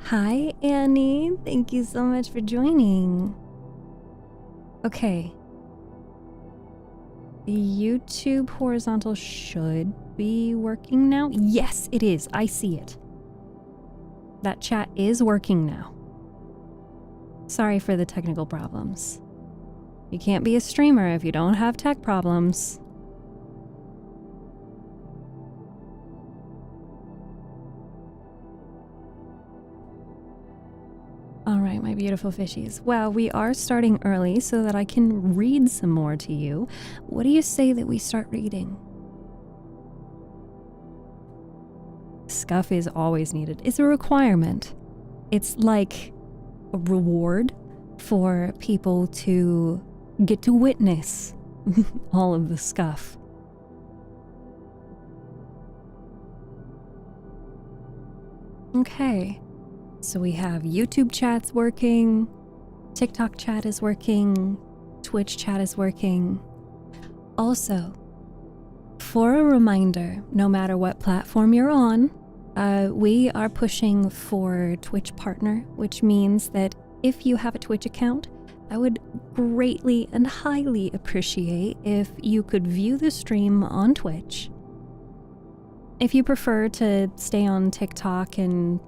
Hi, Annie. Thank you so much for joining. Okay. The YouTube horizontal should be working now. Yes, it is. I see it. That chat is working now. Sorry for the technical problems. You can't be a streamer if you don't have tech problems. All right, my beautiful fishies. Well, we are starting early so that I can read some more to you. What do you say that we start reading? Scuff is always needed. It's a requirement. It's like a reward for people to get to witness all of the scuff. Okay. So we have YouTube chats working, TikTok chat is working, Twitch chat is working. Also, for a reminder, no matter what platform you're on, we are pushing for Twitch Partner, which means that if you have a Twitch account, I would greatly and highly appreciate if you could view the stream on Twitch. If you prefer to stay on TikTok and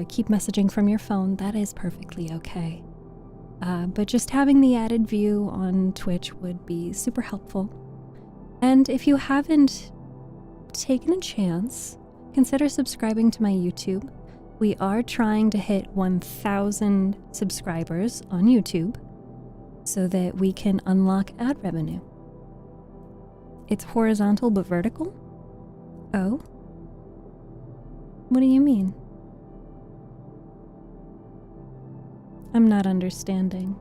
keep messaging from your phone, that is perfectly okay. But just having the added view on Twitch would be super helpful. And if you haven't taken a chance, consider subscribing to my YouTube. We are trying to hit 1,000 subscribers on YouTube so that we can unlock ad revenue. It's horizontal but vertical? Oh? What do you mean? I'm not understanding.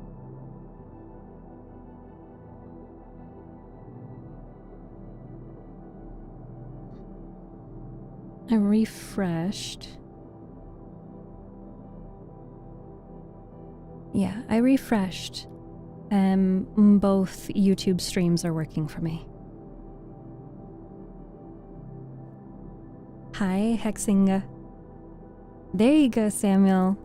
I refreshed. Yeah, I refreshed. Both YouTube streams are working for me. Hi, Hexinga. There you go, Samuel.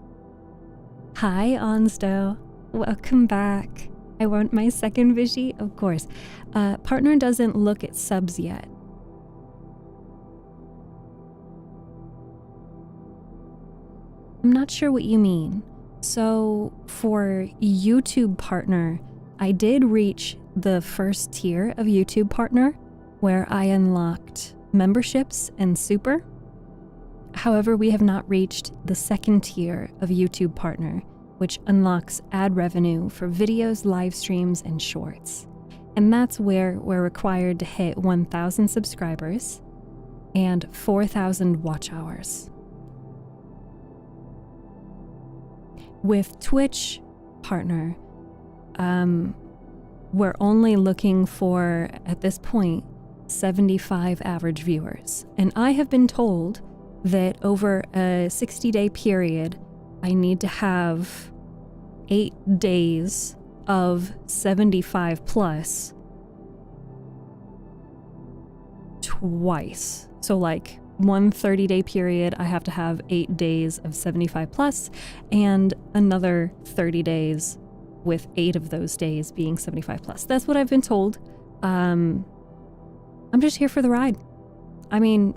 Hi, Onsto. Welcome back. I want my second Vishy, of course. Partner doesn't look at subs yet. I'm not sure what you mean. So for YouTube Partner, I did reach the first tier of YouTube Partner where I unlocked memberships and super. However, we have not reached the second tier of YouTube Partner, which unlocks ad revenue for videos, live streams, and shorts. And that's where we're required to hit 1,000 subscribers and 4,000 watch hours. With Twitch Partner, we're only looking for, at this point, 75 average viewers. And I have been told that over a 60-day period, I need to have 8 days of 75 plus twice. So like one 30-day period, I have to have 8 days of 75 plus and another 30 days with 8 of those days being 75 plus. That's what I've been told. I'm just here for the ride. I mean,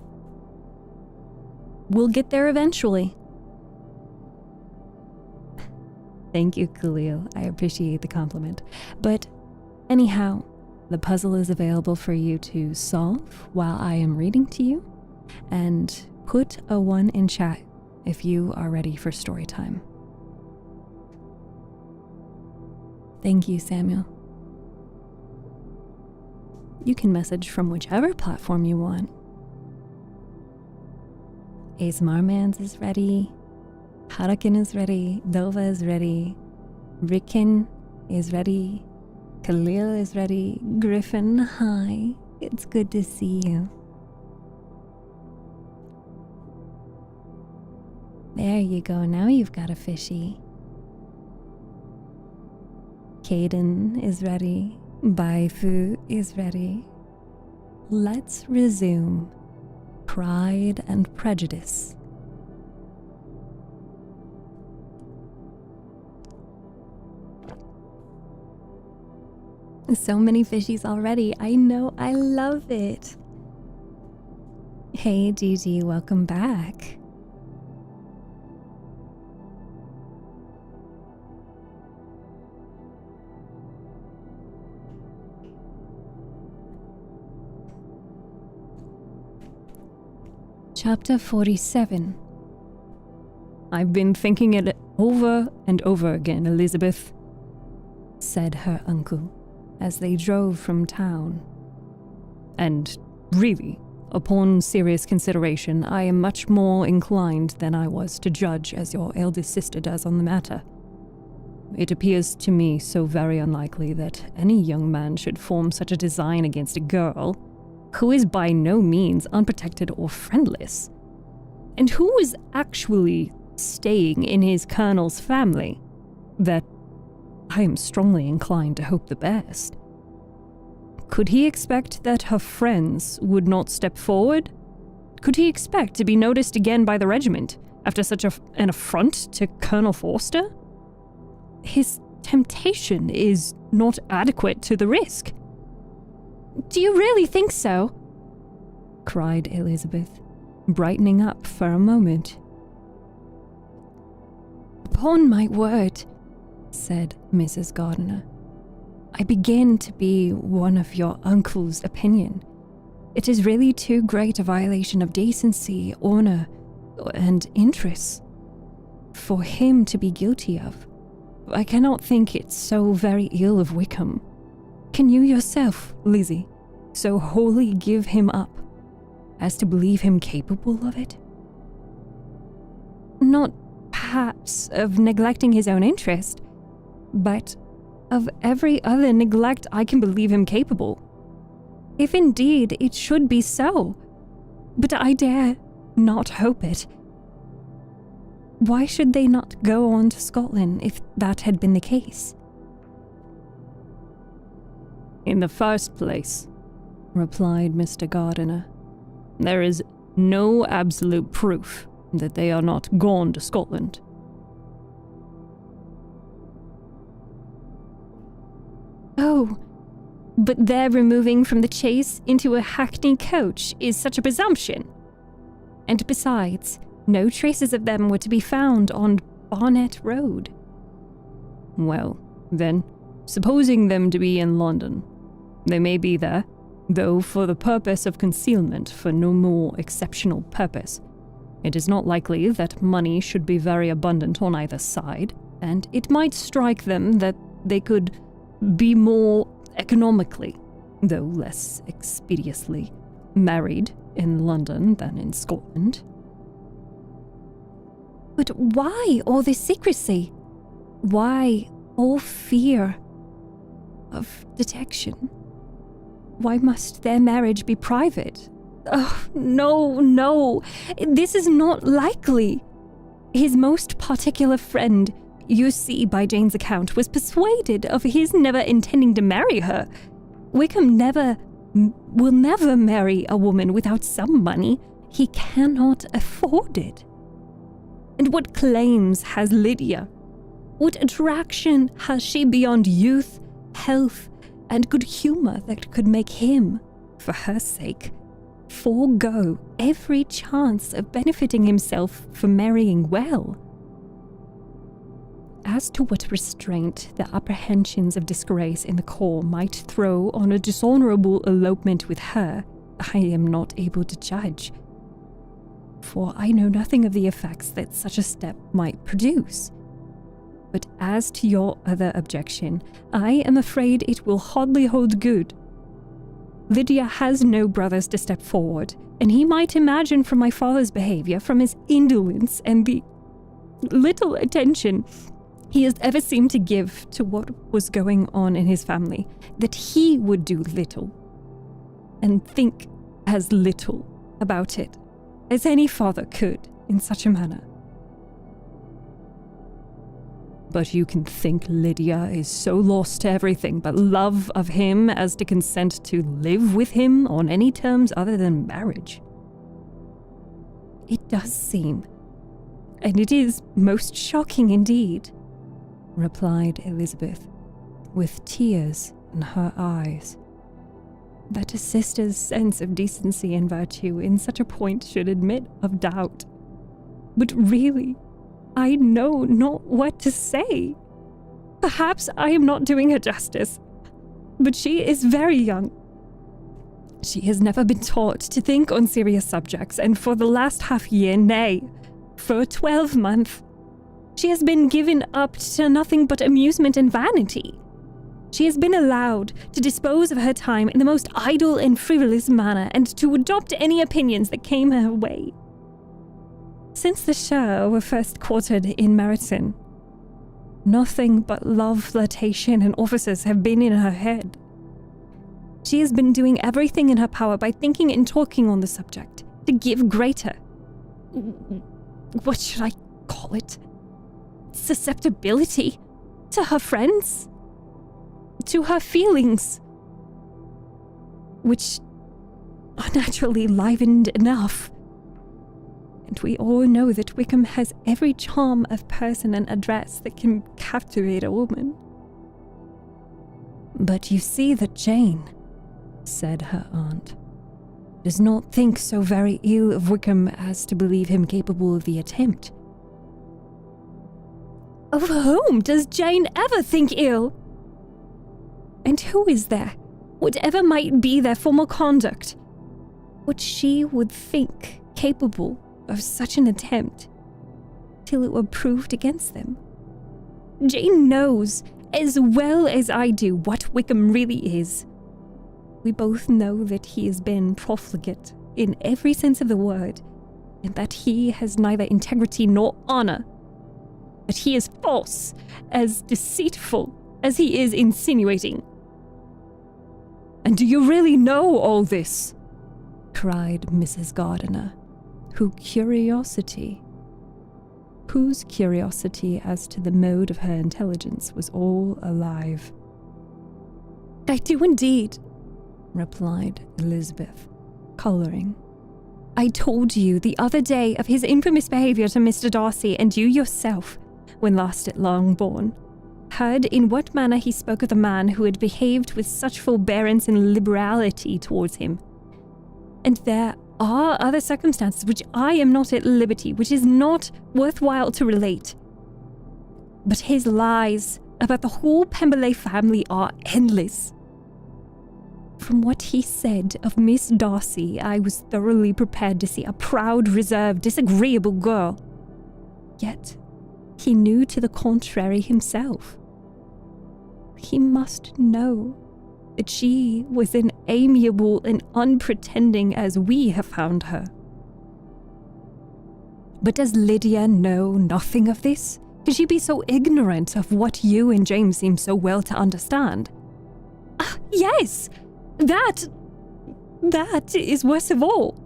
we'll get there eventually. Thank you, Khalil. I appreciate the compliment. But anyhow, the puzzle is available for you to solve while I am reading to you. And put a 1 in chat if you are ready for story time. Thank you, Samuel. You can message from whichever platform you want. Ace is ready. Harakin is ready. Dova is ready. Rikin is ready. Khalil is ready. Griffin, hi. It's good to see you. There you go. Now you've got a fishy. Caden is ready. Baifu is ready. Let's resume Pride and Prejudice. So many fishies already. I know, I love it. Hey Gigi, welcome back. Chapter 47. I've been thinking it over and over again, Elizabeth, said her uncle as they drove from town. And really, upon serious consideration, I am much more inclined than I was to judge as your eldest sister does on the matter. It appears to me so very unlikely that any young man should form such a design against a girl who is by no means unprotected or friendless, and who is actually staying in his colonel's family, that I am strongly inclined to hope the best. Could he expect that her friends would not step forward? Could he expect to be noticed again by the regiment after such an affront to Colonel Forster? His temptation is not adequate to the risk. Do you really think so? Cried Elizabeth, brightening up for a moment. Upon my word, said Mrs. Gardiner, I begin to be one of your uncle's opinion. It is really too great a violation of decency, honor, and interest for him to be guilty of. I cannot think it so very ill of Wickham. Can you yourself, Lizzie, so wholly give him up as to believe him capable of it? Not perhaps of neglecting his own interest, but of every other neglect I can believe him capable. If indeed it should be so, but I dare not hope it. Why should they not go on to Scotland if that had been the case? In the first place, replied Mr. Gardiner, there is no absolute proof that they are not gone to Scotland. Oh, but their removing from the chaise into a hackney coach is such a presumption. And besides, no traces of them were to be found on Barnet Road. Well, then, supposing them to be in London, they may be there, though for the purpose of concealment, for no more exceptional purpose. It is not likely that money should be very abundant on either side, and it might strike them that they could be more economically, though less expeditiously, married in London than in Scotland. But why all this secrecy? Why all fear of detection? Why must their marriage be private? Oh, no, this is not likely. His most particular friend, you see by Jane's account, was persuaded of his never intending to marry her. Wickham will never marry a woman without some money. He cannot afford it. And what claims has Lydia? What attraction has she beyond youth, health, and good humor that could make him, for her sake, forego every chance of benefiting himself from marrying well? As to what restraint the apprehensions of disgrace in the corps might throw on a dishonorable elopement with her, I am not able to judge, for I know nothing of the effects that such a step might produce. But as to your other objection, I am afraid it will hardly hold good. Lydia has no brothers to step forward, and he might imagine from my father's behavior, from his indolence and the little attention he has ever seemed to give to what was going on in his family, that he would do little, and think as little about it as any father could in such a manner. But you can think Lydia is so lost to everything but love of him as to consent to live with him on any terms other than marriage? It does seem, and it is most shocking indeed, replied Elizabeth, with tears in her eyes. That a sister's sense of decency and virtue in such a point should admit of doubt. But really, I know not what to say. Perhaps I am not doing her justice, but she is very young. She has never been taught to think on serious subjects, and for the last half year, nay, for a 12-month, she has been given up to nothing but amusement and vanity. She has been allowed to dispose of her time in the most idle and frivolous manner, and to adopt any opinions that came her way. Since the Shah were first quartered in Meryton, nothing but love, flirtation, and officers have been in her head. She has been doing everything in her power by thinking and talking on the subject to give greater, what should I call it, susceptibility to her friends, to her feelings, which are naturally livened enough. And we all know that Wickham has every charm of person and address that can captivate a woman. But you see that Jane, said her aunt, does not think so very ill of Wickham as to believe him capable of the attempt. Of whom does Jane ever think ill? And who is there, whatever might be their former conduct, what she would think capable of such an attempt, till it were proved against them? Jane knows as well as I do what Wickham really is. We both know that he has been profligate in every sense of the word, and that he has neither integrity nor honor, that he is false, as deceitful as he is insinuating. And do you really know all this? Cried Mrs. Gardiner, whose curiosity as to the mode of her intelligence was all alive. I do indeed, replied Elizabeth, colouring. I told you the other day of his infamous behaviour to Mr. Darcy, and you yourself, when last at Longbourn, heard in what manner he spoke of the man who had behaved with such forbearance and liberality towards him. And there are other circumstances which I am not at liberty, which is not worthwhile to relate. But his lies about the whole Pemberley family are endless. From what he said of Miss Darcy, I was thoroughly prepared to see a proud, reserved, disagreeable girl. Yet he knew to the contrary himself. He must know that she was as amiable and unpretending as we have found her. But does Lydia know nothing of this? Can she be so ignorant of what you and James seem so well to understand? Yes! That is worst of all.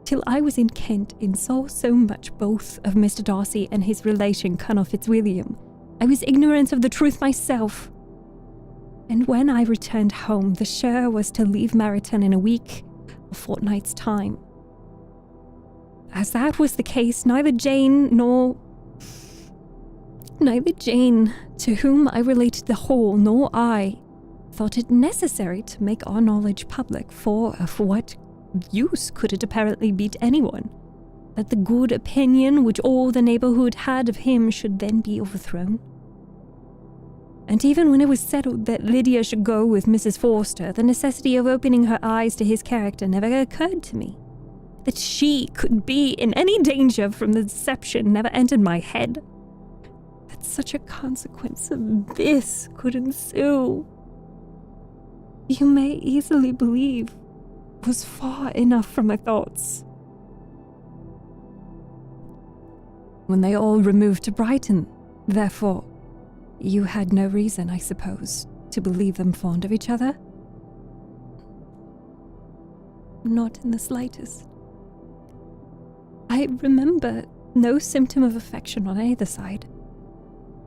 Till I was in Kent and saw so much both of Mr. Darcy and his relation Colonel Fitzwilliam, I was ignorant of the truth myself. And when I returned home, the Shah was to leave Meryton in a fortnight's time. As that was the case, neither Jane, to whom I related the whole, nor I, thought it necessary to make our knowledge public, for of what use could it apparently be to anyone, that the good opinion which all the neighbourhood had of him should then be overthrown? And even when it was settled that Lydia should go with Mrs. Forster, the necessity of opening her eyes to his character never occurred to me. That she could be in any danger from the deception never entered my head. That such a consequence of this could ensue, you may easily believe, was far enough from my thoughts. When they all removed to Brighton, therefore, you had no reason, I suppose, to believe them fond of each other? Not in the slightest. I remember no symptom of affection on either side.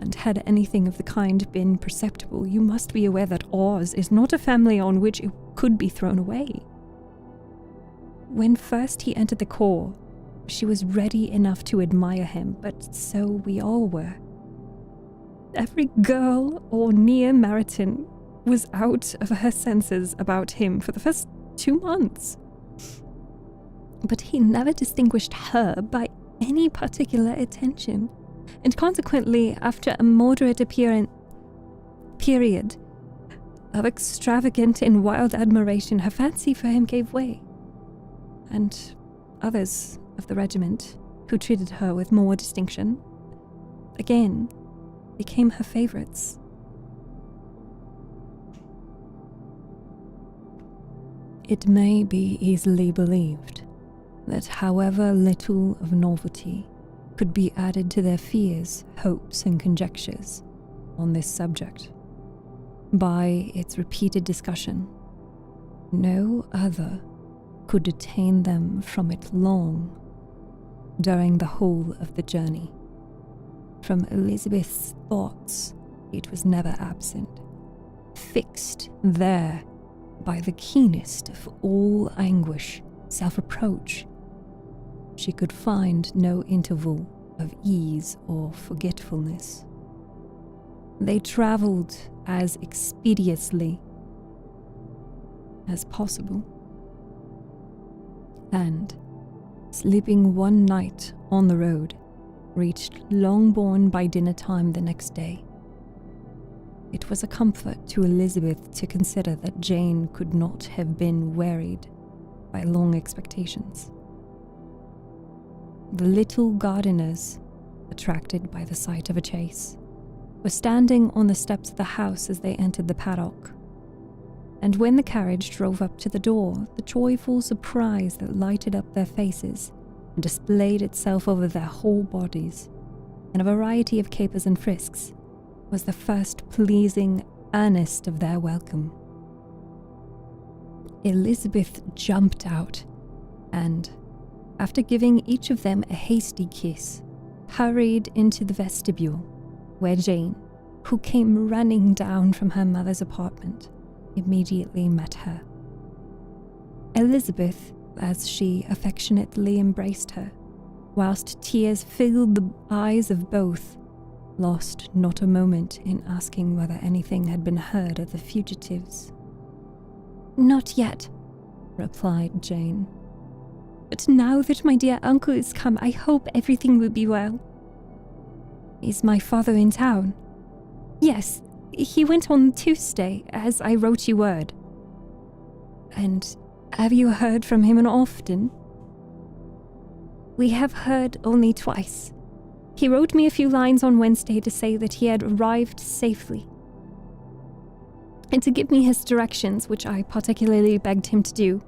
And had anything of the kind been perceptible, you must be aware that ours is not a family on which it could be thrown away. When first he entered the corps, she was ready enough to admire him, but so we all were. Every girl or near Meryton was out of her senses about him for the first 2 months. But he never distinguished her by any particular attention, and consequently, after a moderate period of extravagant and wild admiration, her fancy for him gave way, and others of the regiment, who treated her with more distinction, again became her favourites. It may be easily believed that however little of novelty could be added to their fears, hopes, and conjectures on this subject by its repeated discussion, no other could detain them from it long during the whole of the journey. From Elizabeth's thoughts, it was never absent, fixed there by the keenest of all anguish, self-reproach. She could find no interval of ease or forgetfulness. They travelled as expeditiously as possible, and, sleeping one night on the road, reached Longbourn by dinner time the next day. It was a comfort to Elizabeth to consider that Jane could not have been wearied by long expectations. The little gardeners, attracted by the sight of a chase, were standing on the steps of the house as they entered the paddock, and when the carriage drove up to the door, the joyful surprise that lighted up their faces and displayed itself over their whole bodies in a variety of capers and frisks was the first pleasing earnest of their welcome. Elizabeth jumped out and, after giving each of them a hasty kiss, hurried into the vestibule, where Jane, who came running down from her mother's apartment, immediately met her. Elizabeth, as she affectionately embraced her, whilst tears filled the eyes of both, lost not a moment in asking whether anything had been heard of the fugitives. "Not yet," replied Jane. "But now that my dear uncle is come, I hope everything will be well." "Is my father in town?" "Yes, he went on Tuesday, as I wrote you word." "And have you heard from him often?" "We have heard only twice. He wrote me a few lines on Wednesday to say that he had arrived safely, and to give me his directions, which I particularly begged him to do.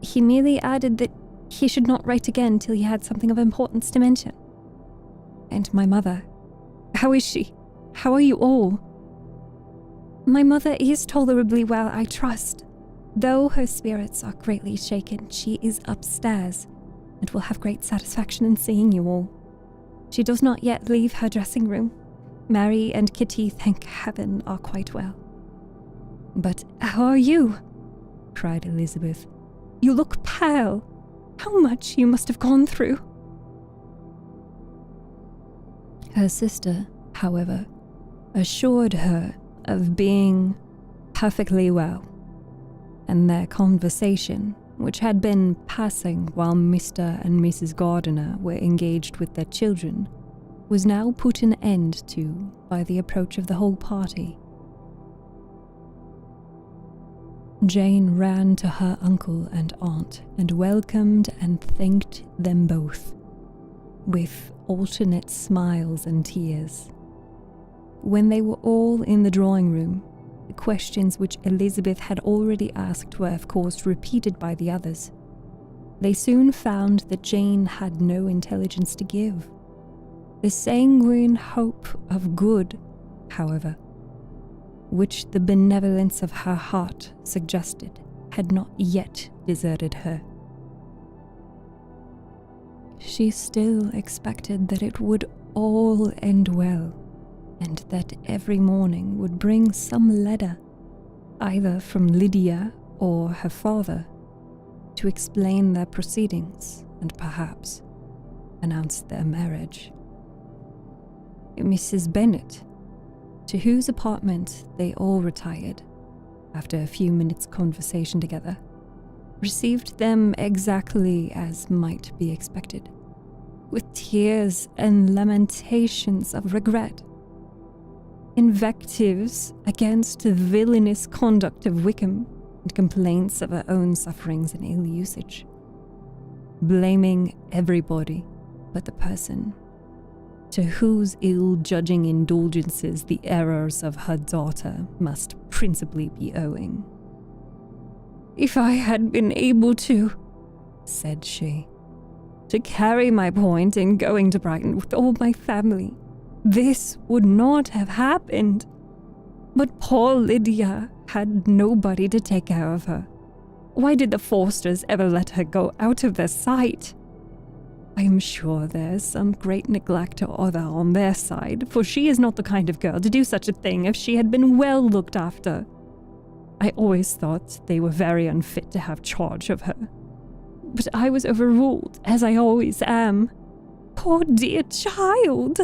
He merely added that he should not write again till he had something of importance to mention." "And my mother? How is she? How are you all?" "My mother is tolerably well, I trust. Though her spirits are greatly shaken, she is upstairs, and will have great satisfaction in seeing you all. She does not yet leave her dressing room. Mary and Kitty, thank heaven, are quite well." "But how are you?" cried Elizabeth. "You look pale. How much you must have gone through." Her sister, however, assured her of being perfectly well, and their conversation, which had been passing while Mr. and Mrs. Gardiner were engaged with their children, was now put an end to by the approach of the whole party. Jane ran to her uncle and aunt and welcomed and thanked them both, with alternate smiles and tears. When they were all in the drawing room, the questions which Elizabeth had already asked were of course repeated by the others. They soon found that Jane had no intelligence to give. The sanguine hope of good, however, which the benevolence of her heart suggested, had not yet deserted her. She still expected that it would all end well, and that every morning would bring some letter, either from Lydia or her father, to explain their proceedings and perhaps announce their marriage. "Mrs. Bennet," to whose apartment they all retired after a few minutes' conversation together, received them exactly as might be expected, with tears and lamentations of regret, invectives against the villainous conduct of Wickham, and complaints of her own sufferings and ill usage, blaming everybody but the person to whose ill-judging indulgences the errors of her daughter must principally be owing. "If I had been able to," said she, "to carry my point in going to Brighton with all my family, this would not have happened. But poor Lydia had nobody to take care of her. Why did the Forsters ever let her go out of their sight? I am sure there's some great neglect or other on their side, for she is not the kind of girl to do such a thing if she had been well looked after. I always thought they were very unfit to have charge of her. But I was overruled, as I always am. Poor dear child!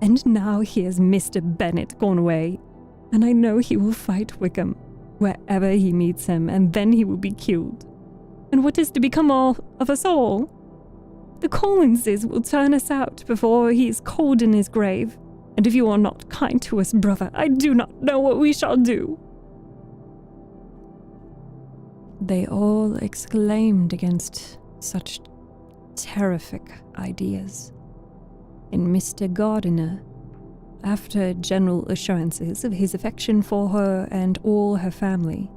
And now here's Mr. Bennet gone away, and I know he will fight Wickham wherever he meets him, and then he will be killed. And what is to become of us all? The Collinses will turn us out before he is cold in his grave, and if you are not kind to us, brother, I do not know what we shall do." They all exclaimed against such terrific ideas, and Mr. Gardiner, after general assurances of his affection for her and all her family,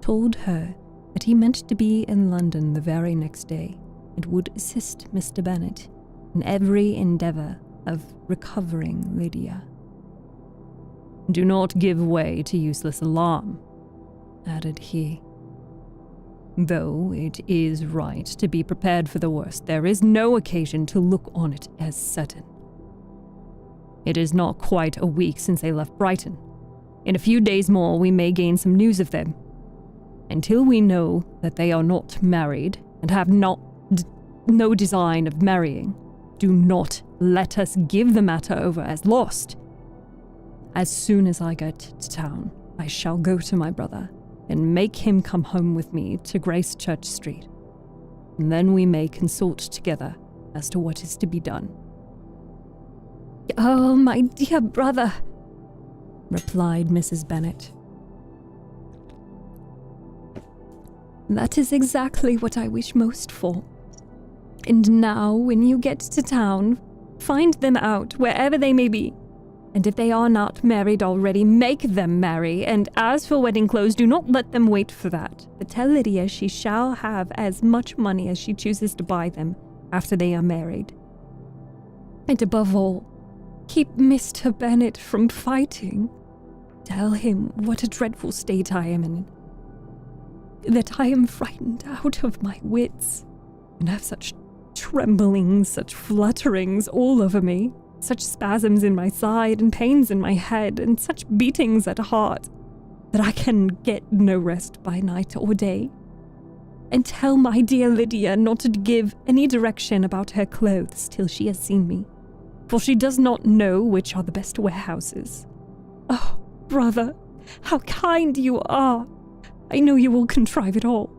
told her that he meant to be in London the very next day, and would assist Mr. Bennet in every endeavour of recovering Lydia. "Do not give way to useless alarm," added he. "Though it is right to be prepared for the worst, there is no occasion to look on it as certain. It is not quite a week since they left Brighton. In a few days more we may gain some news of them. Until we know that they are not married and have no design of marrying, do not let us give the matter over as lost. As soon as I get to town, I shall go to my brother and make him come home with me to Gracechurch Street, and then we may consult together as to what is to be done." "Oh, my dear brother," replied Mrs. Bennet, "that is exactly what I wish most for. And now, when you get to town, find them out wherever they may be. And if they are not married already, make them marry. And as for wedding clothes, do not let them wait for that. But tell Lydia she shall have as much money as she chooses to buy them after they are married. And above all, keep Mr. Bennet from fighting. Tell him what a dreadful state I am in, that I am frightened out of my wits, and have such tremblings, such flutterings all over me, such spasms in my side and pains in my head, and such beatings at heart, that I can get no rest by night or day. And tell my dear Lydia not to give any direction about her clothes till she has seen me, for she does not know which are the best warehouses. Oh, brother, how kind you are! I know you will contrive it all."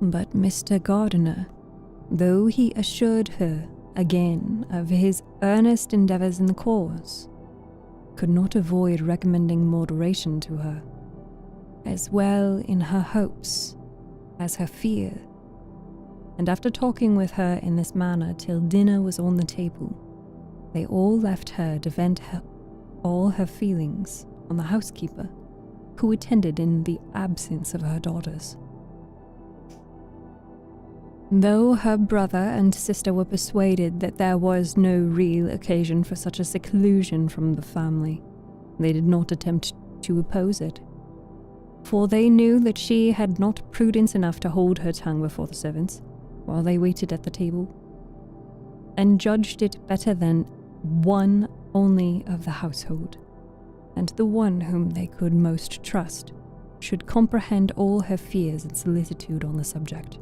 But Mr. Gardiner, though he assured her again of his earnest endeavours in the cause, could not avoid recommending moderation to her, as well in her hopes as her fear. And after talking with her in this manner till dinner was on the table, they all left her to vent all her feelings on the housekeeper, who attended in the absence of her daughters. Though her brother and sister were persuaded that there was no real occasion for such a seclusion from the family, they did not attempt to oppose it, for they knew that she had not prudence enough to hold her tongue before the servants while they waited at the table, and judged it better than one only of the household, and the one whom they could most trust, should comprehend all her fears and solicitude on the subject.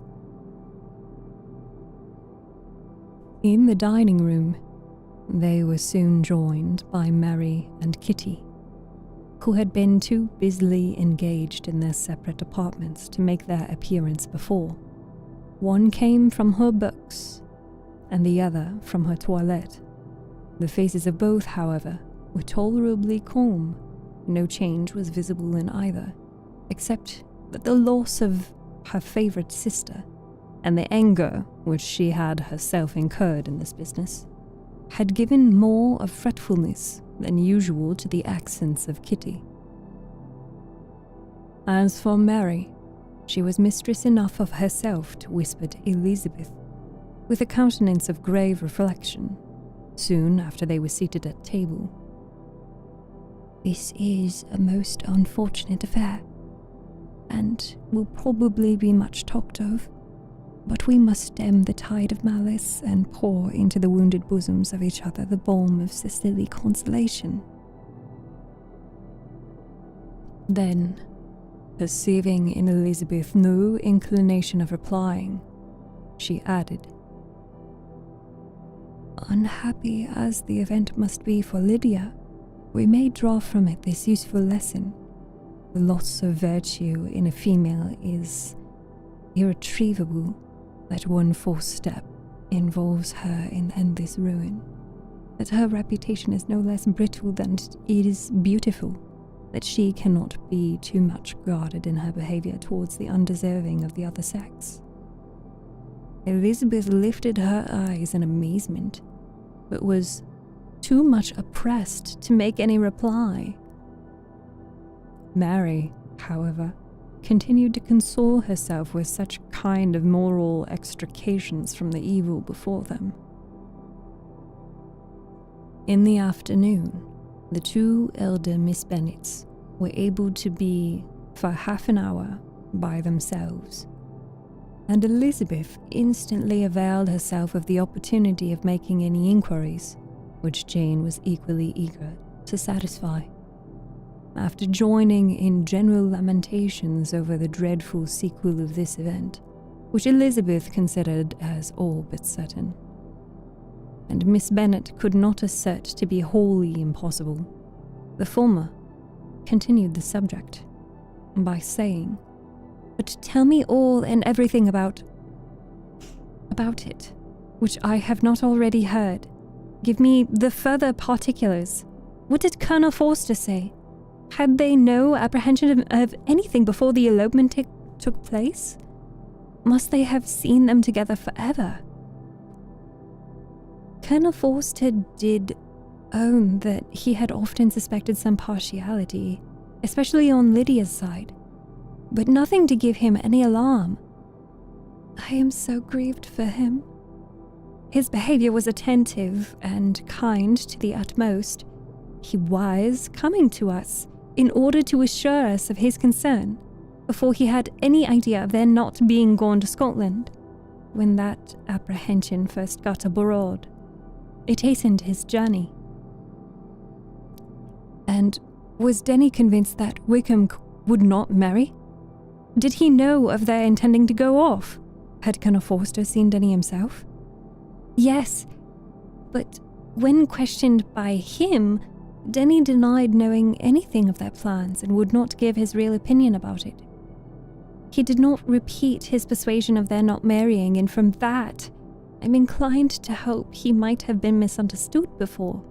In the dining room, they were soon joined by Mary and Kitty, who had been too busily engaged in their separate apartments to make their appearance before. One came from her books, and the other from her toilette. The faces of both, however, were tolerably calm. No change was visible in either, except that the loss of her favourite sister, and the anger which she had herself incurred in this business, had given more of fretfulness than usual to the accents of Kitty. As for Mary, she was mistress enough of herself to whisper to Elizabeth, with a countenance of grave reflection, soon after they were seated at table. "This is a most unfortunate affair, and will probably be much talked of, but we must stem the tide of malice and pour into the wounded bosoms of each other the balm of sisterly consolation." Then, perceiving in Elizabeth no inclination of replying, she added, "Unhappy as the event must be for Lydia, we may draw from it this useful lesson. The loss of virtue in a female is irretrievable, that one false step involves her in endless ruin, that her reputation is no less brittle than it is beautiful, that she cannot be too much guarded in her behaviour towards the undeserving of the other sex." Elizabeth lifted her eyes in amazement, but was too much oppressed to make any reply. Mary, however, continued to console herself with such kind of moral extrications from the evil before them. In the afternoon, the two elder Miss Bennets were able to be, for half an hour, by themselves, and Elizabeth instantly availed herself of the opportunity of making any inquiries, which Jane was equally eager to satisfy. After joining in general lamentations over the dreadful sequel of this event, which Elizabeth considered as all but certain, and Miss Bennet could not assert to be wholly impossible, the former continued the subject by saying, "But tell me all and everything about it, which I have not already heard. Give me the further particulars. What did Colonel Forster say? Had they no apprehension of anything before the elopement took place? Must they have seen them together forever?" Colonel Forster did own that he had often suspected some partiality, especially on Lydia's side, but nothing to give him any alarm. "I am so grieved for him. His behaviour was attentive and kind to the utmost. He was coming to us in order to assure us of his concern, before he had any idea of their not being gone to Scotland. When that apprehension first got abroad, it hastened his journey." "And was Denny convinced that Wickham would not marry? Did he know of their intending to go off? Had Colonel Forster seen Denny himself?" "Yes, but when questioned by him, Denny denied knowing anything of their plans and would not give his real opinion about it. He did not repeat his persuasion of their not marrying, and from that, I'm inclined to hope he might have been misunderstood before.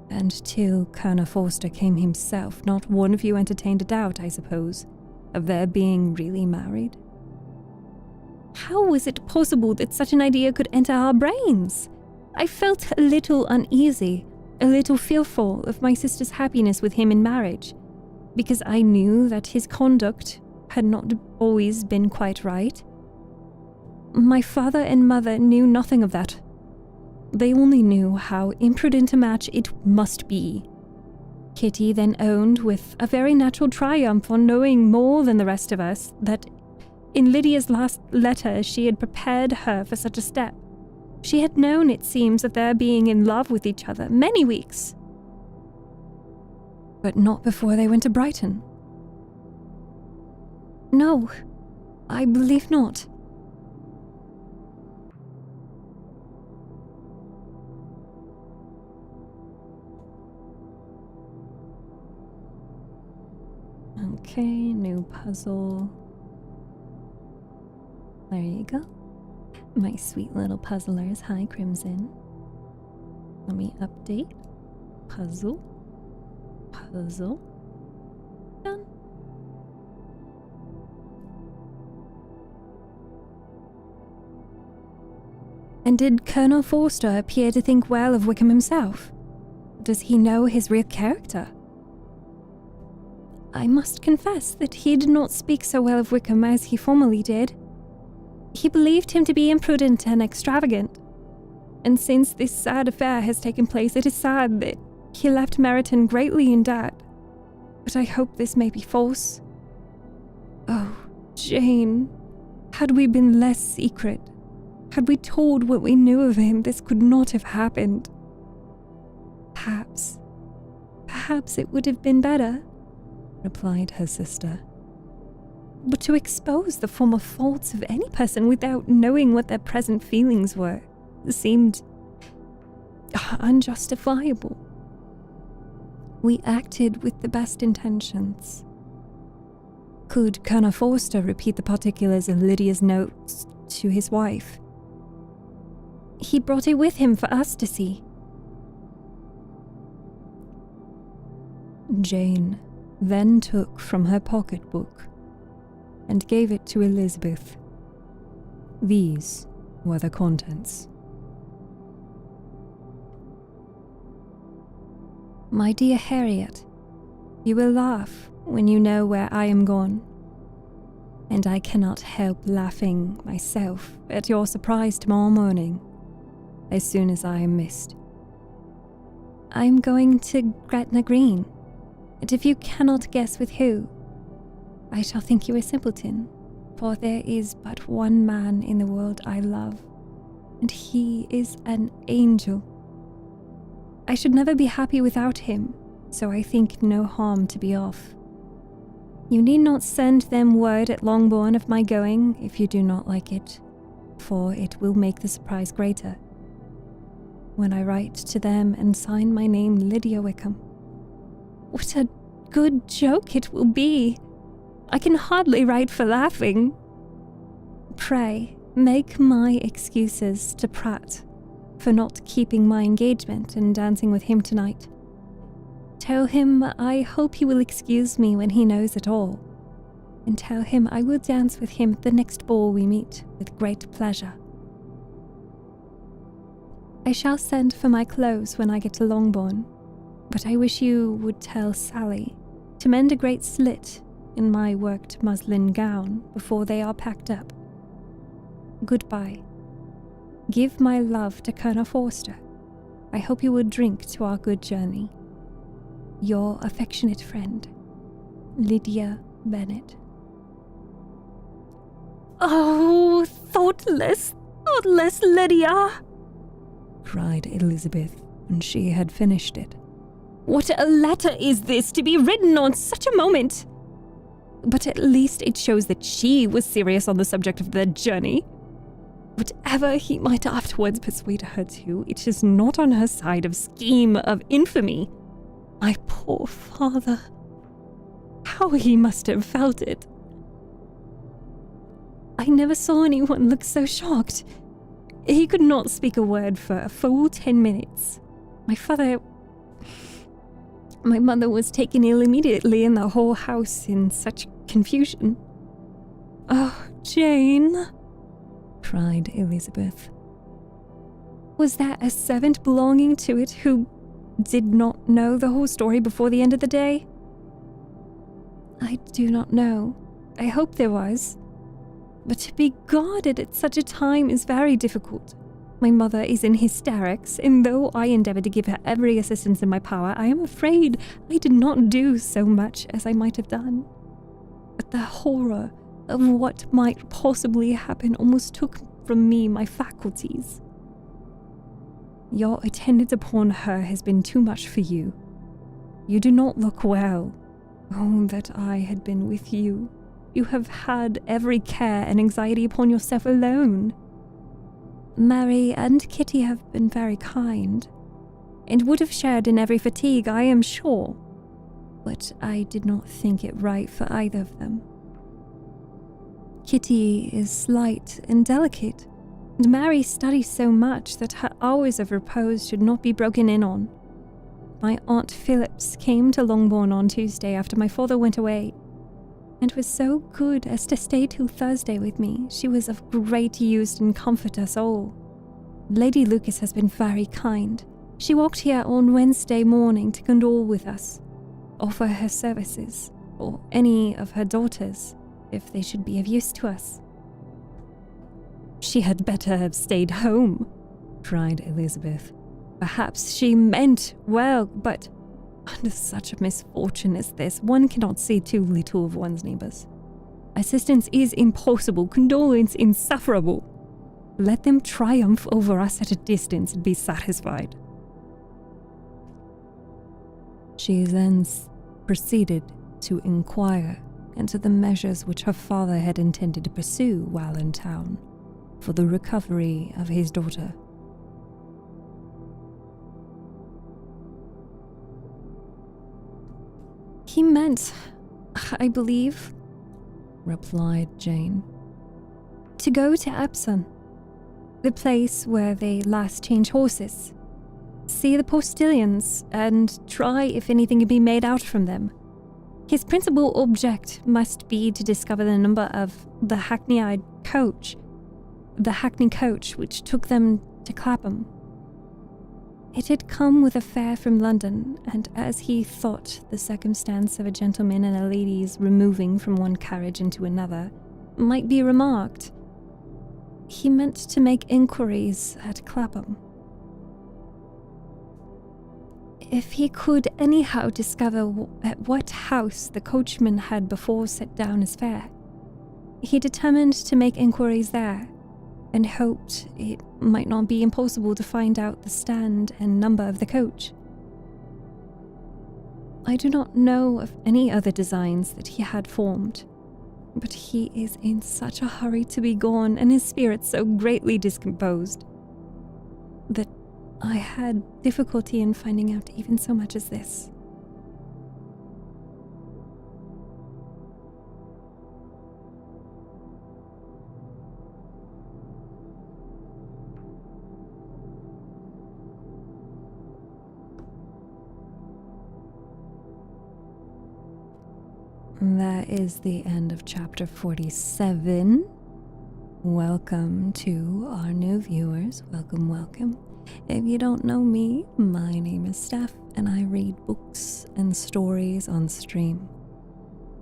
And till Colonel Forster came himself, not one of you entertained a doubt, I suppose, of their being really married?" "How was it possible that such an idea could enter our brains? I felt a little uneasy, a little fearful of my sister's happiness with him in marriage, because I knew that his conduct had not always been quite right. My father and mother knew nothing of that. They only knew how imprudent a match it must be. Kitty then owned with a very natural triumph on knowing more than the rest of us that in Lydia's last letter she had prepared her for such a step. She had known, it seems, of their being in love with each other many weeks." "But not before they went to Brighton?" "No, I believe not." Okay, new puzzle. There you go. My sweet little puzzlers. Hi, Crimson. Let me update. Puzzle. Puzzle. Done. And did Colonel Forster appear to think well of Wickham himself? Does he know his real character? I must confess that he did not speak so well of Wickham as he formerly did. He believed him to be imprudent and extravagant. And since this sad affair has taken place, it is sad that he left Meryton greatly in debt. But I hope this may be false. Oh, Jane, had we been less secret, had we told what we knew of him, this could not have happened. Perhaps it would have been better, replied her sister. But to expose the former faults of any person without knowing what their present feelings were seemed unjustifiable. We acted with the best intentions. Could Colonel Forster repeat the particulars of Lydia's notes to his wife? He brought it with him for us to see. Jane then took from her pocketbook and gave it to Elizabeth. These were the contents. My dear Harriet, you will laugh when you know where I am gone, and I cannot help laughing myself at your surprise tomorrow morning, as soon as I am missed. I am going to Gretna Green, and if you cannot guess with who, I shall think you a simpleton, for there is but one man in the world I love, and he is an angel. I should never be happy without him, so I think no harm to be off. You need not send them word at Longbourn of my going if you do not like it, for it will make the surprise greater. When I write to them and sign my name Lydia Wickham. What a good joke it will be! I can hardly write for laughing. Pray, make my excuses to Pratt for not keeping my engagement and dancing with him tonight. Tell him I hope he will excuse me when he knows it all, and tell him I will dance with him at the next ball we meet with great pleasure. I shall send for my clothes when I get to Longbourn, but I wish you would tell Sally to mend a great slit in my worked muslin gown before they are packed up. Goodbye. Give my love to Colonel Forster. I hope you will drink to our good journey. Your affectionate friend, Lydia Bennet. Oh, thoughtless Lydia! Cried Elizabeth when she had finished it. What a letter is this to be written on such a moment! But at least it shows that she was serious on the subject of their journey. Whatever he might afterwards persuade her to, it is not on her side of scheme of infamy. My poor father. How he must have felt it. I never saw anyone look so shocked. He could not speak a word for a full 10 minutes. My mother was taken ill immediately, and the whole house in such confusion. Oh, Jane, cried Elizabeth. Was there a servant belonging to it who did not know the whole story before the end of the day? I do not know. I hope there was. But to be guarded at such a time is very difficult. My mother is in hysterics, and though I endeavored to give her every assistance in my power, I am afraid I did not do so much as I might have done. But the horror of what might possibly happen almost took from me my faculties. Your attendance upon her has been too much for you. You do not look well. Oh, that I had been with you. You have had every care and anxiety upon yourself alone. Mary and Kitty have been very kind, and would have shared in every fatigue, I am sure. but I did not think it right for either of them. Kitty is slight and delicate, and Mary studies so much that her hours of repose should not be broken in on. My Aunt Phillips came to Longbourn on Tuesday after my father went away, and was so good as to stay till Thursday with me. She was of great use and comfort us all. Lady Lucas has been very kind. She walked here on Wednesday morning to condole with us, offer her services, or any of her daughters, if they should be of use to us. She had better have stayed home, cried Elizabeth. Perhaps she meant well, but under such a misfortune as this, one cannot see too little of one's neighbours. Assistance is impossible, condolence insufferable. Let them triumph over us at a distance and be satisfied. She then proceeded to inquire into the measures which her father had intended to pursue while in town for the recovery of his daughter. He meant, I believe, replied Jane, to go to Epsom, the place where they last change horses, see the postilions, and try if anything can be made out from them. His principal object must be to discover the number of the hackney coach which took them to Clapham. It had come with a fare from London, and as he thought the circumstance of a gentleman and a lady's removing from one carriage into another might be remarked, he meant to make inquiries at Clapham. If he could anyhow discover at what house the coachman had before set down his fare, he determined to make inquiries there, and hoped it might not be impossible to find out the stand and number of the coach. I do not know of any other designs that he had formed, but he is in such a hurry to be gone, and his spirits so greatly discomposed, that I had difficulty in finding out even so much as this. That is the end of chapter 47. Welcome to our new viewers. Welcome, welcome. If you don't know me, my name is Steph, and I read books and stories on stream.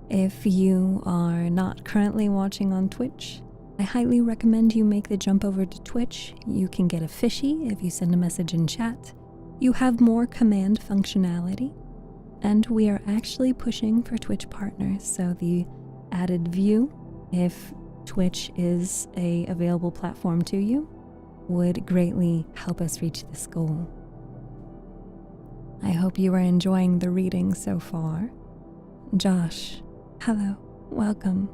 If you are not currently watching on Twitch, I highly recommend you make the jump over to Twitch. You can get a fishy if you send a message in chat. You have more command functionality. And we are actually pushing for Twitch partners, so the added view, if Twitch is a available platform to you, would greatly help us reach this goal. I hope you are enjoying the reading so far. Josh, hello, welcome.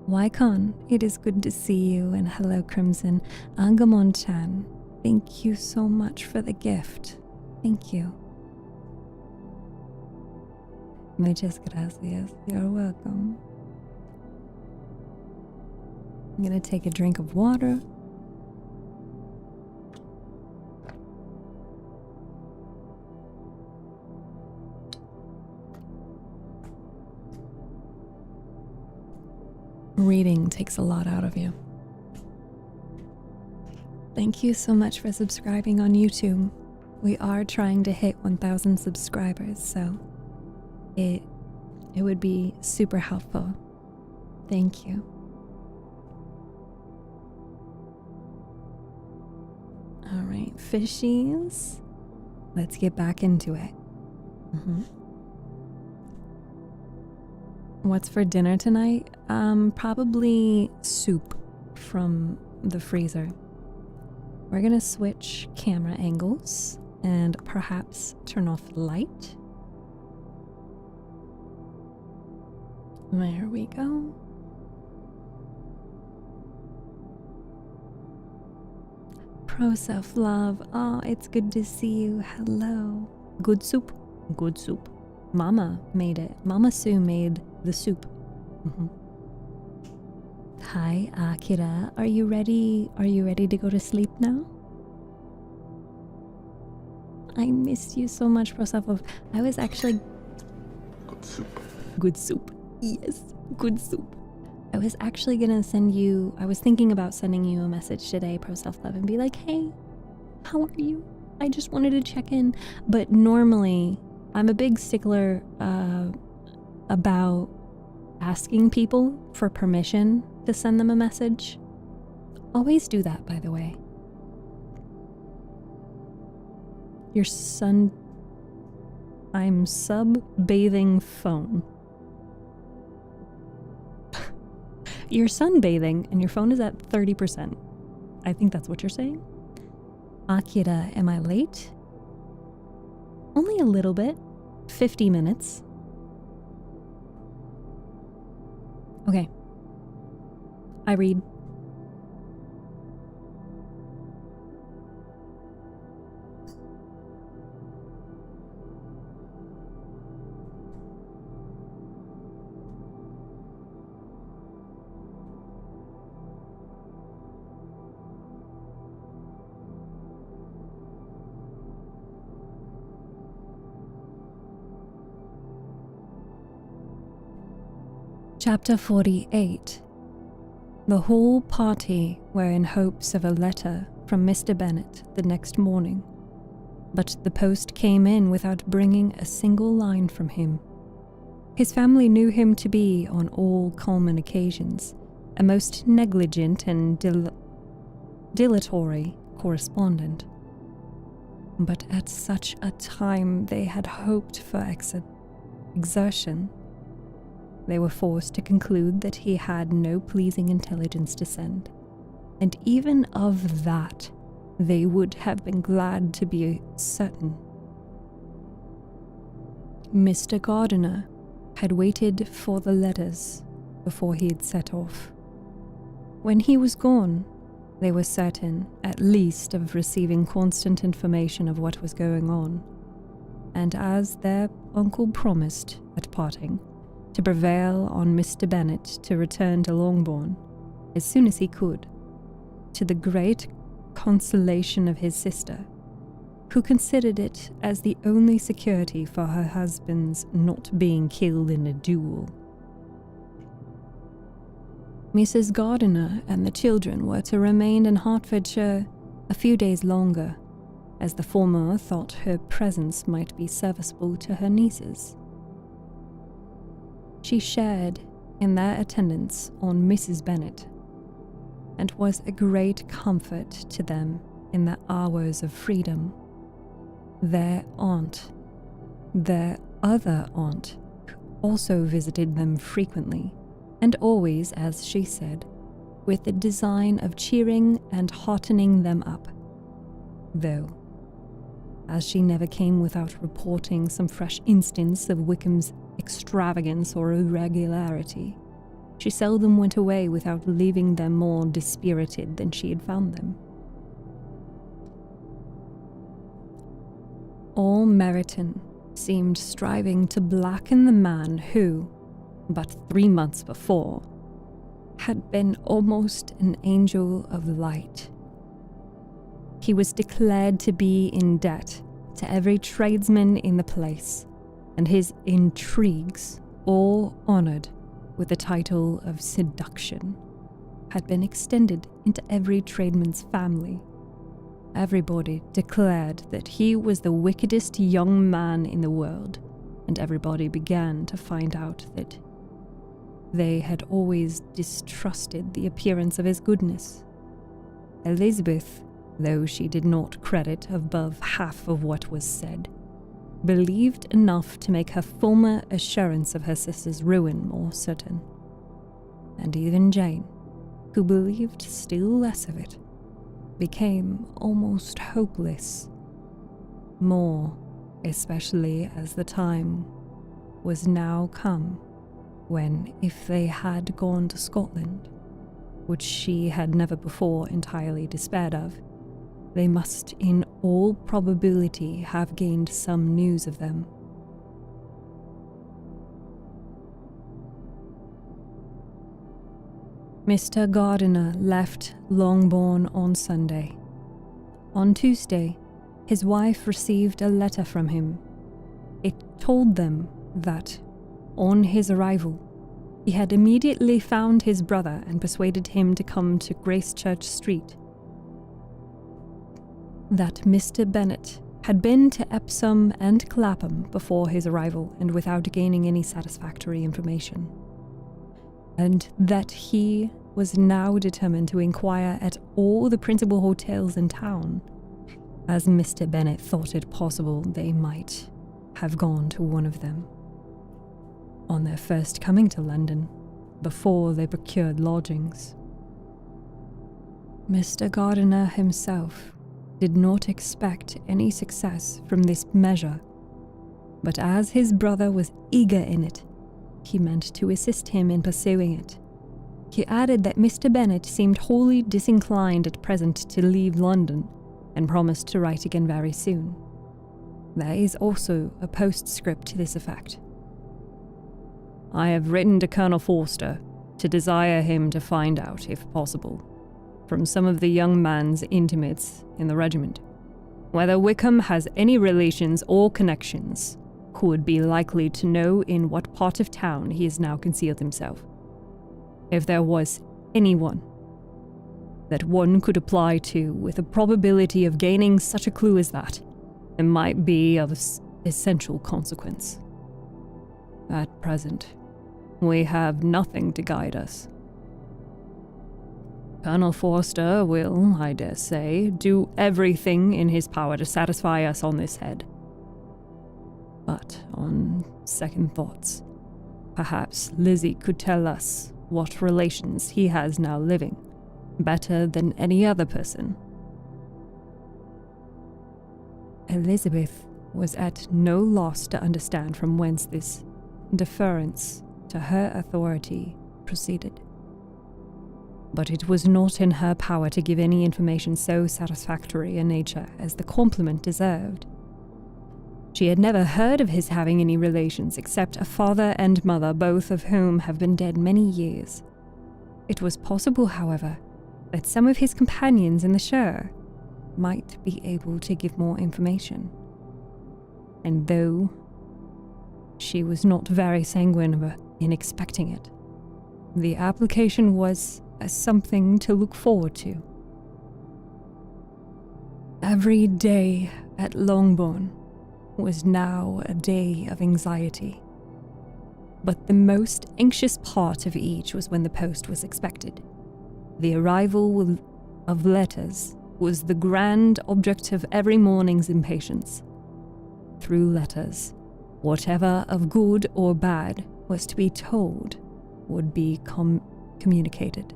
Wycon, it is good to see you, and hello Crimson. Angamon-chan, thank you so much for the gift. Thank you. Muchas gracias. You're welcome. I'm gonna take a drink of water. Reading takes a lot out of you. Thank you so much for subscribing on YouTube. We are trying to hit 1,000 subscribers, so it would be super helpful. Thank you. All right, fishies. Let's get back into it. What's for dinner tonight? Probably soup from the freezer. We're gonna switch camera angles and perhaps turn off the light. There we go. Pro self-love. Oh, it's good to see you. Hello. Good soup. Good soup. Mama made it. StephTsu made the soup. Hi, Akira. Are you ready? Are you ready to go to sleep now? I missed you so much, Prosafov. I was actually... Good soup. Good soup. Yes, good soup. I was actually gonna send you... I was thinking about sending you a message today, Pro-Self-Love, and be like, hey, how are you? I just wanted to check in. But normally, I'm a big stickler about asking people for permission to send them a message. Always do that, by the way. Your son... I'm sub-bathing phone. You're sunbathing and your phone is at 30%. I think that's what you're saying. Akira, am I late? Only a little bit. 50 minutes. Okay. I read. Chapter 48. The whole party were in hopes of a letter from Mr. Bennet the next morning, but the post came in without bringing a single line from him. His family knew him to be, on all common occasions, a most negligent and dilatory correspondent. But at such a time they had hoped for exertion. They were forced to conclude that he had no pleasing intelligence to send, and even of that they would have been glad to be certain. Mr. Gardiner had waited for the letters before he had set off. When he was gone, they were certain, at least, of receiving constant information of what was going on, and as their uncle promised at parting, to prevail on Mr. Bennet to return to Longbourn as soon as he could, to the great consolation of his sister, who considered it as the only security for her husband's not being killed in a duel. Mrs. Gardiner and the children were to remain in Hertfordshire a few days longer, as the former thought her presence might be serviceable to her nieces. She shared in their attendance on Mrs. Bennet, and was a great comfort to them in their hours of freedom. Their aunt, their other aunt, also visited them frequently, and always, as she said, with the design of cheering and heartening them up, though, as she never came without reporting some fresh instance of Wickham's extravagance or irregularity, she seldom went away without leaving them more dispirited than she had found them. All Meryton seemed striving to blacken the man who, but 3 months before, had been almost an angel of light. He was declared to be in debt to every tradesman in the place, and his intrigues, all honoured with the title of seduction, had been extended into every tradesman's family. Everybody declared that he was the wickedest young man in the world, and everybody began to find out that they had always distrusted the appearance of his goodness. Elizabeth, though she did not credit above half of what was said, believed enough to make her former assurance of her sister's ruin more certain. And even Jane, who believed still less of it, became almost hopeless, more especially as the time was now come when, if they had gone to Scotland, which she had never before entirely despaired of, they must in all probability have gained some news of them. Mr. Gardiner left Longbourn on Sunday. On Tuesday, his wife received a letter from him. It told them that, on his arrival, he had immediately found his brother and persuaded him to come to Gracechurch Street. That Mr. Bennet had been to Epsom and Clapham before his arrival and without gaining any satisfactory information, and that he was now determined to inquire at all the principal hotels in town, as Mr. Bennet thought it possible they might have gone to one of them on their first coming to London, before they procured lodgings. Mr. Gardiner himself did not expect any success from this measure, but as his brother was eager in it, he meant to assist him in pursuing it. He added that Mr. Bennet seemed wholly disinclined at present to leave London, and promised to write again very soon. There is also a postscript to this effect. I have written to Colonel Forster to desire him to find out, if possible, from some of the young man's intimates in the regiment, whether Wickham has any relations or connections who would be likely to know in what part of town he has now concealed himself. If there was anyone that one could apply to with a probability of gaining such a clue as that, it might be of essential consequence. At present, we have nothing to guide us. Colonel Forster will, I dare say, do everything in his power to satisfy us on this head. But on second thoughts, perhaps Lizzie could tell us what relations he has now living, better than any other person. Elizabeth was at no loss to understand from whence this deference to her authority proceeded. But it was not in her power to give any information so satisfactory a nature as the compliment deserved. She had never heard of his having any relations except a father and mother, both of whom have been dead many years. It was possible, however, that some of his companions in the shire might be able to give more information. And though she was not very sanguine in expecting it, the application was something to look forward to. Every day at Longbourn was now a day of anxiety, but the most anxious part of each was when the post was expected. The arrival of letters was the grand object of every morning's impatience. Through letters, whatever of good or bad was to be told would be communicated,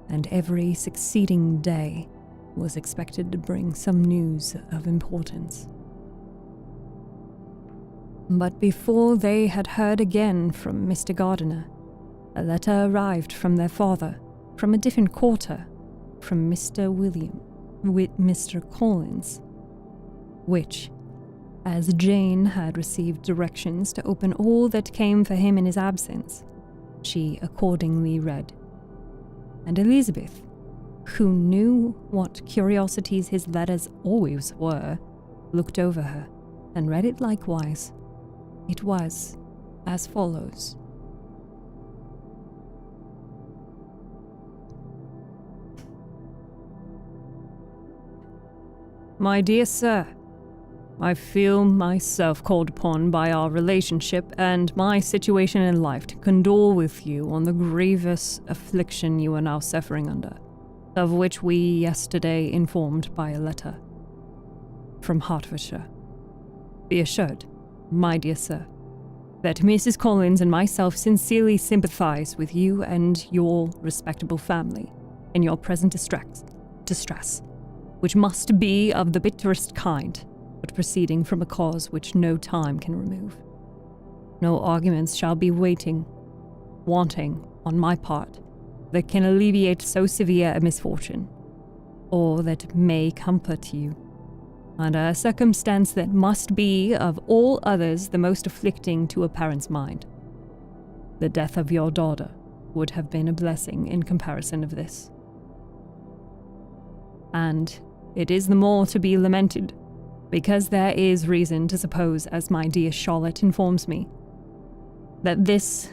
and every succeeding day was expected to bring some news of importance. But before they had heard again from Mr. Gardiner, a letter arrived from their father, from a different quarter, from Mr. Collins, which, as Jane had received directions to open all that came for him in his absence, she accordingly read. And Elizabeth, who knew what curiosities his letters always were, looked over her and read it likewise. It was as follows. My dear sir, I feel myself called upon by our relationship and my situation in life to condole with you on the grievous affliction you are now suffering under, of which we yesterday informed by a letter from Hertfordshire. Be assured, my dear sir, that Mrs. Collins and myself sincerely sympathize with you and your respectable family in your present distress, which must be of the bitterest kind, but proceeding from a cause which no time can remove. No arguments shall be wanting on my part that can alleviate so severe a misfortune, or that may comfort you, under a circumstance that must be of all others the most afflicting to a parent's mind, the death of your daughter, would have been a blessing in comparison of this. And it is the more to be lamented, because there is reason to suppose, as my dear Charlotte informs me, that this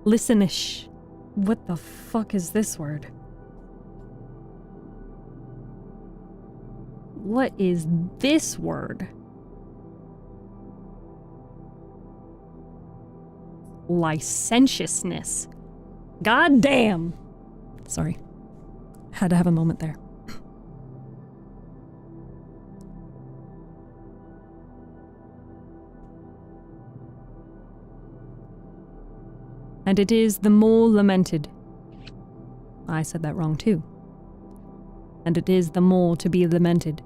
listenish. What the fuck is this word? What is this word? Licentiousness. God damn. Sorry. Had to have a moment there. And it is the more lamented. I said that wrong too. And it is the more to be lamented,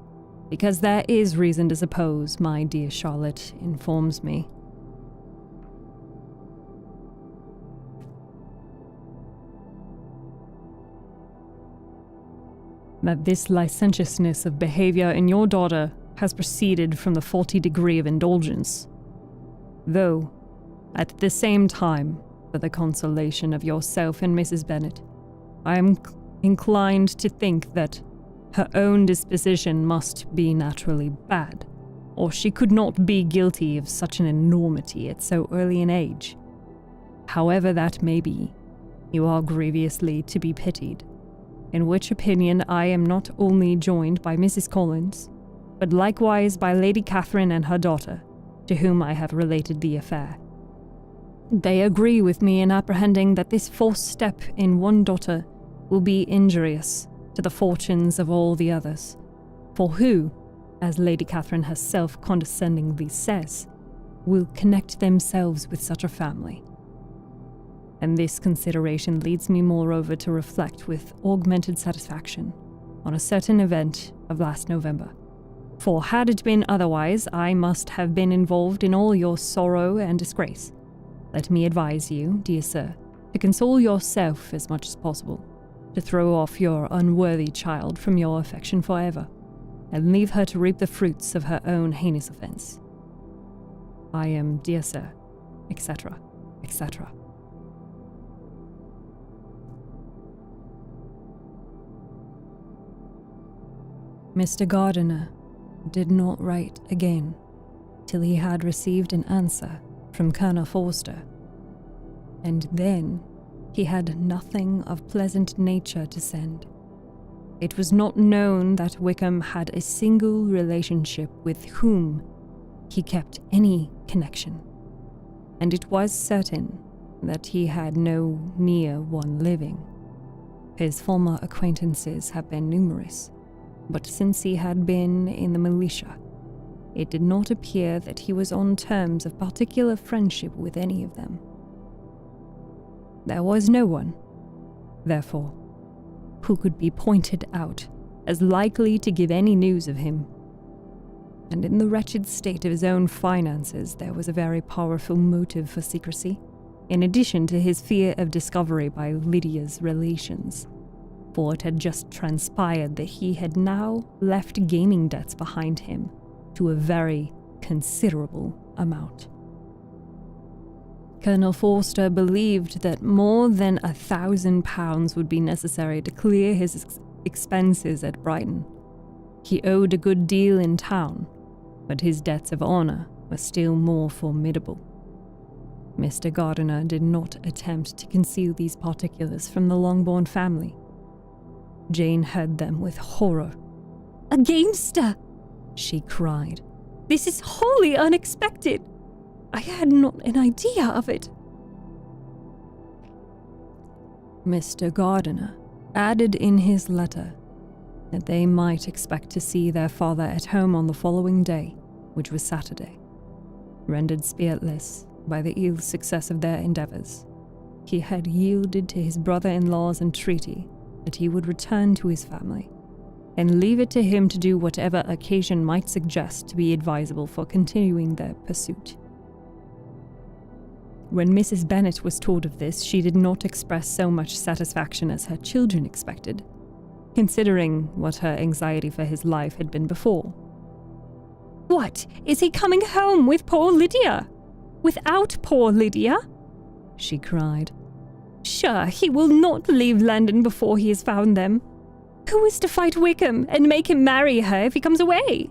because there is reason to suppose, my dear Charlotte informs me, that this licentiousness of behavior in your daughter has proceeded from the faulty degree of indulgence, though, at the same time, for the consolation of yourself and Mrs. Bennet, I am inclined to think that her own disposition must be naturally bad, or she could not be guilty of such an enormity at so early an age. However that may be, you are grievously to be pitied, in which opinion I am not only joined by Mrs. Collins, but likewise by Lady Catherine and her daughter, to whom I have related the affair. They agree with me in apprehending that this false step in one daughter will be injurious to the fortunes of all the others, for who, as Lady Catherine herself condescendingly says, will connect themselves with such a family. And this consideration leads me moreover to reflect with augmented satisfaction on a certain event of last November. For had it been otherwise, I must have been involved in all your sorrow and disgrace. Let me advise you, dear sir, to console yourself as much as possible, to throw off your unworthy child from your affection forever, and leave her to reap the fruits of her own heinous offense. I am, dear sir, etc., etc. Mr. Gardiner did not write again till he had received an answer from Colonel Forster, and then he had nothing of pleasant nature to send. It was not known that Wickham had a single relationship with whom he kept any connection, and it was certain that he had no near one living. His former acquaintances have been numerous, but since he had been in the militia, it did not appear that he was on terms of particular friendship with any of them. There was no one, therefore, who could be pointed out as likely to give any news of him. And in the wretched state of his own finances, there was a very powerful motive for secrecy, in addition to his fear of discovery by Lydia's relations, for it had just transpired that he had now left gaming debts behind him to a very considerable amount. Colonel Forster believed that more than £1,000 would be necessary to clear his expenses at Brighton. He owed a good deal in town, but his debts of honour were still more formidable. Mr. Gardiner did not attempt to conceal these particulars from the Longbourn family. Jane heard them with horror. "A gamester!" she cried. "This is wholly unexpected. I had not an idea of it." Mr. Gardiner added in his letter that they might expect to see their father at home on the following day, which was Saturday. Rendered spiritless by the ill success of their endeavours, he had yielded to his brother-in-law's entreaty that he would return to his family, and leave it to him to do whatever occasion might suggest to be advisable for continuing their pursuit. When Mrs. Bennet was told of this, she did not express so much satisfaction as her children expected, considering what her anxiety for his life had been before. "What, is he coming home with poor Lydia?" Without poor Lydia? She cried. Sure, he will not leave London before he has found them. Who is to fight Wickham and make him marry her if he comes away?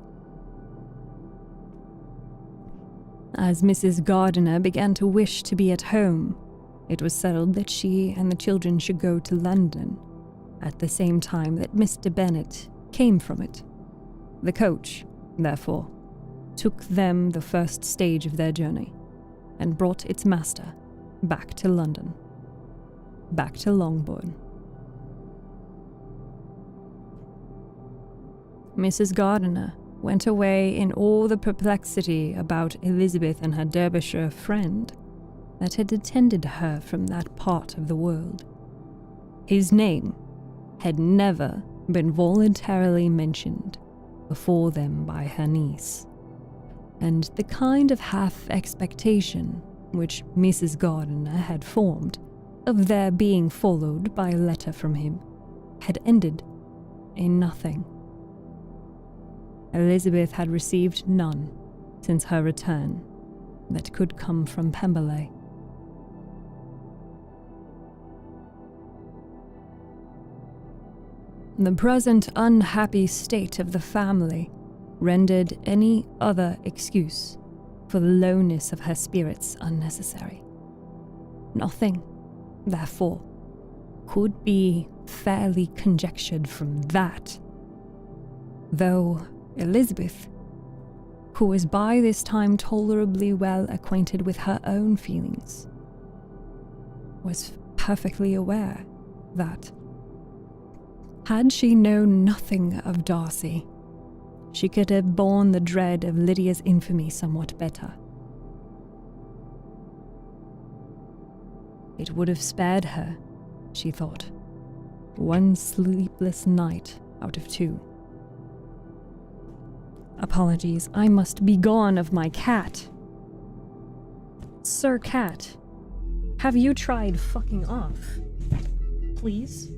As Mrs. Gardiner began to wish to be at home, it was settled that she and the children should go to London, at the same time that Mr. Bennet came from it. The coach, therefore, took them the first stage of their journey, and brought its master back to London, back to Longbourn. Mrs. Gardiner went away in all the perplexity about Elizabeth and her Derbyshire friend that had attended her from that part of the world. His name had never been voluntarily mentioned before them by her niece, and the kind of half-expectation which Mrs. Gardiner had formed of their being followed by a letter from him had ended in nothing. Elizabeth had received none since her return that could come from Pemberley. The present unhappy state of the family rendered any other excuse for the lowness of her spirits unnecessary. Nothing, therefore, could be fairly conjectured from that, though Elizabeth, who was by this time tolerably well acquainted with her own feelings, was perfectly aware that, had she known nothing of Darcy, she could have borne the dread of Lydia's infamy somewhat better. It would have spared her, she thought, one sleepless night out of 2. Apologies, I must be gone of my cat. Sir Cat, have you tried fucking off? Please?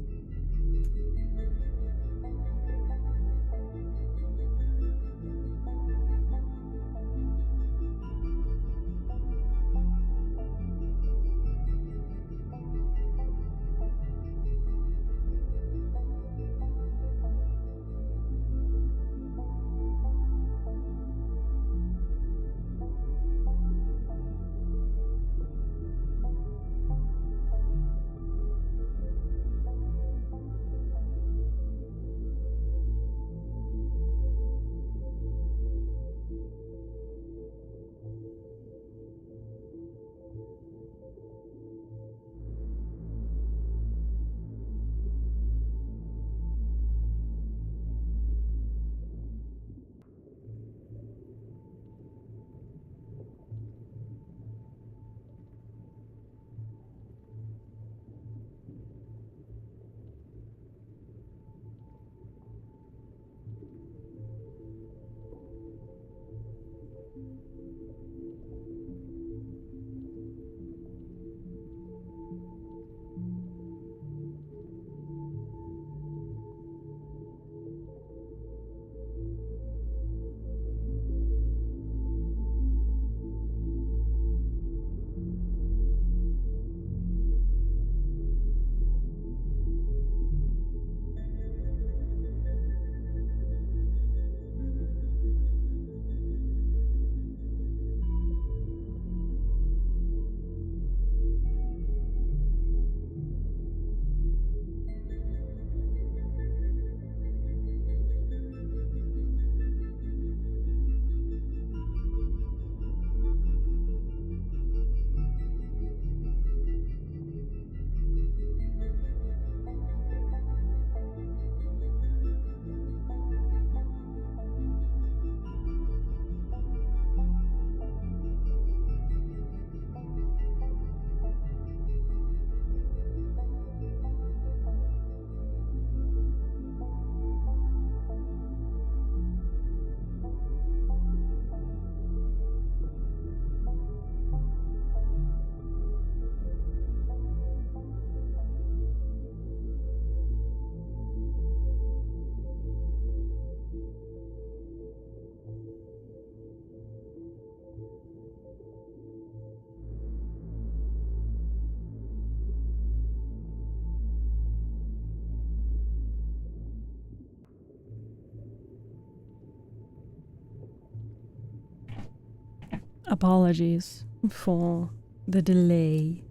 Apologies for the delay.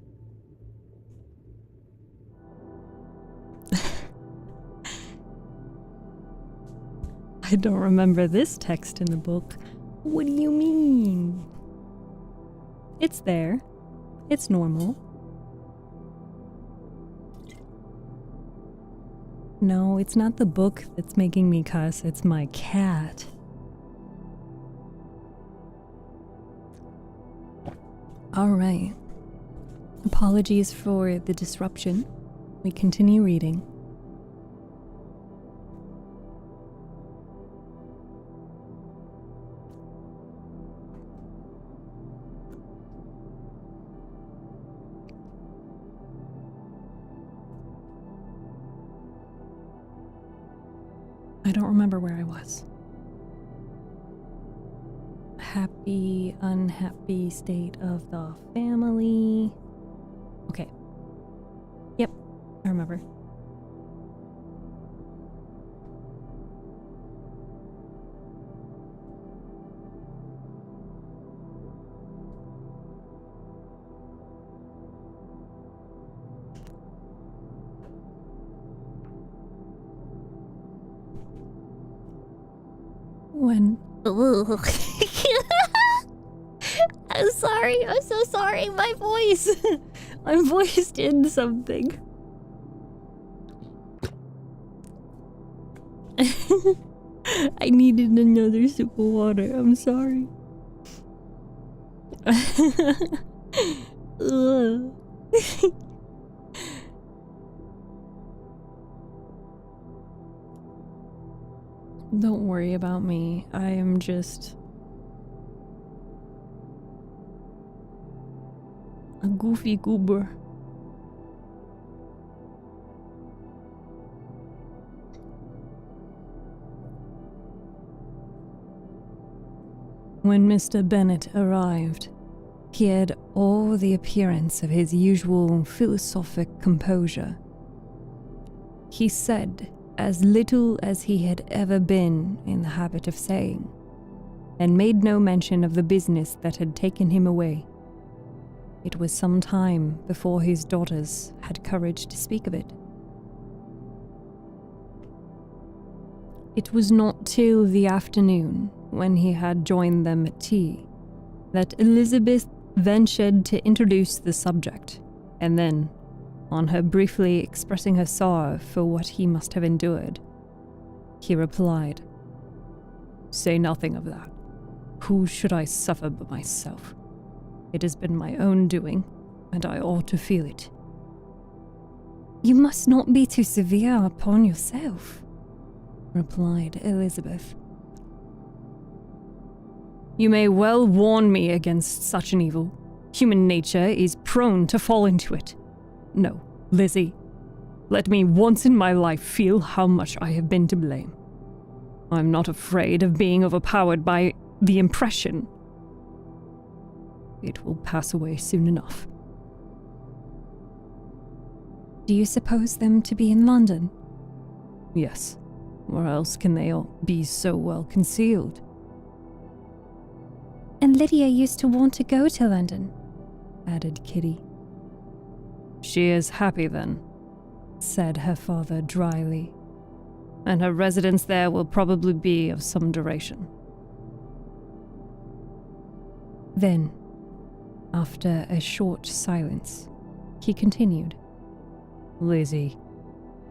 I don't remember this text in the book. What do you mean? It's there. It's normal. No, it's not the book that's making me cuss, it's my cat. Alright. Apologies for the disruption. We continue reading. I don't remember where I was. Happy, unhappy state of the family. Okay. Yep, I remember. When... I'm sorry, I'm so sorry, my voice. My voice did something. I needed another sip of water, I'm sorry. Ugh. Don't worry about me. I am just a goofy goober. When Mr. Bennet arrived, he had all the appearance of his usual philosophic composure. He said as little as he had ever been in the habit of saying, and made no mention of the business that had taken him away. It was some time before his daughters had courage to speak of it. It was not till the afternoon, when he had joined them at tea, that Elizabeth ventured to introduce the subject, and then, on her briefly expressing her sorrow for what he must have endured, he replied, "Say nothing of that. Who should I suffer but myself? It has been my own doing, and I ought to feel it." "You must not be too severe upon yourself," replied Elizabeth. "You may well warn me against such an evil. Human nature is prone to fall into it. No, Lizzie, let me once in my life feel how much I have been to blame. I'm not afraid of being overpowered by the impression. It will pass away soon enough." "Do you suppose them to be in London?" "Yes. Where else can they all be so well concealed?" "And Lydia used to want to go to London," added Kitty. "She is happy then," said her father dryly, "and her residence there will probably be of some duration." Then, after a short silence, he continued, "Lizzie,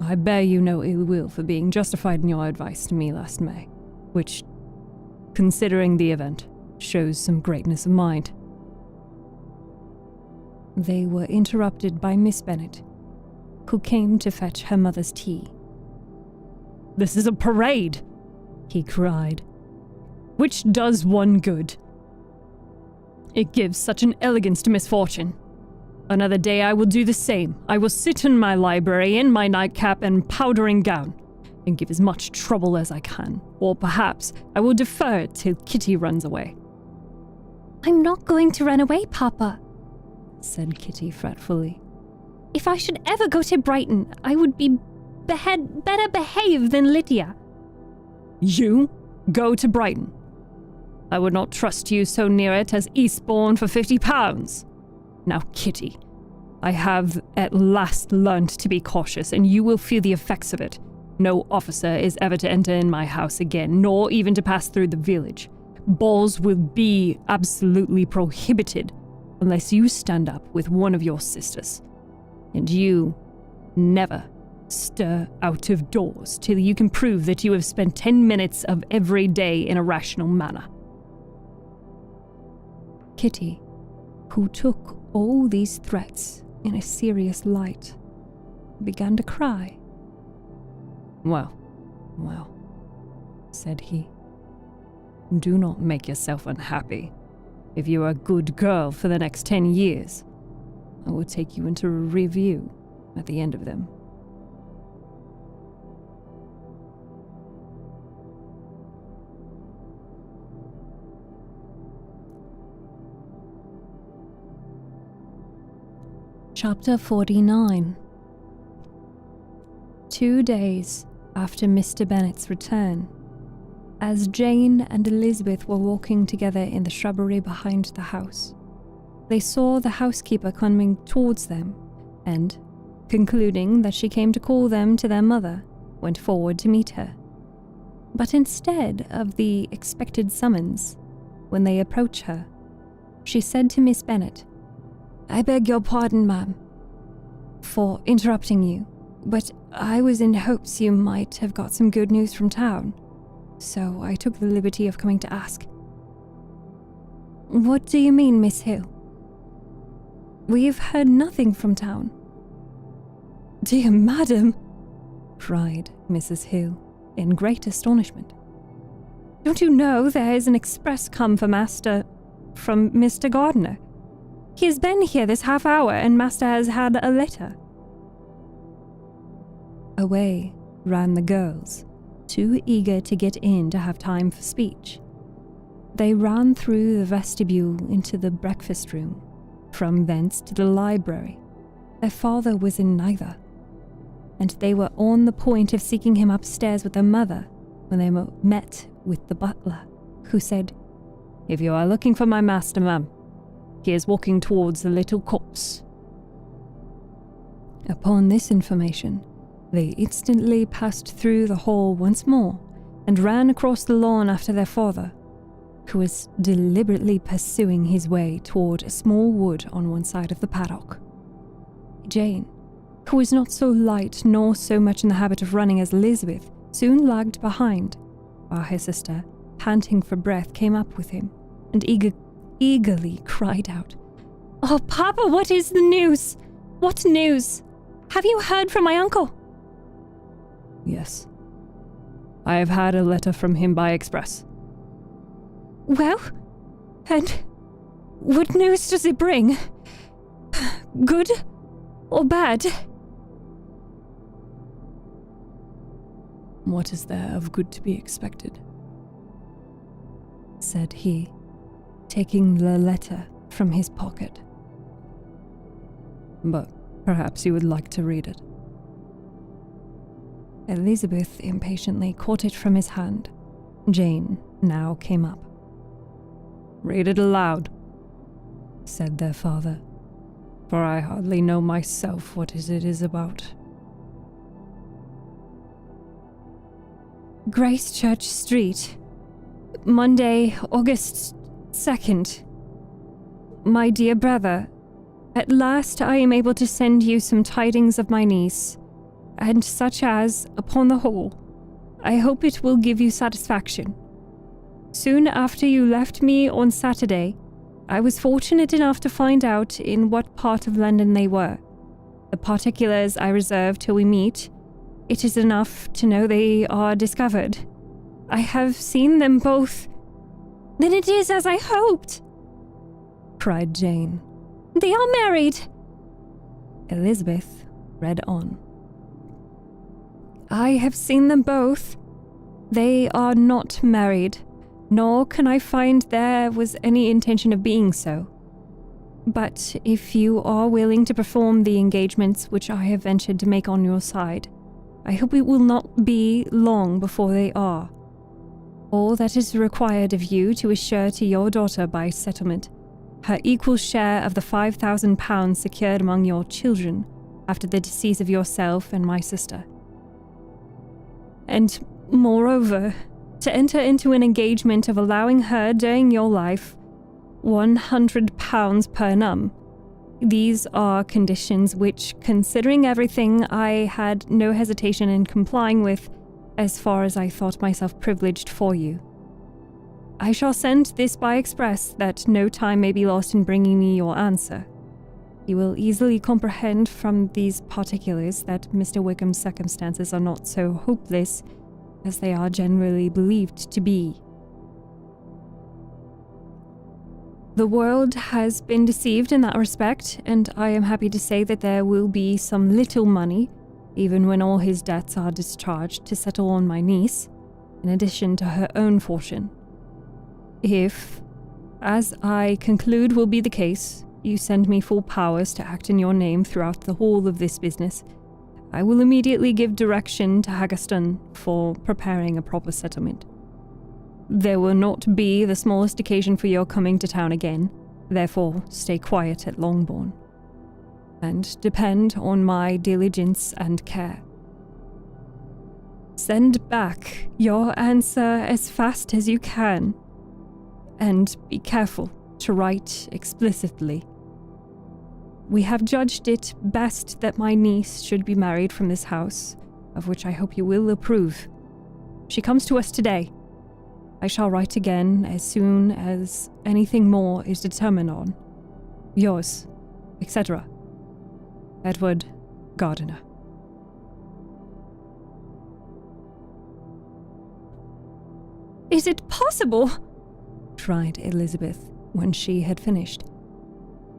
I bear you no ill will for being justified in your advice to me last May, which, considering the event, shows some greatness of mind." They were interrupted by Miss Bennet, who came to fetch her mother's tea. "This is a parade," he cried, "which does one good. It gives such an elegance to misfortune. Another day I will do the same. I will sit in my library in my nightcap and powdering gown, and give as much trouble as I can, or perhaps I will defer it till Kitty runs away." "I'm not going to run away, Papa," said Kitty fretfully. "If I should ever go to Brighton, I would be better behaved than Lydia." "You go to Brighton? I would not trust you so near it as Eastbourne for £50. Now, Kitty, I have at last learned to be cautious, and you will feel the effects of it. No officer is ever to enter in my house again, nor even to pass through the village. Balls will be absolutely prohibited unless you stand up with one of your sisters. And you never stir out of doors till you can prove that you have spent 10 minutes of every day in a rational manner. Kitty, who took all these threats in a serious light, began to cry. Well, said he, do not make yourself unhappy. If you are a good girl for the next 10 years, I will take you into a review at the end of them. Chapter 49. 2 days after Mr. Bennet's return, as Jane and Elizabeth were walking together in the shrubbery behind the house, they saw the housekeeper coming towards them, and, concluding that she came to call them to their mother, went forward to meet her. But instead of the expected summons, when they approached her, she said to Miss Bennet, "I beg your pardon, ma'am, for interrupting you, but I was in hopes you might have got some good news from town, so I took the liberty of coming to ask." "What do you mean, Miss Hill?" "We've heard nothing from town." "Dear madam," cried Mrs. Hill in great astonishment. "Don't you know there is an express come for Master from Mr. Gardiner? He has been here this half hour, and Master has had a letter." Away ran the girls, too eager to get in to have time for speech. They ran through the vestibule into the breakfast room, from thence to the library. Their father was in neither, and they were on the point of seeking him upstairs with their mother when they met with the butler, who said, "If you are looking for my master, ma'am, he is walking towards the little copse." Upon this information, they instantly passed through the hall once more and ran across the lawn after their father, who was deliberately pursuing his way toward a small wood on one side of the paddock. Jane, who was not so light nor so much in the habit of running as Elizabeth, soon lagged behind, while her sister, panting for breath, came up with him and eagerly cried out, "Oh, Papa, what is the news? What news? Have you heard from my uncle?" "Yes. I have had a letter from him by express." "Well, and what news does it bring? Good or bad?" "What is there of good to be expected?" said he, taking the letter from his pocket. "But perhaps you would like to read it." Elizabeth impatiently caught it from his hand. Jane now came up. "Read it aloud," said their father, "for I hardly know myself what it is about." "Gracechurch Street, Monday, August 2nd. My dear brother, at last I am able to send you some tidings of my niece, and such as, upon the whole, I hope it will give you satisfaction. Soon after you left me on Saturday, I was fortunate enough to find out in what part of London they were. The particulars I reserve till we meet. It is enough to know they are discovered. I have seen them both." "Then it is as I hoped," cried Jane. "They are married." Elizabeth read on. "I have seen them both. They are not married, nor can I find there was any intention of being so. But if you are willing to perform the engagements which I have ventured to make on your side, I hope it will not be long before they are. All that is required of you to assure to your daughter by settlement her equal share of the £5,000 secured among your children after the decease of yourself and my sister. And, moreover, to enter into an engagement of allowing her during your life £100 per annum. These are conditions which, considering everything, I had no hesitation in complying with, as far as I thought myself privileged for you. I shall send this by express, that no time may be lost in bringing me your answer. You will easily comprehend from these particulars that Mr. Wickham's circumstances are not so hopeless as they are generally believed to be. The world has been deceived in that respect, and I am happy to say that there will be some little money, even when all his debts are discharged, to settle on my niece, in addition to her own fortune. If, as I conclude will be the case, you send me full powers to act in your name throughout the whole of this business, I will immediately give direction to Haggerston for preparing a proper settlement. There will not be the smallest occasion for your coming to town again, therefore stay quiet at Longbourn, and depend on my diligence and care. Send back your answer as fast as you can, and be careful to write explicitly. We have judged it best that my niece should be married from this house, of which I hope you will approve. She comes to us today. I shall write again as soon as anything more is determined on. Yours, etc. Edward Gardiner. Is it possible? Cried Elizabeth when she had finished.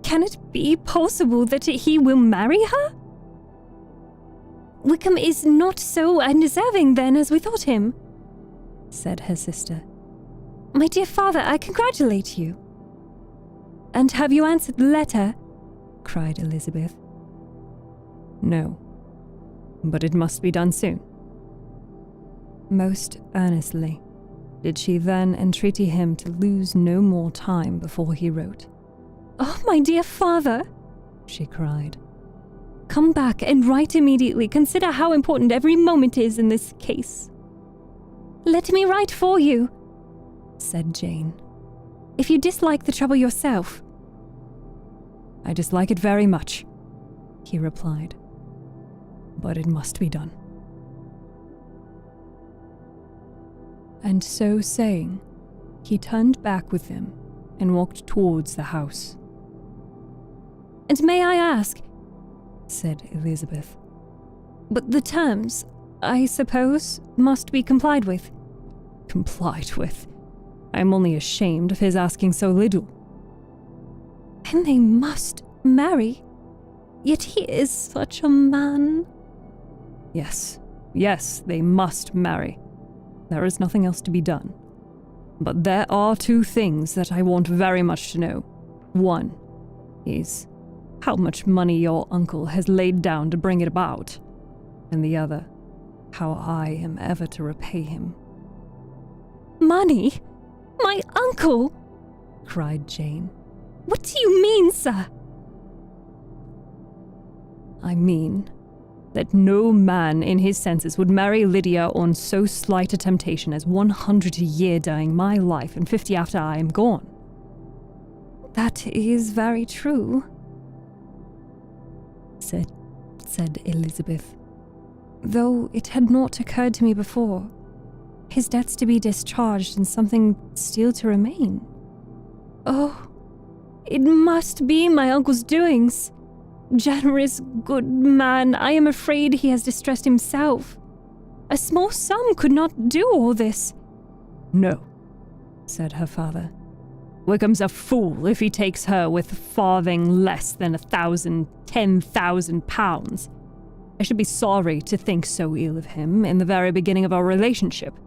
Can it be possible that he will marry her? Wickham is not so undeserving then as we thought him, said her sister. My dear father, I congratulate you. And have you answered the letter? Cried Elizabeth. No, but it must be done soon. Most earnestly did she then entreaty him to lose no more time before he wrote. Oh, my dear father, she cried. Come back and write immediately. Consider how important every moment is in this case. Let me write for you, said Jane. If you dislike the trouble yourself. I dislike it very much, he replied. But it must be done. And so saying, he turned back with them and walked towards the house. And may I ask, said Elizabeth, but the terms, I suppose, must be complied with. Complied with? I am only ashamed of his asking so little. Then they must marry. Yet he is such a man. Yes, they must marry. There is nothing else to be done. But there are two things that I want very much to know. One is how much money your uncle has laid down to bring it about, and the other, how I am ever to repay him. Money? My uncle? Cried Jane. What do you mean, sir? I mean that no man in his senses would marry Lydia on so slight a temptation as 100 a year during my life and 50 after I am gone. That is very true, said Elizabeth, though it had not occurred to me before. His debts to be discharged and something still to remain. Oh, it must be my uncle's doings. Generous, good man, I am afraid he has distressed himself. A small sum could not do all this. No, said her father. Wickham's a fool if he takes her with a farthing less than £10,000. I should be sorry to think so ill of him in the very beginning of our relationship.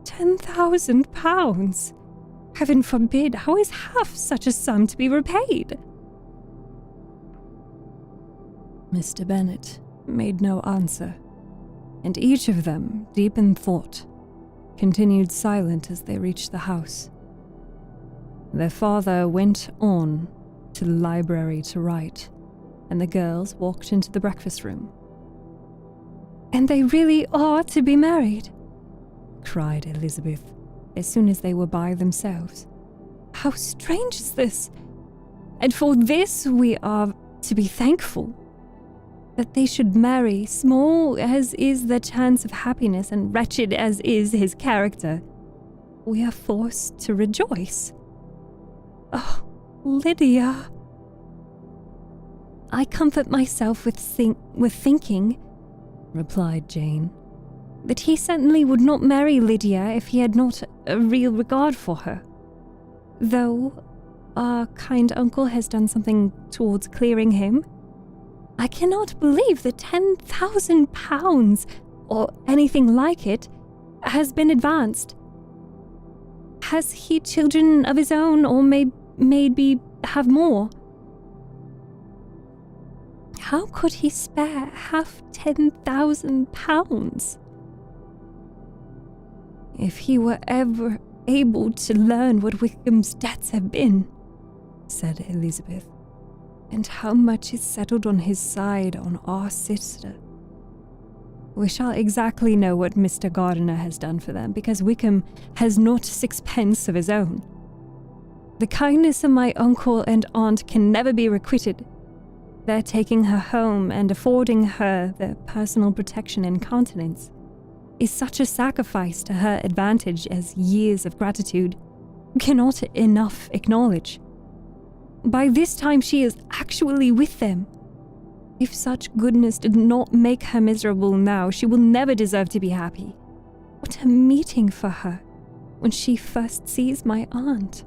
£10,000? Heaven forbid, how is half such a sum to be repaid? Mr. Bennet made no answer, and each of them, deep in thought, continued silent as they reached the house. Their father went on to the library to write, and the girls walked into the breakfast room. "And they really are to be married?" cried Elizabeth as soon as they were by themselves. "How strange is this! And for this we are to be thankful. That they should marry, small as is their chance of happiness and wretched as is his character, we are forced to rejoice. Oh, Lydia!" "I comfort myself with thinking," replied Jane, "that he certainly would not marry Lydia if he had not a real regard for her. Though our kind uncle has done something towards clearing him, I cannot believe that £10,000, or anything like it, has been advanced. Has he children of his own, or maybe have more? How could he spare half £10,000? If he were ever able to learn what Wickham's debts have been," said Elizabeth, "and how much is settled on his side on our sister, we shall exactly know what Mr. Gardiner has done for them, because Wickham has not sixpence of his own. The kindness of my uncle and aunt can never be requited. Their taking her home and affording her the personal protection and countenance is such a sacrifice to her advantage as years of gratitude cannot enough acknowledge. By this time she is actually with them. If such goodness did not make her miserable now, she will never deserve to be happy. What a meeting for her when she first sees my aunt."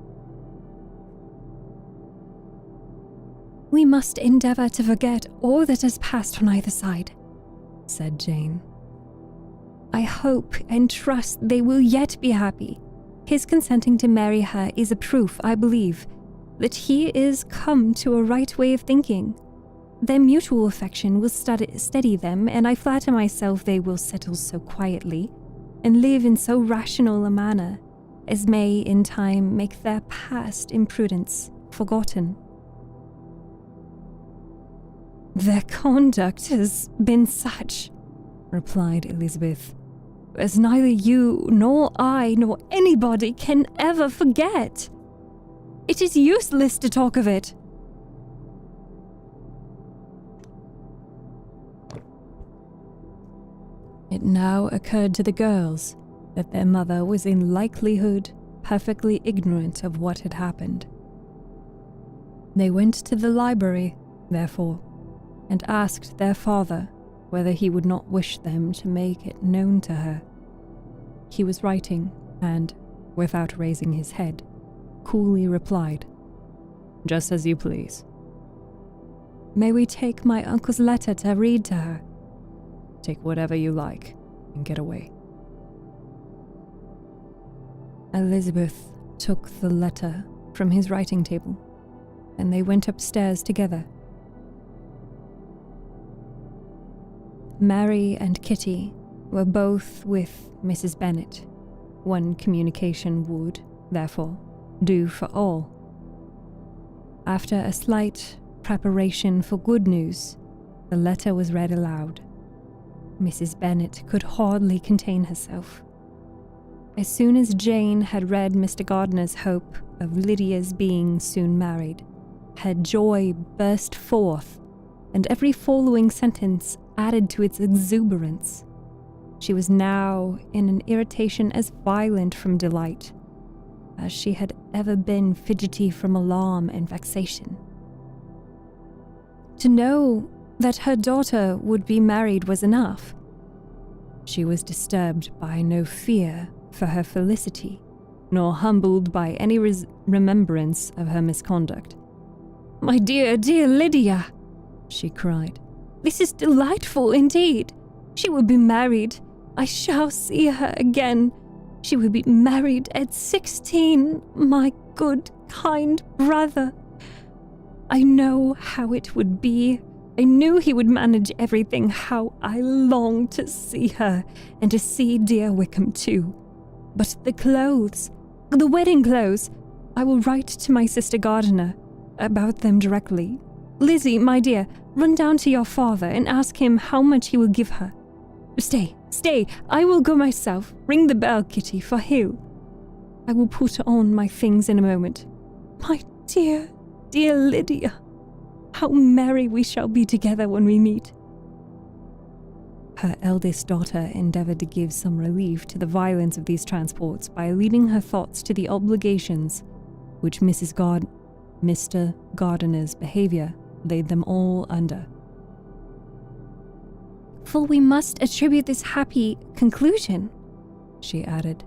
"We must endeavour to forget all that has passed on either side," said Jane. "I hope and trust they will yet be happy. His consenting to marry her is a proof, I believe, that he is come to a right way of thinking. Their mutual affection will steady them, and I flatter myself they will settle so quietly and live in so rational a manner as may in time make their past imprudence forgotten." "Their conduct has been such," replied Elizabeth, "as neither you nor I nor anybody can ever forget. It is useless to talk of it." It now occurred to the girls that their mother was in likelihood perfectly ignorant of what had happened. They went to the library, therefore, and asked their father whether he would not wish them to make it known to her. He was writing, and, without raising his head, coolly replied, "Just as you please." "May we take my uncle's letter to read to her?" "Take whatever you like, and get away." Elizabeth took the letter from his writing table, and they went upstairs together. Mary and Kitty were both with Mrs. Bennet. One communication would, therefore, do for all. After a slight preparation for good news, the letter was read aloud. Mrs. Bennet could hardly contain herself. As soon as Jane had read Mr. Gardiner's hope of Lydia's being soon married, her joy burst forth, and every following sentence added to its exuberance. She was now in an irritation as violent from delight as she had ever been fidgety from alarm and vexation. To know that her daughter would be married was enough. She was disturbed by no fear for her felicity, nor humbled by any remembrance of her misconduct. "My dear, dear Lydia," she cried, "this is delightful indeed. She will be married. I shall see her again. She will be married at 16, my good, kind brother. I know how it would be. I knew he would manage everything. How I long to see her, and to see dear Wickham too. But the clothes, the wedding clothes, I will write to my sister Gardiner about them directly. Lizzie, my dear, run down to your father and ask him how much he will give her. Stay, I will go myself. Ring the bell, Kitty, for Hill. I will put on my things in a moment. My dear, dear Lydia, how merry we shall be together when we meet. Her eldest daughter endeavored to give some relief to the violence of these transports by leading her thoughts to the obligations which Mr. Gardiner's behavior laid them all under. For we must attribute this happy conclusion, she added,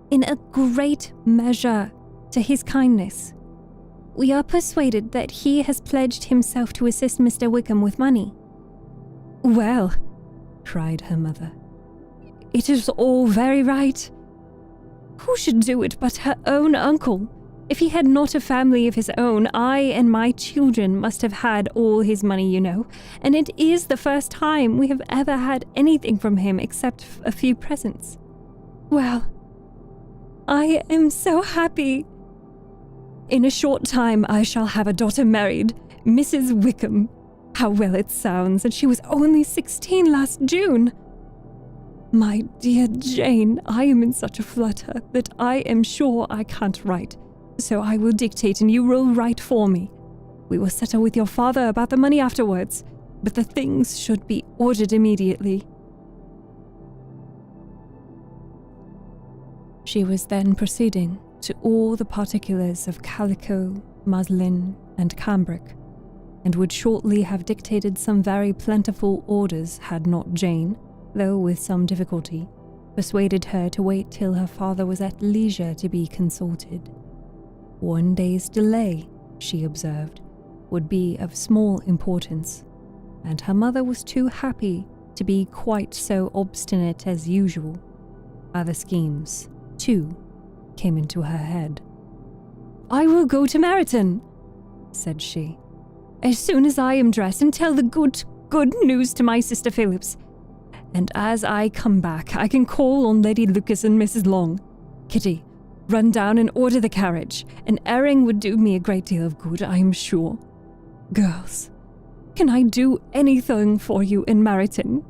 in a great measure to his kindness. We are persuaded that he has pledged himself to assist Mr. Wickham with money. Well, cried her mother, it is all very right. Who should do it but her own uncle? If he had not a family of his own, I and my children must have had all his money, you know, and it is the first time we have ever had anything from him except a few presents. Well, I am so happy. In a short time I shall have a daughter married, Mrs. Wickham. How well it sounds, and she was only 16 last June. My dear Jane, I am in such a flutter that I am sure I can't write. So I will dictate and you will write for me. We will settle with your father about the money afterwards, but the things should be ordered immediately. She was then proceeding to all the particulars of calico, muslin, and cambric, and would shortly have dictated some very plentiful orders had not Jane, though with some difficulty, persuaded her to wait till her father was at leisure to be consulted. 1 day's delay, she observed, would be of small importance, and her mother was too happy to be quite so obstinate as usual. Other schemes, too, came into her head. I will go to Meryton, said she, as soon as I am dressed, and tell the good news to my sister Phillips. And as I come back, I can call on Lady Lucas and Mrs. Long. Kitty, run down and order the carriage. An airing would do me a great deal of good, I am sure. Girls, can I do anything for you in Meryton?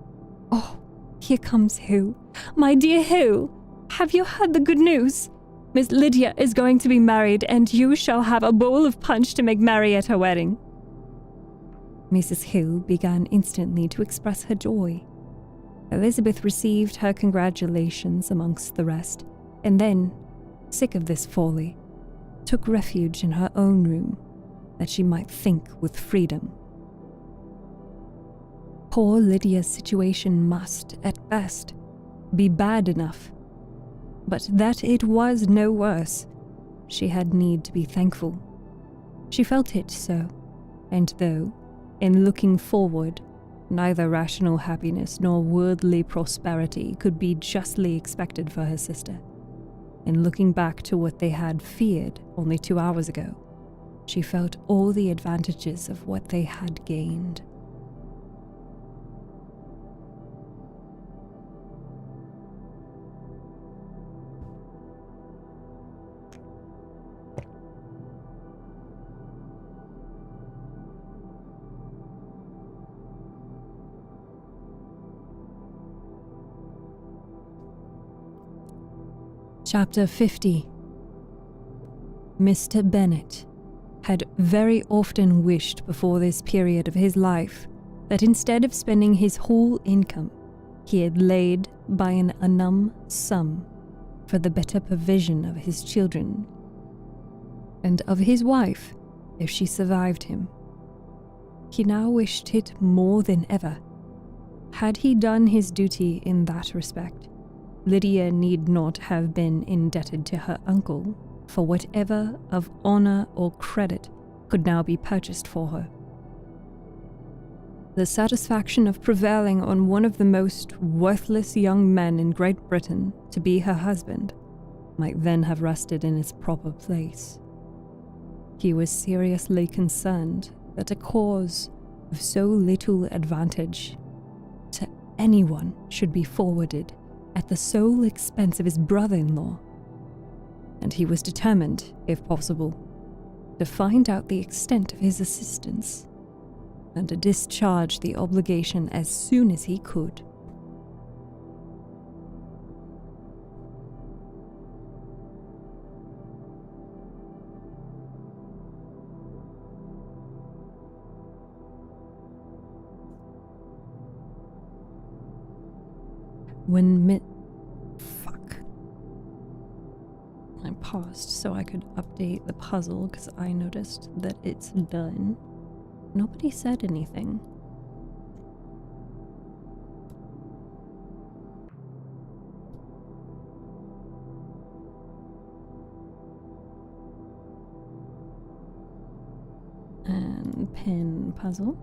Oh, here comes Hill. My dear Hill, have you heard the good news? Miss Lydia is going to be married, and you shall have a bowl of punch to make merry at her wedding. Mrs. Hill began instantly to express her joy. Elizabeth received her congratulations amongst the rest, and then, sick of this folly, took refuge in her own room, that she might think with freedom. Poor Lydia's situation must, at best, be bad enough, but that it was no worse, she had need to be thankful. She felt it so, and though, in looking forward, neither rational happiness nor worldly prosperity could be justly expected for her sister, in looking back to what they had feared only 2 hours ago, she felt all the advantages of what they had gained. Chapter 50. Mr. Bennet had very often wished before this period of his life that instead of spending his whole income, he had laid by an annum sum for the better provision of his children and of his wife if she survived him. He now wished it more than ever. Had he done his duty in that respect, Lydia need not have been indebted to her uncle for whatever of honor or credit could now be purchased for her. The satisfaction of prevailing on one of the most worthless young men in Great Britain to be her husband might then have rested in its proper place. He was seriously concerned that a cause of so little advantage to anyone should be forwarded at the sole expense of his brother-in-law, and he was determined, if possible, to find out the extent of his assistance and to discharge the obligation as soon as he could. I paused so I could update the puzzle because I noticed that it's done. Nobody said anything. And pin puzzle.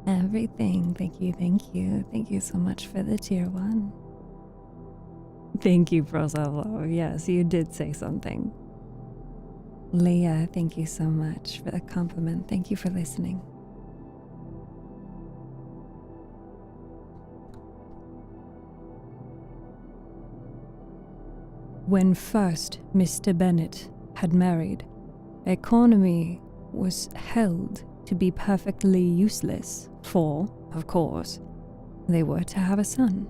Everything. Thank you, thank you. Thank you so much for the tier 1. Thank you, Prosello. Yes, you did say something. Leah, thank you so much for the compliment. Thank you for listening. When first Mr. Bennet had married, economy was held to be perfectly useless, for, of course, they were to have a son.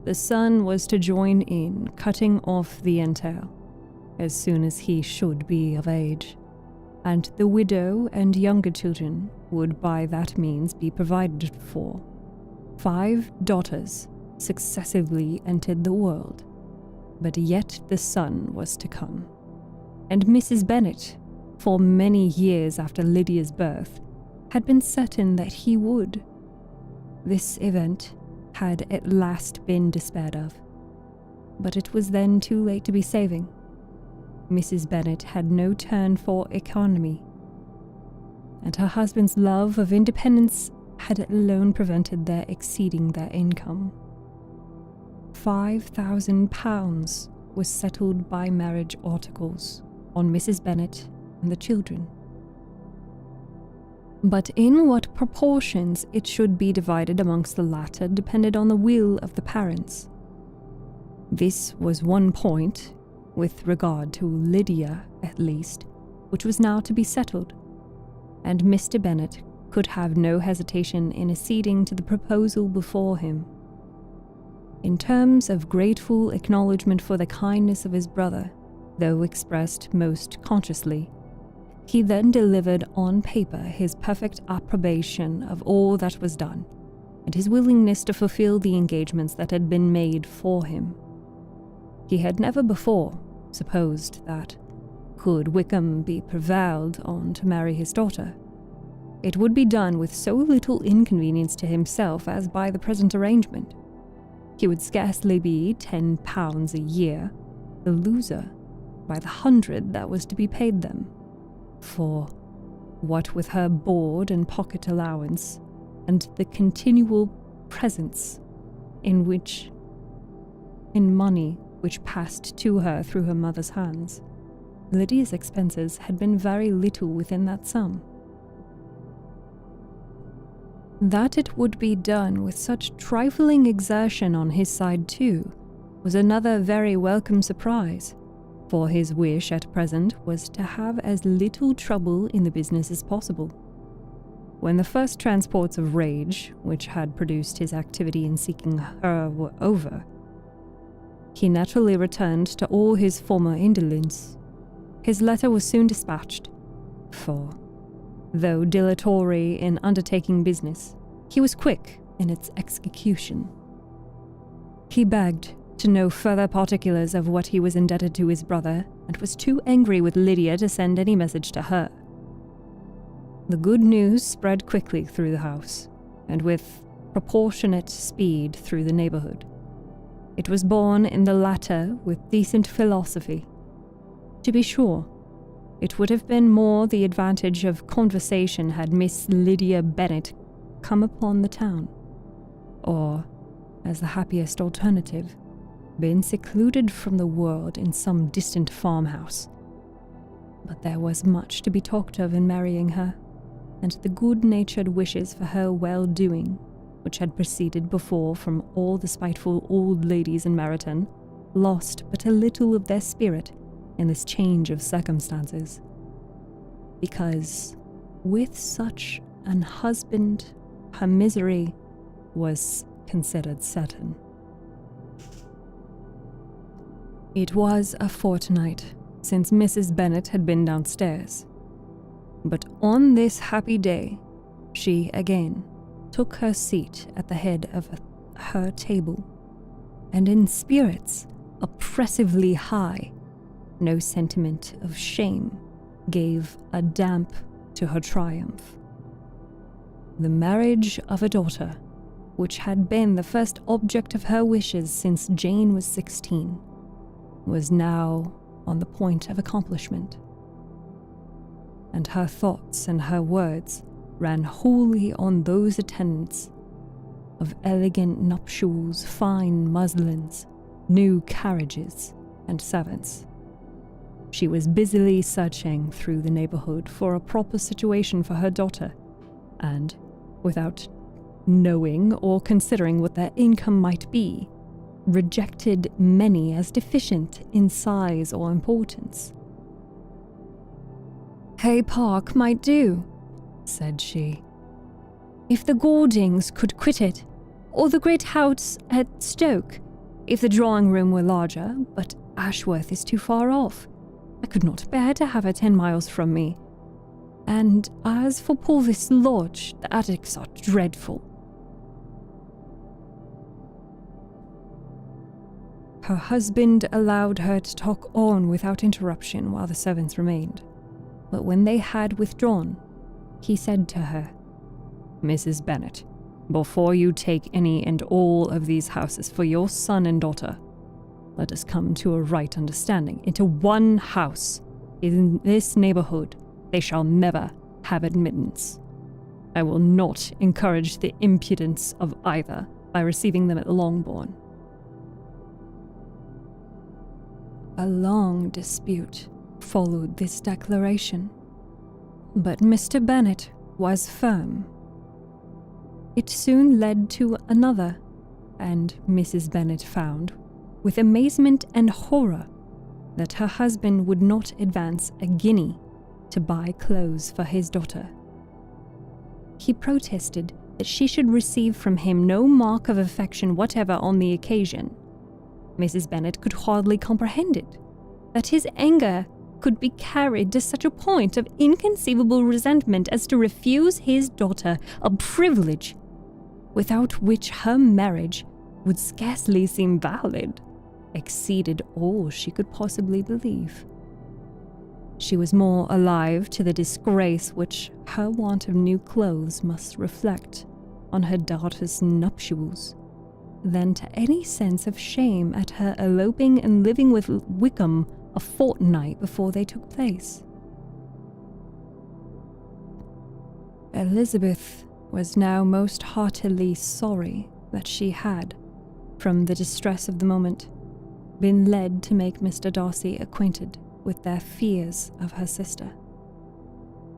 The son was to join in cutting off the entail as soon as he should be of age, and the widow and younger children would by that means be provided for. 5 daughters successively entered the world, but yet the son was to come. And Mrs. Bennet, for many years after Lydia's birth, had been certain that he would. This event had at last been despaired of, but it was then too late to be saving. Mrs. Bennet had no turn for economy, and her husband's love of independence had alone prevented their exceeding their income. £5,000 was settled by marriage articles on Mrs. Bennet and the children. But in what proportions it should be divided amongst the latter depended on the will of the parents. This was one point, with regard to Lydia at least, which was now to be settled, and Mr. Bennet could have no hesitation in acceding to the proposal before him. In terms of grateful acknowledgment for the kindness of his brother, though expressed most consciously, he then delivered on paper his perfect approbation of all that was done, and his willingness to fulfill the engagements that had been made for him. He had never before supposed that, could Wickham be prevailed on to marry his daughter, it would be done with so little inconvenience to himself as by the present arrangement. He would scarcely be £10 a year the loser by the 100 that was to be paid them. For, what with her board and pocket allowance, and the continual presents in money which passed to her through her mother's hands, Lydia's expenses had been very little within that sum. That it would be done with such trifling exertion on his side too, was another very welcome surprise, for his wish at present was to have as little trouble in the business as possible. When the first transports of rage, which had produced his activity in seeking her, were over, he naturally returned to all his former indolence. His letter was soon dispatched, for, though dilatory in undertaking business, he was quick in its execution. He begged to know further particulars of what he was indebted to his brother, and was too angry with Lydia to send any message to her. The good news spread quickly through the house, and with proportionate speed through the neighborhood. It was borne in the latter with decent philosophy. To be sure, it would have been more the advantage of conversation had Miss Lydia Bennet come upon the town, or, as the happiest alternative, been secluded from the world in some distant farmhouse. But there was much to be talked of in marrying her, and the good-natured wishes for her well-doing which had proceeded before from all the spiteful old ladies in Meryton, lost but a little of their spirit in this change of circumstances. Because with such an husband, her misery was considered certain. It was a fortnight since Mrs. Bennet had been downstairs, but on this happy day, she again took her seat at the head of her table, and in spirits oppressively high, no sentiment of shame gave a damp to her triumph. The marriage of a daughter, which had been the first object of her wishes since Jane was 16, was now on the point of accomplishment, and her thoughts and her words ran wholly on those attendants of elegant nuptials, fine muslins, new carriages, and servants. She was busily searching through the neighborhood for a proper situation for her daughter, and, without knowing or considering what their income might be, rejected many as deficient in size or importance. "Hay Park might do," said she, "if the Gordings could quit it, or the great house at Stoke, if the drawing-room were larger, but Ashworth is too far off. I could not bear to have her 10 miles from me. And as for Purvis Lodge, the attics are dreadful." Her husband allowed her to talk on without interruption while the servants remained, but when they had withdrawn, he said to her, "Mrs. Bennet, before you take any and all of these houses for your son and daughter, let us come to a right understanding. Into one house in this neighborhood they shall never have admittance. I will not encourage the impudence of either by receiving them at Longbourn." A long dispute followed this declaration, but Mr. Bennet was firm. It soon led to another, and Mrs. Bennet found, with amazement and horror, that her husband would not advance a guinea to buy clothes for his daughter. He protested that she should receive from him no mark of affection whatever on the occasion. Mrs. Bennet could hardly comprehend it, that his anger could be carried to such a point of inconceivable resentment as to refuse his daughter a privilege without which her marriage would scarcely seem valid, exceeded all she could possibly believe. She was more alive to the disgrace which her want of new clothes must reflect on her daughter's nuptials than to any sense of shame at her eloping and living with Wickham a fortnight before they took place. Elizabeth was now most heartily sorry that she had, from the distress of the moment, been led to make Mr. Darcy acquainted with their fears of her sister.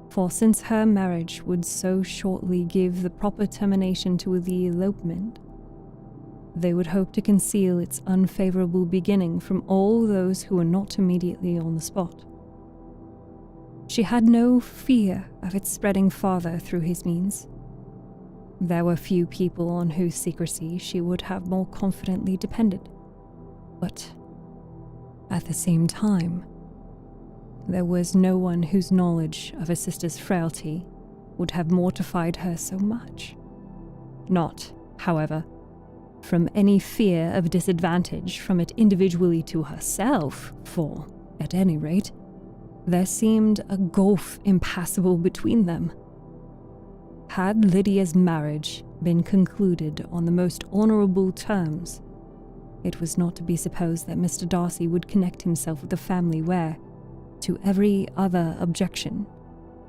For since her marriage would so shortly give the proper termination to the elopement, they would hope to conceal its unfavorable beginning from all those who were not immediately on the spot. She had no fear of its spreading farther through his means. There were few people on whose secrecy she would have more confidently depended, but at the same time, there was no one whose knowledge of her sister's frailty would have mortified her so much. Not, however, from any fear of disadvantage from it individually to herself, for, at any rate, there seemed a gulf impassable between them. Had Lydia's marriage been concluded on the most honourable terms, it was not to be supposed that Mr. Darcy would connect himself with a family where, to every other objection,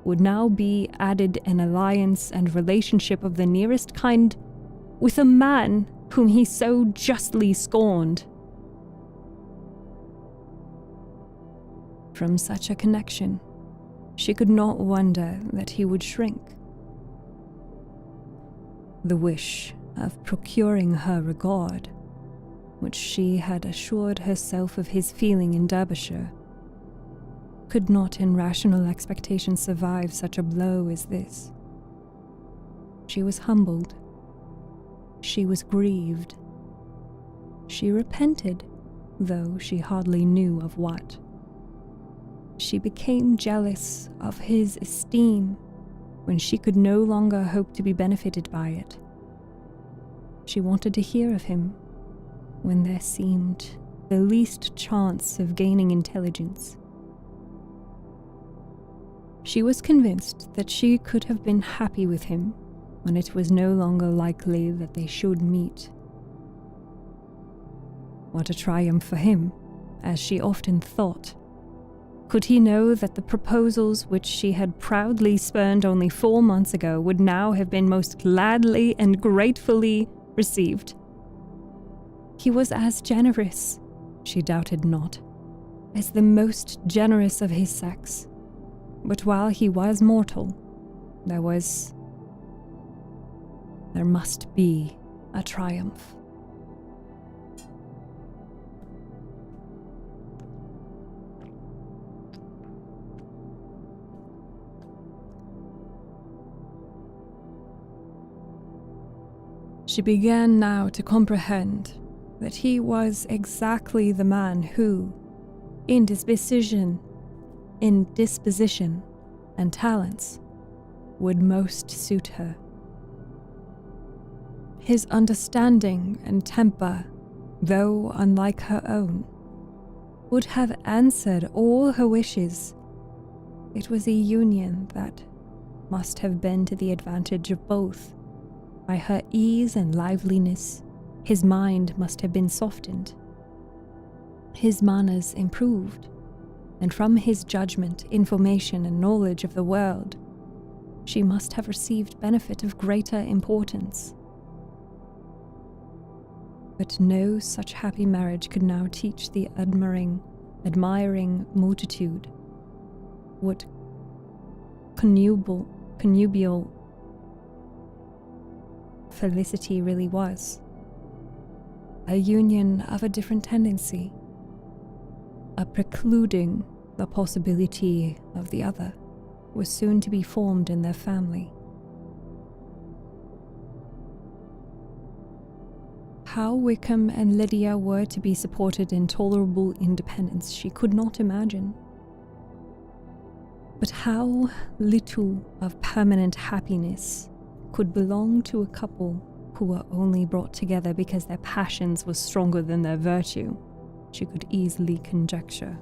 would now be added an alliance and relationship of the nearest kind with a man whom he so justly scorned. From such a connection, she could not wonder that he would shrink. The wish of procuring her regard, which she had assured herself of his feeling in Derbyshire, could not in rational expectation survive such a blow as this. She was humbled. She was grieved. She repented, though she hardly knew of what. She became jealous of his esteem when she could no longer hope to be benefited by it. She wanted to hear of him when there seemed the least chance of gaining intelligence. She was convinced that she could have been happy with him when it was no longer likely that they should meet. What a triumph for him, as she often thought. Could he know that the proposals which she had proudly spurned only 4 months ago would now have been most gladly and gratefully received? He was as generous, she doubted not, as the most generous of his sex. But while he was mortal, there must be a triumph. She began now to comprehend that he was exactly the man who, in disposition and talents, would most suit her. His understanding and temper, though unlike her own, would have answered all her wishes. It was a union that must have been to the advantage of both. By her ease and liveliness, his mind must have been softened, his manners improved, and from his judgment, information, and knowledge of the world, she must have received benefit of greater importance. But no such happy marriage could now teach the admiring multitude what connubial felicity really was. A union of a different tendency, a precluding the possibility of the other, was soon to be formed in their family. How Wickham and Lydia were to be supported in tolerable independence she could not imagine. But how little of permanent happiness could belong to a couple who were only brought together because their passions were stronger than their virtue, she could easily conjecture.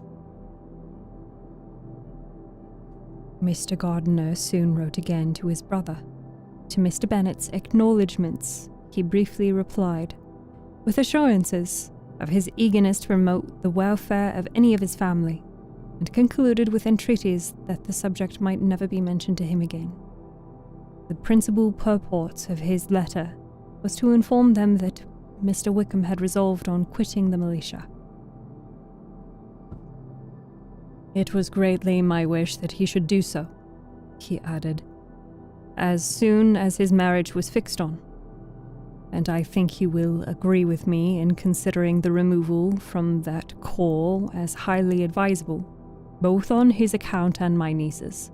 Mr. Gardiner soon wrote again to his brother. To Mr. Bennet's acknowledgments, he briefly replied, with assurances of his eagerness to promote the welfare of any of his family, and concluded with entreaties that the subject might never be mentioned to him again. The principal purport of his letter was to inform them that Mr. Wickham had resolved on quitting the militia. It was greatly my wish that he should do so, he added, as soon as his marriage was fixed on, and I think he will agree with me in considering the removal from that corps as highly advisable, both on his account and my niece's.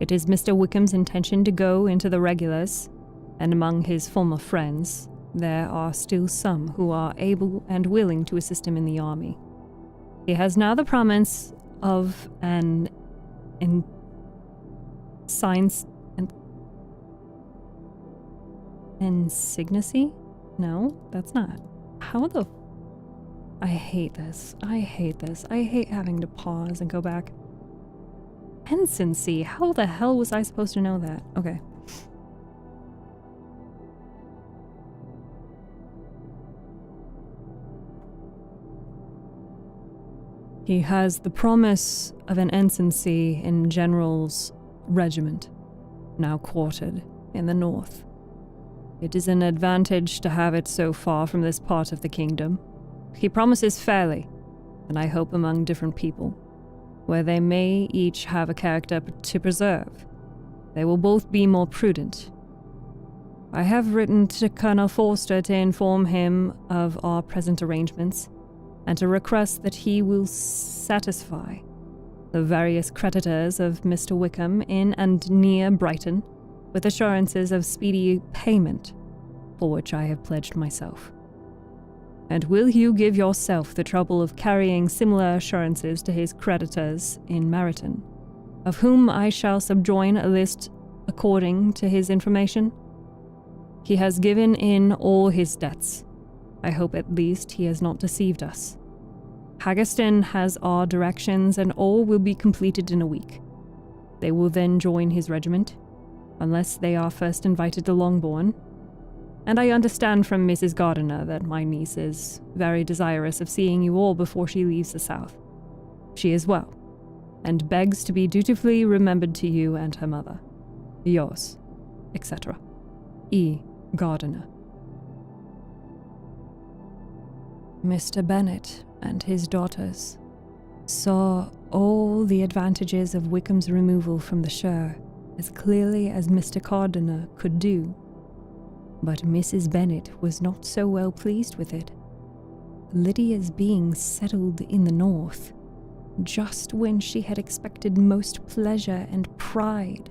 It is Mr. Wickham's intention to go into the regulars, and among his former friends, there are still some who are able and willing to assist him in the army. He has now the promise of an insigniacy? No, that's not. How the... I hate this. I hate having to pause and go back. Ensigncy. How the hell was I supposed to know that? Okay. He has the promise of an ensigncy in General's regiment, now quartered in the north. It is an advantage to have it so far from this part of the kingdom. He promises fairly, and I hope among different people, where they may each have a character to preserve. They will both be more prudent. I have written to Colonel Forster to inform him of our present arrangements and to request that he will satisfy the various creditors of Mr. Wickham in and near Brighton with assurances of speedy payment, for which I have pledged myself. And will you give yourself the trouble of carrying similar assurances to his creditors in Meryton, of whom I shall subjoin a list according to his information? He has given in all his debts. I hope at least he has not deceived us. Haggerston has our directions, and all will be completed in a week. They will then join his regiment, unless they are first invited to Longbourn. And I understand from Mrs. Gardiner that my niece is very desirous of seeing you all before she leaves the south. She is well, and begs to be dutifully remembered to you and her mother. Yours, etc. E. Gardiner. Mr. Bennet and his daughters saw all the advantages of Wickham's removal from the shire as clearly as Mr. Gardiner could do, but Mrs. Bennet was not so well pleased with it. Lydia's being settled in the north, just when she had expected most pleasure and pride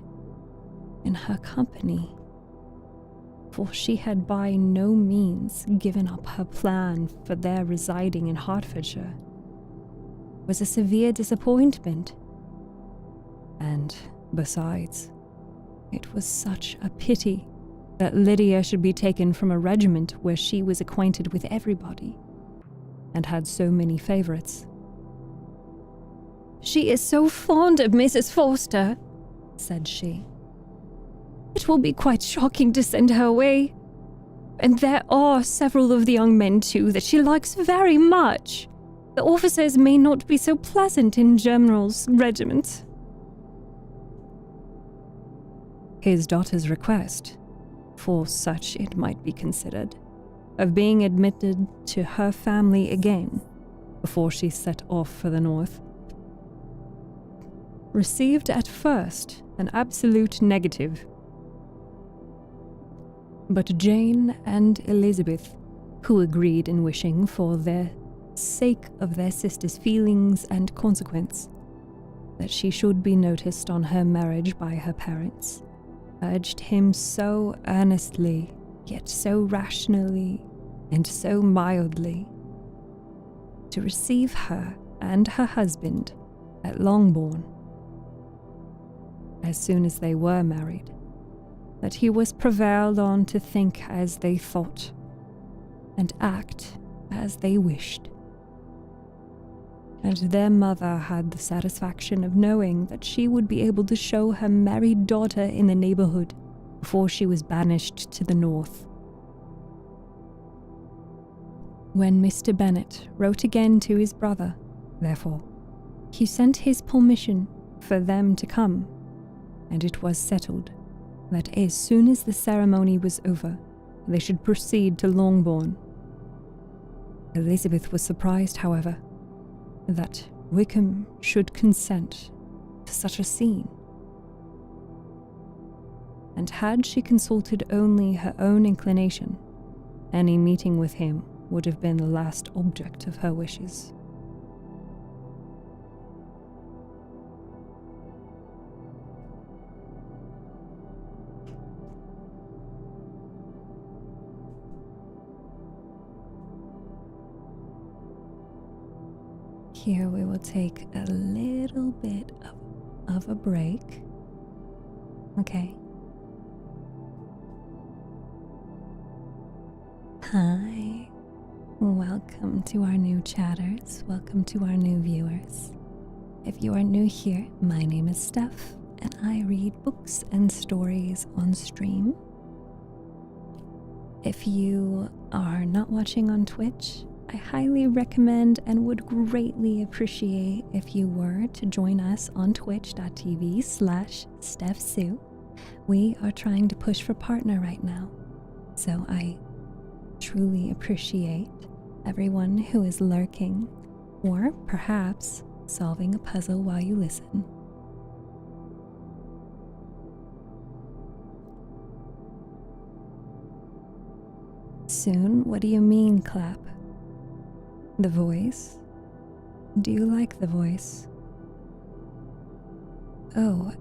in her company, for she had by no means given up her plan for their residing in Hertfordshire, was a severe disappointment. And, besides, it was such a pity that Lydia should be taken from a regiment where she was acquainted with everybody, and had so many favourites. "She is so fond of Mrs. Forster," said she. "It will be quite shocking to send her away. And there are several of the young men, too, that she likes very much. The officers may not be so pleasant in General's regiment." His daughter's request, for such it might be considered, of being admitted to her family again before she set off for the north, received at first an absolute negative. But Jane and Elizabeth, who agreed in wishing, for the sake of their sister's feelings and consequence, that she should be noticed on her marriage by her parents, urged him so earnestly, yet so rationally and so mildly, to receive her and her husband at Longbourn as soon as they were married, that he was prevailed on to think as they thought, and act as they wished. And their mother had the satisfaction of knowing that she would be able to show her married daughter in the neighbourhood before she was banished to the north. When Mr. Bennet wrote again to his brother, therefore, he sent his permission for them to come, and it was settled that as soon as the ceremony was over, they should proceed to Longbourn. Elizabeth was surprised, however, that Wickham should consent to such a scene, and had she consulted only her own inclination, any meeting with him would have been the last object of her wishes. Here we will take a little bit of a break. Okay. Hi. Welcome to our new chatters. Welcome to our new viewers. If you are new here, my name is Steph, and I read books and stories on stream. If you are not watching on Twitch, I highly recommend and would greatly appreciate if you were to join us on twitch.tv/StephTsu. We are trying to push for partner right now, so I truly appreciate everyone who is lurking or perhaps solving a puzzle while you listen. Soon? What do you mean, clap? The voice? Do you like the voice? Oh,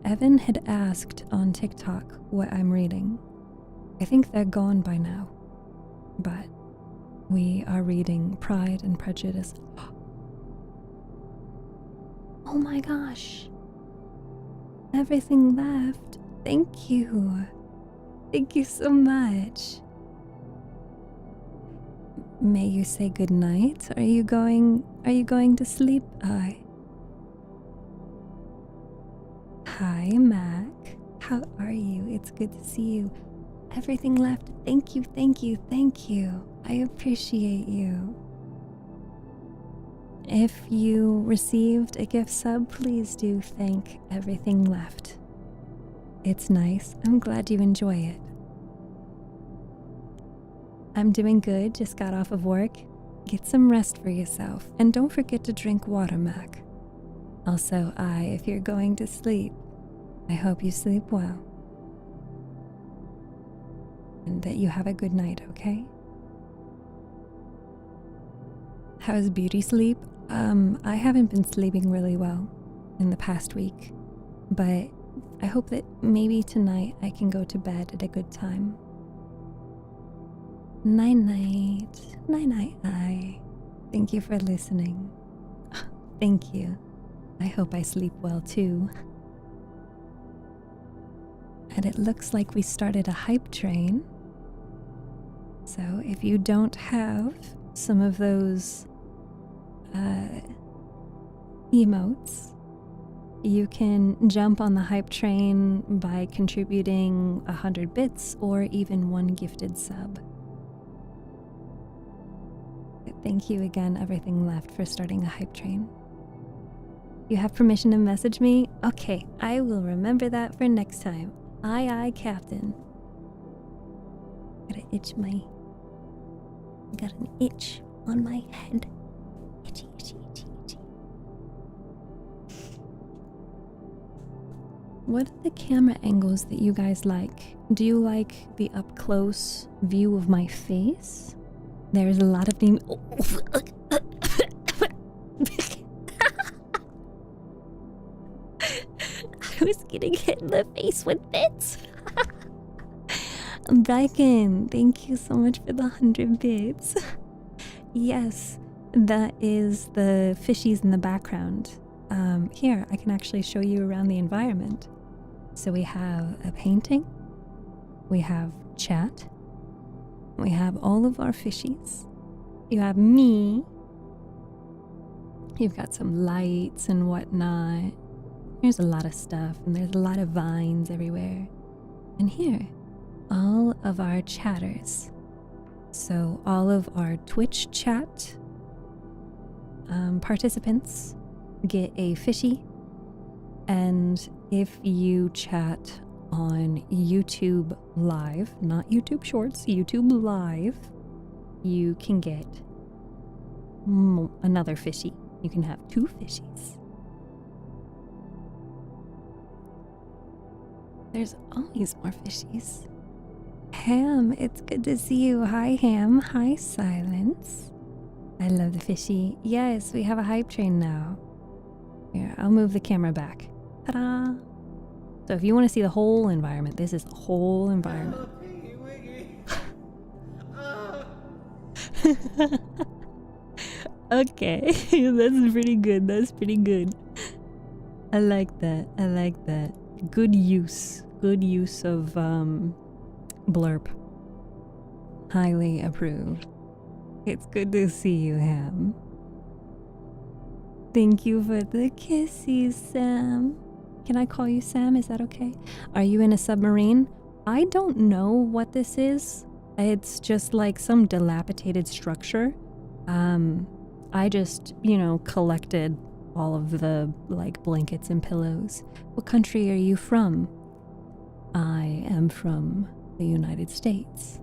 Evan had asked on TikTok what I'm reading. I think they're gone by now. But we are reading Pride and Prejudice. Oh my gosh. Everything left. Thank you. Thank you so much. May you say good night? Are you going to sleep? Hi, Mac. How are you? It's good to see you. Everything left. Thank you, thank you, thank you. I appreciate you. If you received a gift sub, please do thank Everything Left. It's nice. I'm glad you enjoy it. I'm doing good, just got off of work. Get some rest for yourself, and don't forget to drink water, Mac. Also, if you're going to sleep, I hope you sleep well. And that you have a good night, okay? How's beauty sleep? I haven't been sleeping really well in the past week, but I hope that maybe tonight I can go to bed at a good time. Night-night. Night-night. Thank you for listening. Thank you. I hope I sleep well too. And it looks like we started a hype train. So if you don't have some of those emotes, you can jump on the hype train by contributing 100 bits or even one gifted sub. Thank you again, Everything Left, for starting a hype train. You have permission to message me? Okay, I will remember that for next time. Aye, aye, Captain. Got an itch on my head. Itchy, itchy, itchy, itchy. What are the camera angles that you guys like? Do you like the up-close view of my face? There's a lot of them. I was getting hit in the face with bits. Bacon, thank you so much for the 100 bits. Yes, that is the fishies in the background. Here, I can actually show you around the environment. So we have a painting, we have chat, we have all of our fishies. You have me. You've got some lights and whatnot. There's a lot of stuff, and there's a lot of vines everywhere. And here, all of our chatters. So all of our Twitch chat participants get a fishy. And if you chat on YouTube Live, not YouTube Shorts, YouTube Live, you can get another fishy. You can have 2 fishies. There's always more fishies. Ham, it's good to see you. Hi, Ham. Hi, Silence. I love the fishy. Yes, we have a hype train now. Here, I'll move the camera back. Ta-da! So if you want to see the whole environment, this is the whole environment. Okay, that's pretty good. That's pretty good. I like that. I like that. Good use. Good use of blurb. Highly approved. It's good to see you, Ham. Thank you for the kisses, Sam. Can I call you Sam? Is that okay? Are you in a submarine? I don't know what this is. It's just like some dilapidated structure. I just, collected all of the blankets and pillows. What country are you from? I am from the United States.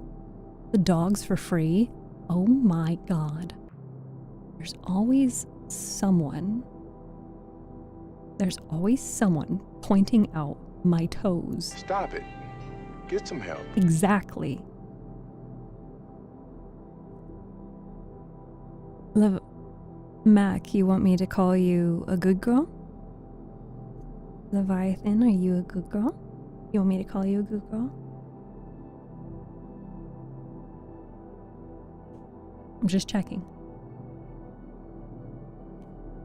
The dogs for free? Oh my God. There's always someone pointing out my toes. Stop it. Get some help. Exactly. Mac, you want me to call you a good girl? Leviathan, are you a good girl? You want me to call you a good girl? I'm just checking.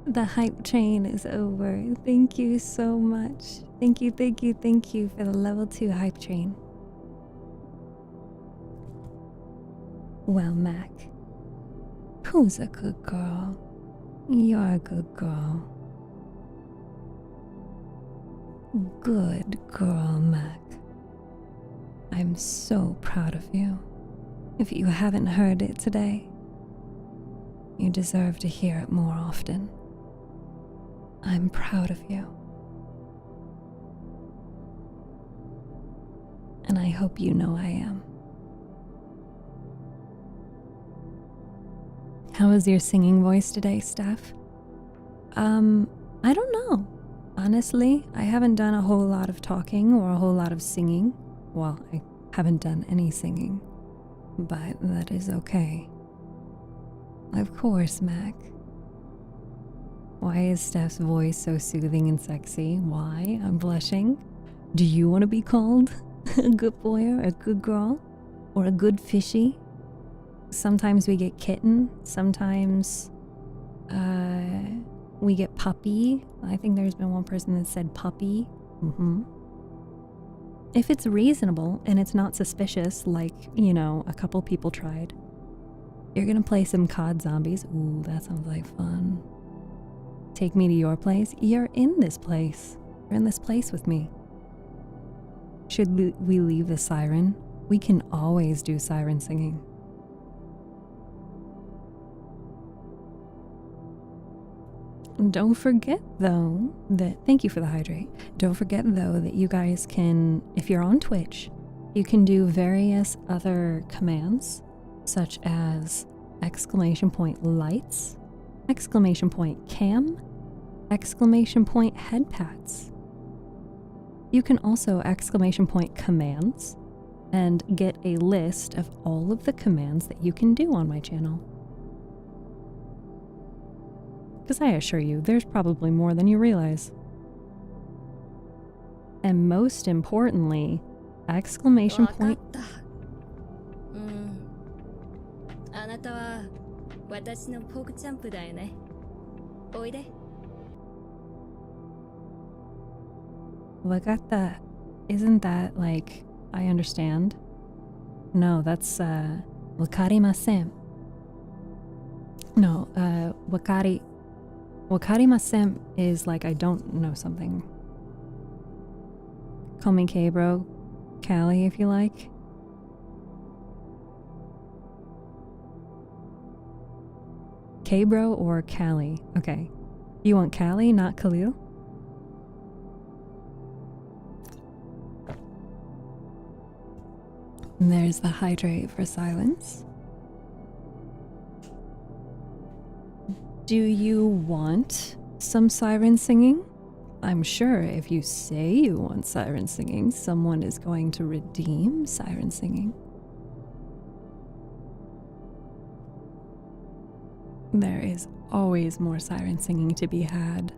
The hype train is over. Thank you so much. Thank you for the level 2 hype train. Well, Mac, who's a good girl? You're a good girl. Good girl, Mac. I'm so proud of you. If you haven't heard it today, you deserve to hear it more often. I'm proud of you. And I hope you know I am. How was your singing voice today, Steph? I don't know. Honestly, I haven't done a whole lot of talking or a whole lot of singing. Well, I haven't done any singing, but that is okay. Of course, Mac. Why is Steph's voice so soothing and sexy? Why? I'm blushing. Do you want to be called a good boy or a good girl? Or a good fishy? Sometimes we get kitten. Sometimes we get puppy. I think there's been one person that said puppy. If it's reasonable and it's not suspicious, like, you know, a couple people tried, you're gonna play some COD zombies. Ooh, that sounds like fun. Take me to your place. You're in this place. You're in this place with me. Should we leave the siren? We can always do siren singing. Don't forget, though, that... Thank you for the hydrate. Don't forget, though, that you guys can, if you're on Twitch, you can do various other commands, such as !lights, !cam, !head pats. You can also !commands and get a list of all of the commands that you can do on my channel. Because I assure you, there's probably more than you realize. And most importantly, !. あなたは私のポークチャンプだよね。おいで。Wagata, isn't that like, I understand? No, that's wakarimasen. No, wakarimasen is like I don't know something. Call me K-bro, Callie if you like. K-bro or Callie? Okay. You want Callie, not Khalil? And there's the hydrate for silence. Do you want some siren singing? I'm sure if you say you want siren singing, someone is going to redeem siren singing. There is always more siren singing to be had.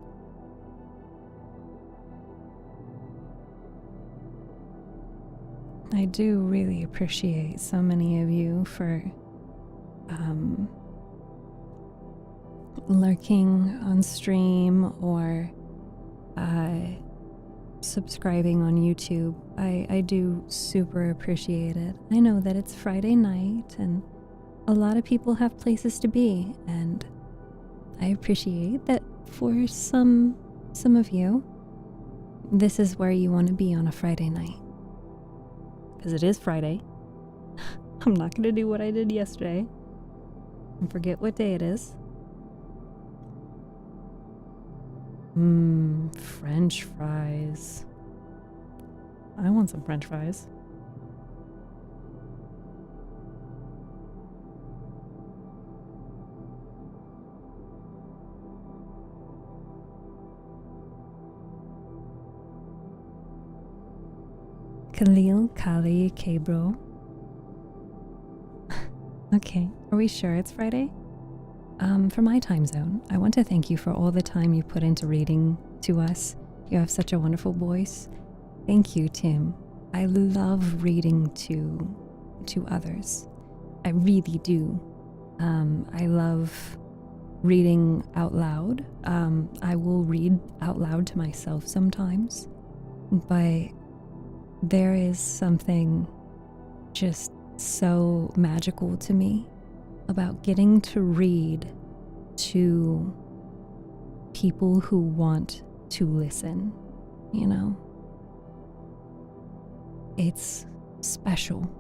I do really appreciate so many of you for lurking on stream or subscribing on YouTube. I do super appreciate it. I know that it's Friday night and a lot of people have places to be, and I appreciate that for some of you, this is where you want to be on a Friday night. Because it is Friday. I'm not going to do what I did yesterday and forget what day it is. French fries. I want some French fries. Khalil, Kali, K-bro. Okay, are we sure it's Friday? for my time zone, I want to thank you for all the time you put into reading to us. You have such a wonderful voice. Thank you, Tim. I love reading to others. I really do. I love reading out loud. I will read out loud to myself sometimes, but there is something just so magical to me about getting to read to people who want to listen, you know? It's special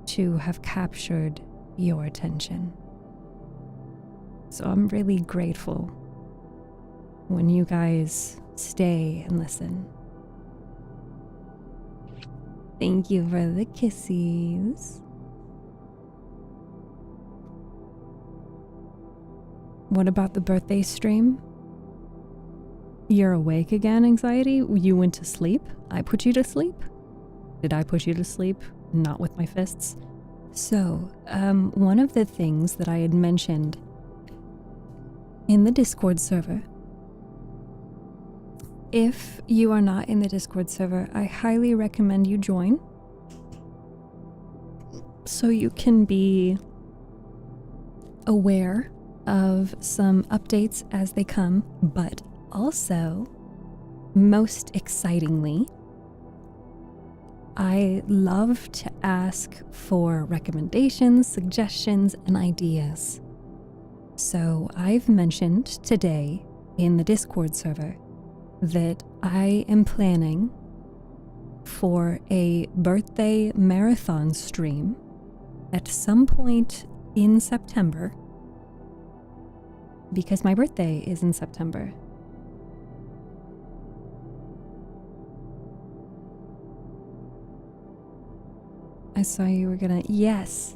to have captured your attention. So I'm really grateful when you guys stay and listen. Thank you for the kisses. What about the birthday stream? You're awake again, anxiety? You went to sleep? I put you to sleep? Did I put you to sleep? Not with my fists. So, one of the things that I had mentioned in the Discord server, if you are not in the Discord server, I highly recommend you join so you can be aware of some updates as they come, but also, most excitingly, I love to ask for recommendations, suggestions, and ideas. So I've mentioned today in the Discord server that I am planning for a birthday marathon stream at some point in September, because my birthday is in September. I saw you were gonna, yes,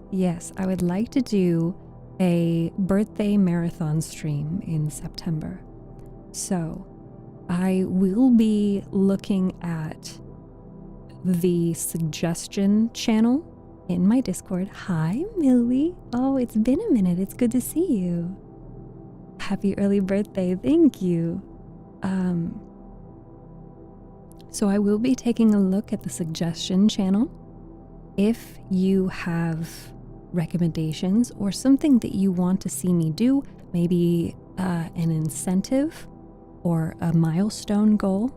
I would like to do a birthday marathon stream in September. So I will be looking at the suggestion channel in my Discord. Hi, Millie. Oh, it's been a minute. It's good to see you. Happy early birthday. Thank you. So I will be taking a look at the suggestion channel. If you have recommendations or something that you want to see me do, maybe an incentive or a milestone goal,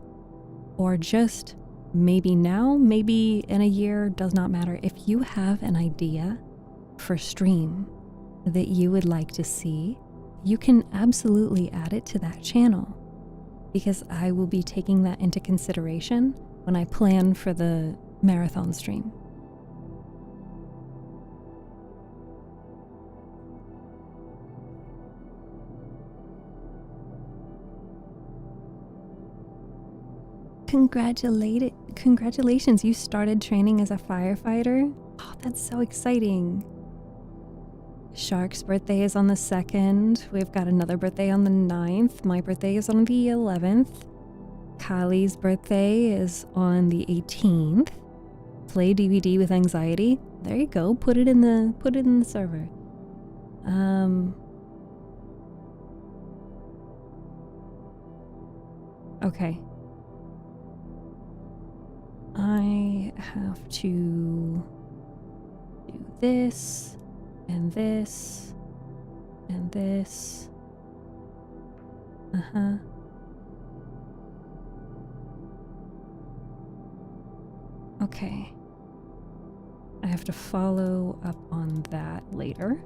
or just maybe now, maybe in a year, does not matter. If you have an idea for stream that you would like to see, you can absolutely add it to that channel, because I will be taking that into consideration when I plan for the marathon stream. Congratulations, you started training as a firefighter? Oh, that's so exciting. Shark's birthday is on the 2nd. We've got another birthday on the 9th. My birthday is on the 11th. Kali's birthday is on the 18th. Play DVD with anxiety. There you go. Put it in the server. Okay. I have to do this, and this, and this. Okay. I have to follow up on that later.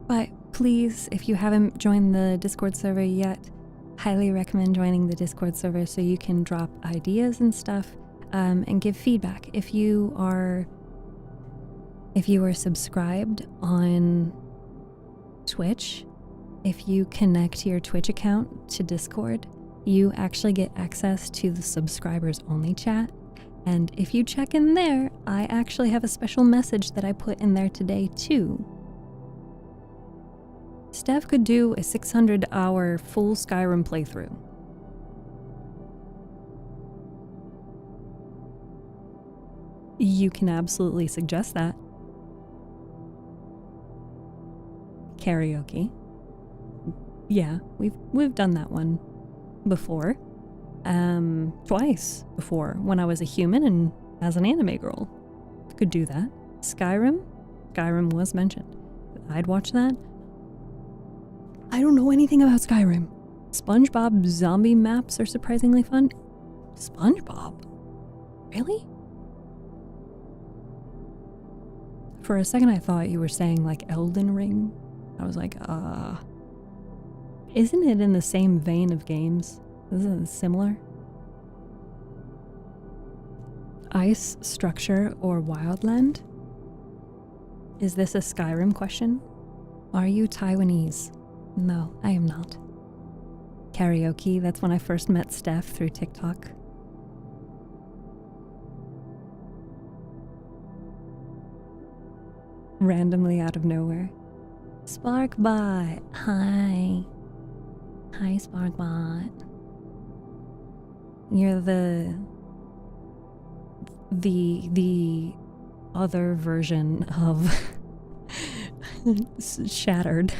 But please, if you haven't joined the Discord server yet, highly recommend joining the Discord server so you can drop ideas and stuff, and give feedback. If you are subscribed on Twitch, if you connect your Twitch account to Discord, you actually get access to the subscribers only chat. And if you check in there, I actually have a special message that I put in there today too. Steph could do a 600-hour full Skyrim playthrough. You can absolutely suggest that. Karaoke. Yeah, we've done that one before. Twice before, when I was a human and as an anime girl. Could do that. Skyrim was mentioned. I'd watch that. I don't know anything about Skyrim. SpongeBob zombie maps are surprisingly fun. SpongeBob? Really? For a second I thought you were saying like Elden Ring. I was like, isn't it in the same vein of games? Isn't it similar? Ice, structure, or wildland? Is this a Skyrim question? Are you Taiwanese? No, I am not. Karaoke, that's when I first met Steph through TikTok. Randomly out of nowhere. Sparkbot, hi. Hi, Sparkbot. You're the other version of Shattered.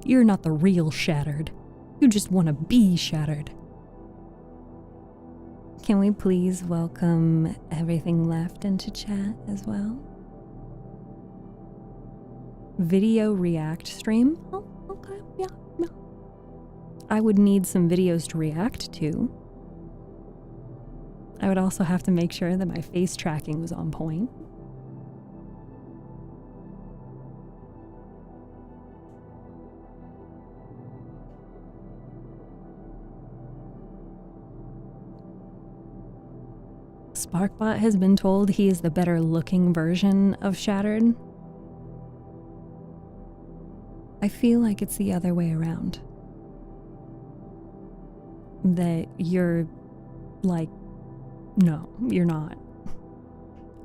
You're not the real Shattered. You just want to be Shattered. Can we please welcome Everything Left into chat as well? Video react stream? Oh, okay, yeah. I would need some videos to react to. I would also have to make sure that my face tracking was on point. Sparkbot has been told he is the better looking version of Shattered. I feel like it's the other way around. That you're like, no, you're not.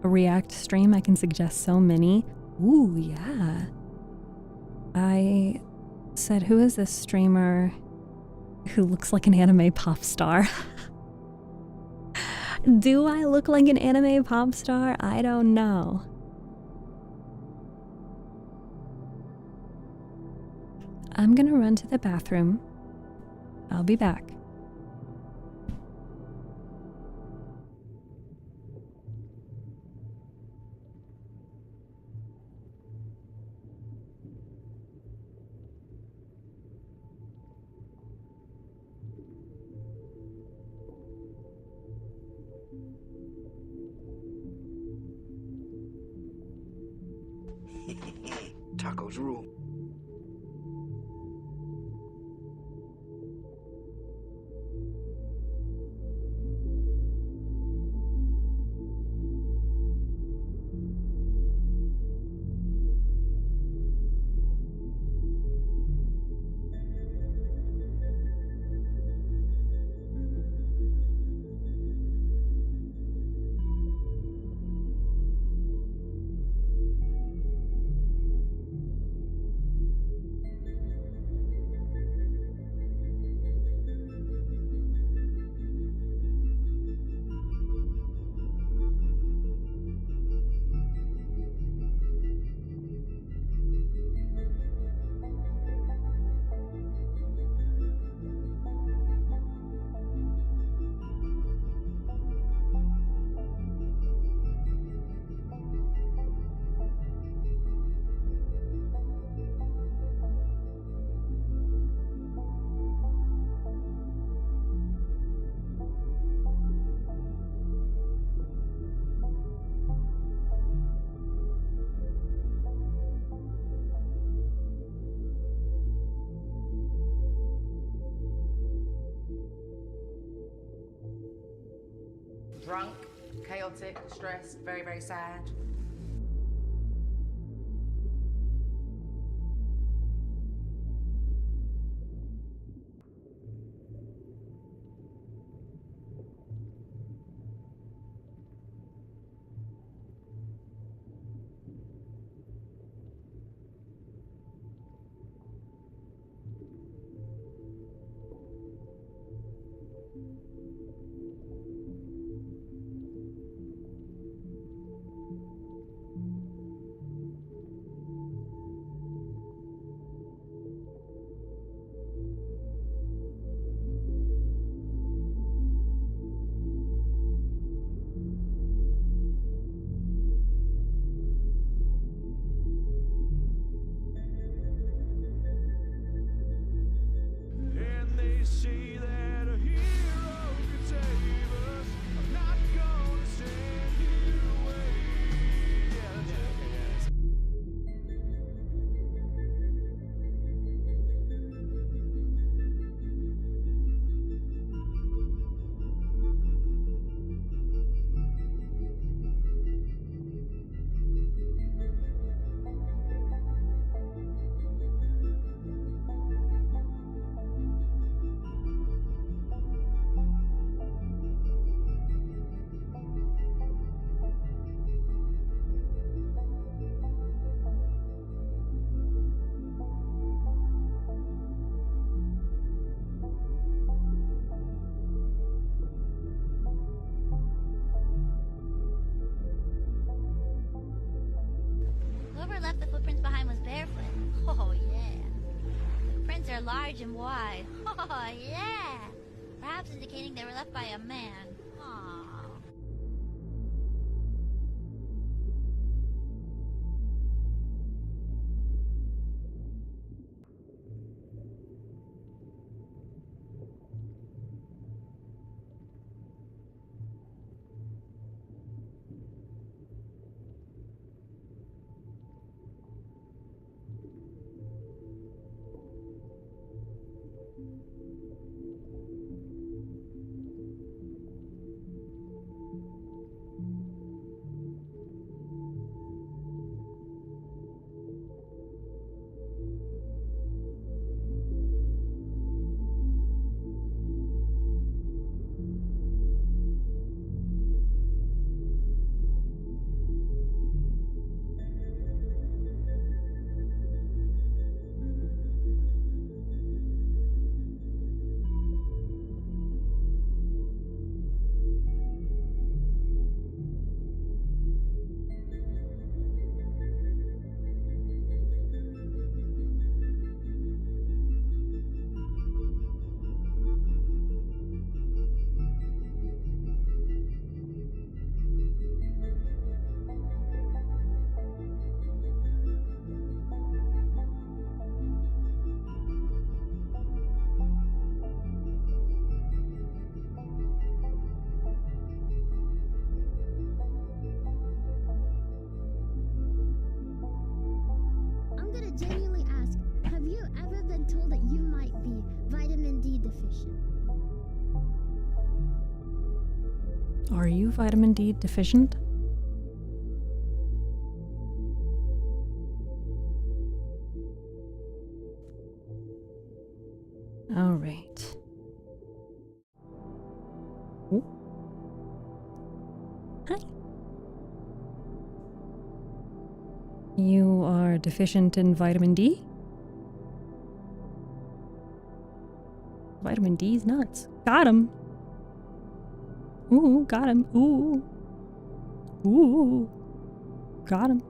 A react stream, I can suggest so many. Ooh, yeah. I said, who is this streamer who looks like an anime pop star? Do I look like an anime pop star? I don't know. I'm gonna run to the bathroom. I'll be back. Tacos rule. Drunk, chaotic, stressed, very, very sad. Whoever left the footprints behind was barefoot. Oh, yeah. The prints are large and wide. Oh, yeah. Perhaps indicating they were left by a man. Aw. I'm gonna genuinely ask, have you ever been told that you might be vitamin D deficient? Are you vitamin D deficient? All right. Ooh. Hi. You are deficient in vitamin D? Vitamin D's nuts. Got him. Ooh, got him. Ooh. Ooh. Got him.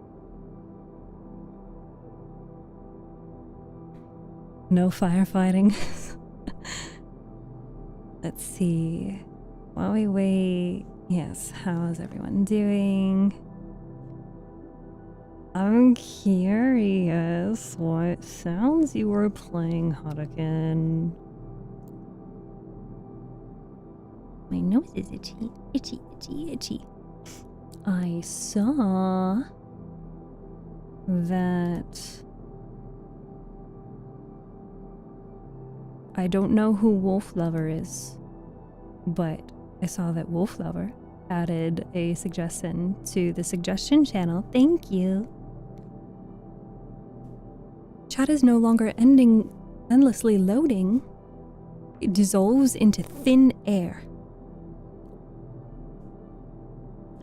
No firefighting. Let's see. While we wait, yes, how's everyone doing? I'm curious what sounds you were playing, Hodokin. My nose is itchy, itchy, itchy, itchy. I saw that I don't know who Wolf Lover is, but I saw that Wolf Lover added a suggestion to the suggestion channel. Thank you. Chat is no longer endlessly loading. It dissolves into thin air.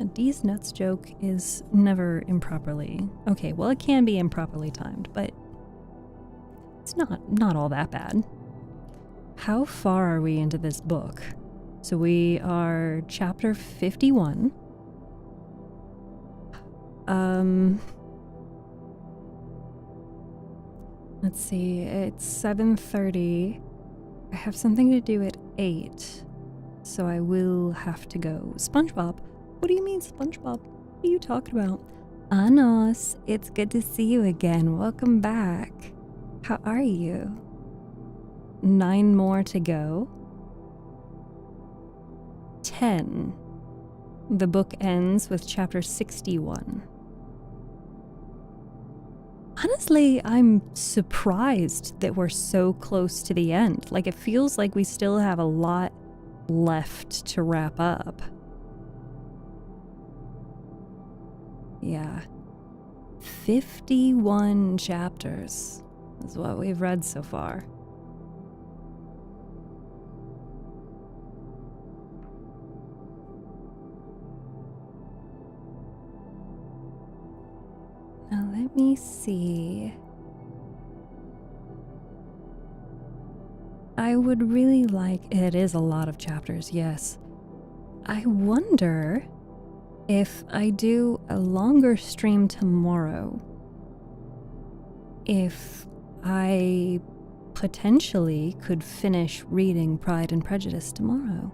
A D's nuts joke is never improperly. Okay, well, it can be improperly timed, but it's not all that bad. How far are we into this book? So we are chapter 51. Let's see, it's 7:30. I have something to do at 8, so I will have to go. SpongeBob? What do you mean, SpongeBob? What are you talking about? Anos, it's good to see you again. Welcome back. How are you? 9 more to go. 10. The book ends with chapter 61. Honestly, I'm surprised that we're so close to the end. Like, it feels like we still have a lot left to wrap up. Yeah. 51 chapters is what we've read so far. Now let me see. I would really like, it is a lot of chapters, yes. I wonder if I do a longer stream tomorrow if I potentially could finish reading Pride and Prejudice tomorrow.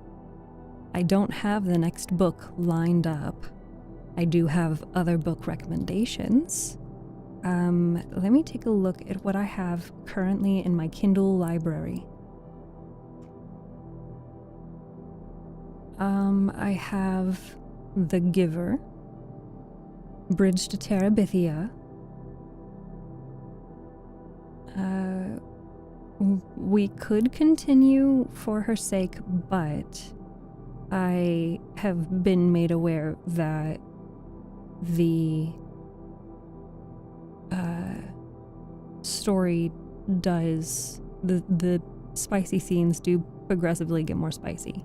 I don't have the next book lined up. I do have other book recommendations. Let me take a look at what I have currently in my Kindle library. I have The Giver, Bridge to Terabithia. We could continue for her sake, but I have been made aware that the story does, the spicy scenes do progressively get more spicy.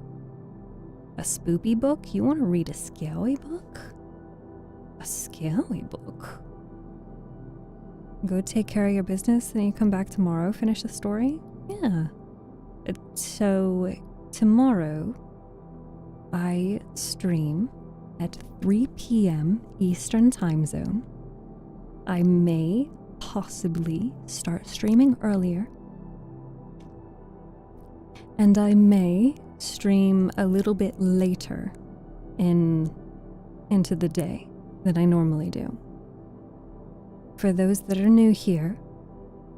A spoopy book? You want to read a scary book? A scary book? Go take care of your business, then you come back tomorrow, finish the story? Yeah. So, tomorrow, I stream at 3 p.m. Eastern Time Zone. I may possibly start streaming earlier. And I may stream a little bit later into the day than I normally do. For those that are new here,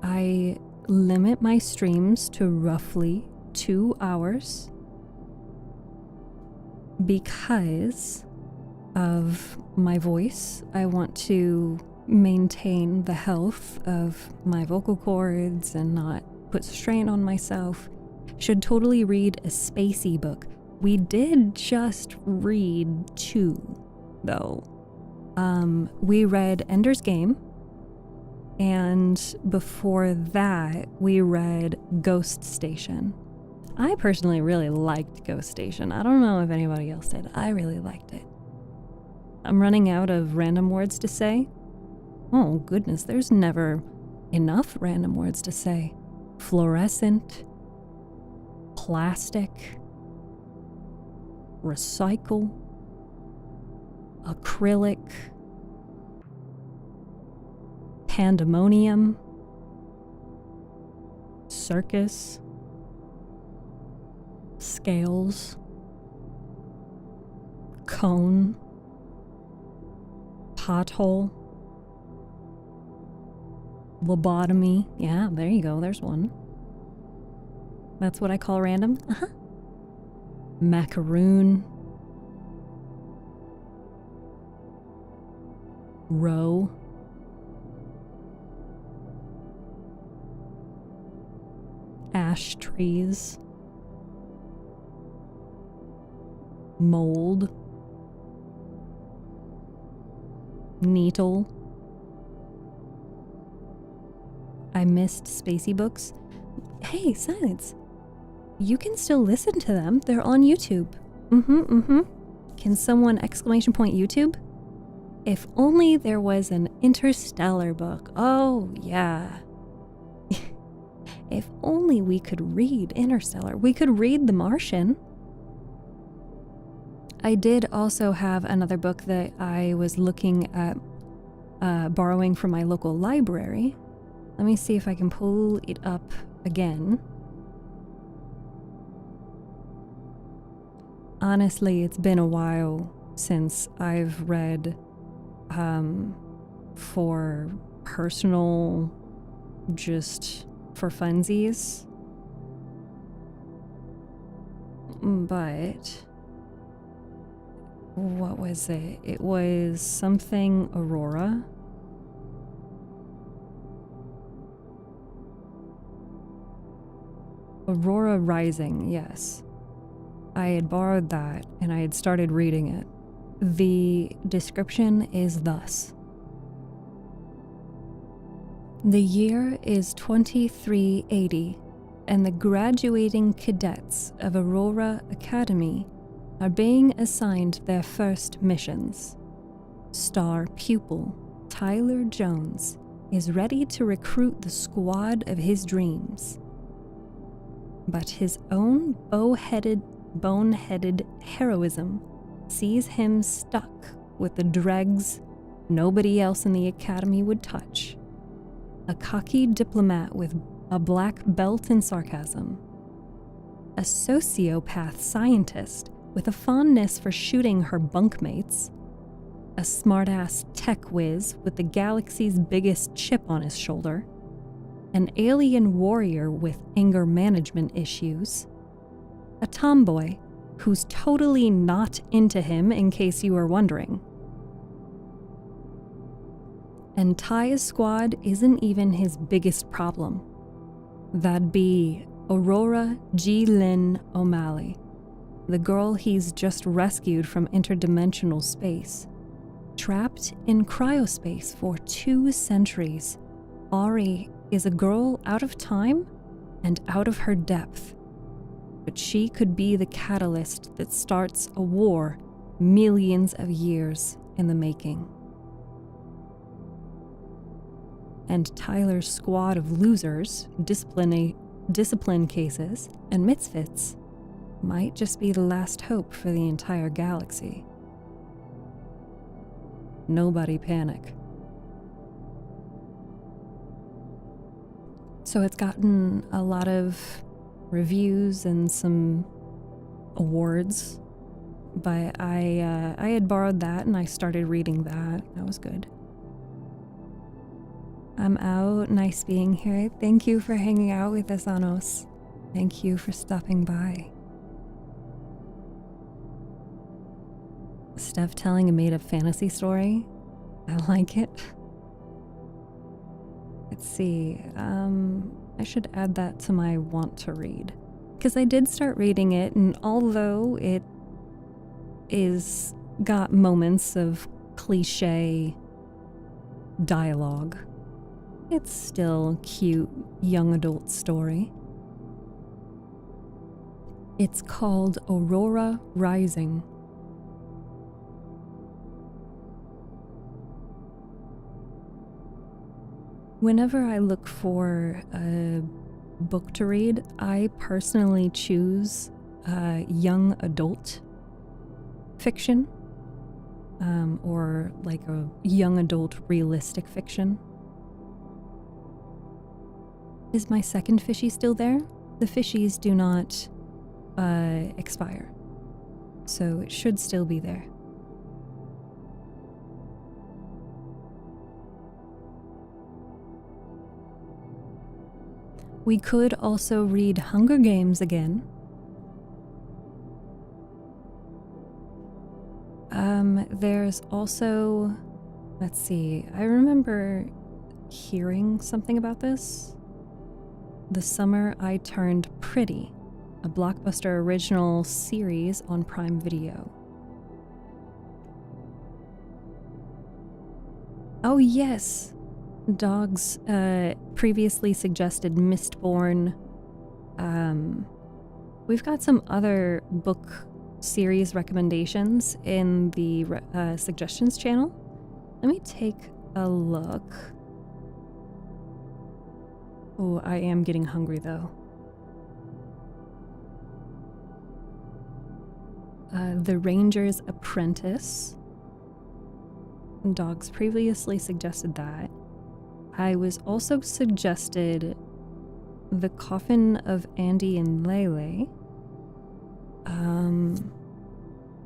I limit my streams to roughly 2 hours because of my voice. I want to maintain the health of my vocal cords and not put strain on myself. Should totally read a spacey book. We did just read 2, though. We read Ender's Game, and before that, we read Ghost Station. I personally really liked Ghost Station. I don't know if anybody else did. I really liked it. I'm running out of random words to say. Oh goodness, there's never enough random words to say. Fluorescent, plastic, recycle, acrylic, pandemonium, circus, scales, cone, pothole, lobotomy. Yeah, there you go, there's one. That's what I call random. Macaroon. Row. Ash trees. Mold. Needle. I missed spacey books. Hey, silence. You can still listen to them. They're on YouTube. Can someone exclamation point YouTube? If only there was an Interstellar book. Oh, yeah. If only we could read Interstellar. We could read The Martian. I did also have another book that I was looking at borrowing from my local library. Let me see if I can pull it up again. Honestly, it's been a while since I've read for personal, just for funsies. But what was it? It was something Aurora. Aurora Rising, yes. I had borrowed that and I had started reading it. The description is thus. The year is 2380, and the graduating cadets of Aurora Academy are being assigned their first missions. Star pupil Tyler Jones is ready to recruit the squad of his dreams. But his own boneheaded heroism sees him stuck with the dregs nobody else in the academy would touch. a cocky diplomat with a black belt in sarcasm, a sociopath scientist with a fondness for shooting her bunkmates, a smartass tech whiz with the galaxy's biggest chip on his shoulder, an alien warrior with anger management issues, a tomboy who's totally not into him in case you were wondering. And Ty's squad isn't even his biggest problem. That'd be Aurora G. Lynn O'Malley, the girl he's just rescued from interdimensional space. Trapped in cryospace for 2 centuries, Ari is a girl out of time and out of her depth. But she could be the catalyst that starts a war millions of years in the making. And Tyler's squad of losers, discipline cases, and misfits might just be the last hope for the entire galaxy. Nobody panic. So it's gotten a lot of reviews and some awards, but I had borrowed that and I started reading that. That was good. I'm out. Nice being here. Thank you for hanging out with us, Anos. Thank you for stopping by. Steph telling a made-up fantasy story. I like it. Let's see. I should add that to my want to read. Because I did start reading it, and although it is got moments of cliche dialogue, it's still a cute young adult story. It's called Aurora Rising. Whenever I look for a book to read, I personally choose young adult fiction, or like a young adult realistic fiction. Is my second fishy still there? The fishies do not expire, so it should still be there. We could also read Hunger Games again. There's also, let's see, I remember hearing something about this. The Summer I Turned Pretty, a Blockbuster original series on Prime Video. Oh yes! Dogs previously suggested Mistborn. We've got some other book series recommendations in the suggestions channel. Let me take a look. Oh, I am getting hungry though. The Ranger's Apprentice. Dogs previously suggested that. I was also suggested The Coffin of Andy and Lele.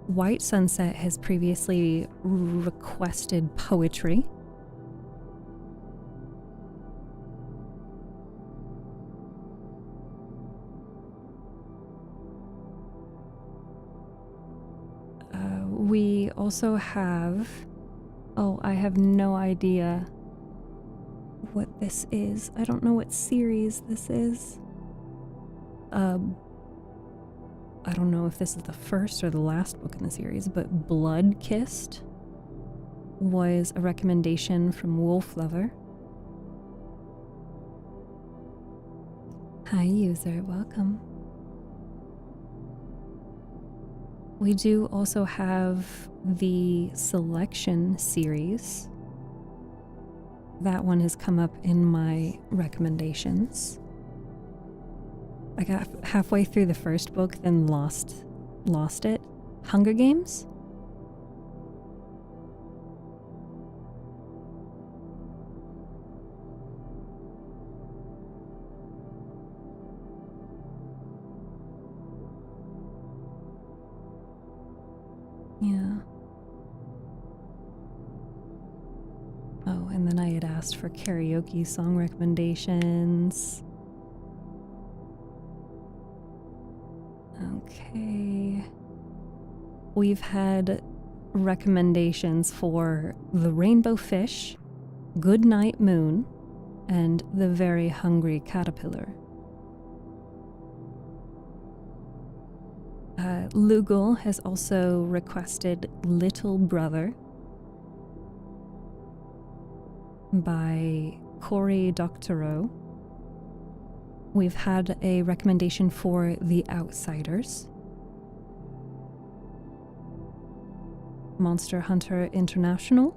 White Sunset has previously requested poetry. We also have... Oh, I have no idea what this is. I don't know what series this is. I don't know if this is the first or the last book in the series, but Blood Kissed was a recommendation from Wolf Lover. Hi, user. Welcome. We do also have the Selection series. That one has come up in my recommendations. I got halfway through the first book, then lost it. Hunger Games? Oh, and then I had asked for karaoke song recommendations. Okay. We've had recommendations for The Rainbow Fish, Good Night Moon, and The Very Hungry Caterpillar. Lugal has also requested Little Brother by Cory Doctorow. We've had a recommendation for The Outsiders, Monster Hunter International,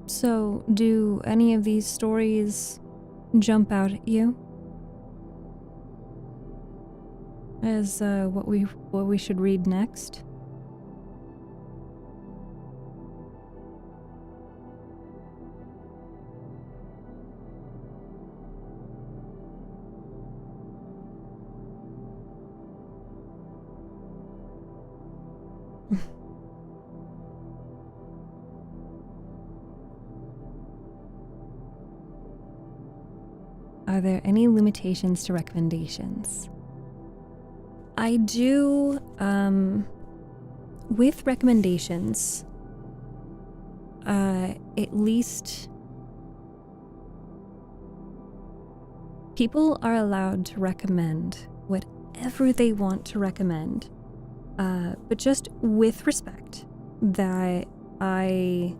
so do any of these stories jump out at you as what we should read next? Are there any limitations to recommendations? I do, with recommendations, at least people are allowed to recommend whatever they want to recommend, but just with respect that I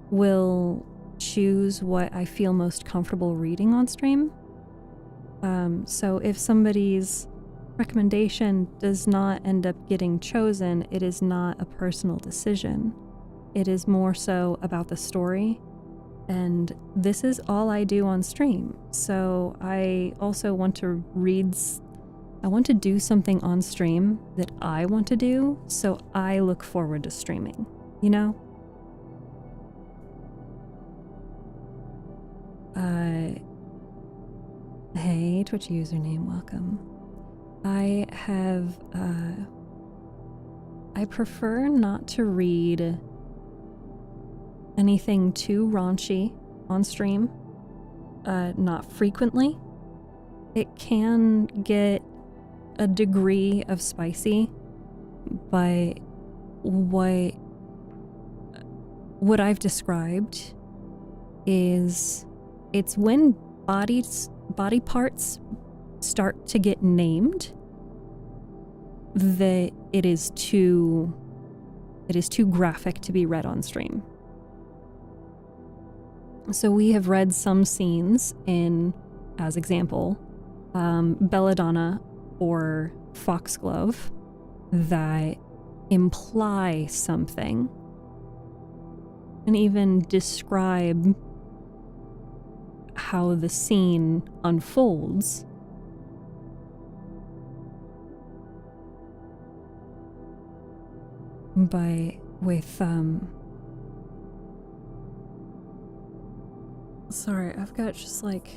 will choose what I feel most comfortable reading on stream. So if somebody's recommendation does not end up getting chosen, it is not a personal decision. It is more so about the story, and this is all I do on stream. So I also want to I want to do something on stream that I want to do, so I look forward to streaming, you know? Hey, Twitch username, welcome. I prefer not to read anything too raunchy on stream, not frequently. It can get a degree of spicy, but what I've described is it's when body parts start to get named that it is too graphic to be read on stream. So we have read some scenes in, as example, Belladonna or Foxglove that imply something and even describe how the scene unfolds. But with, sorry, I've got just like,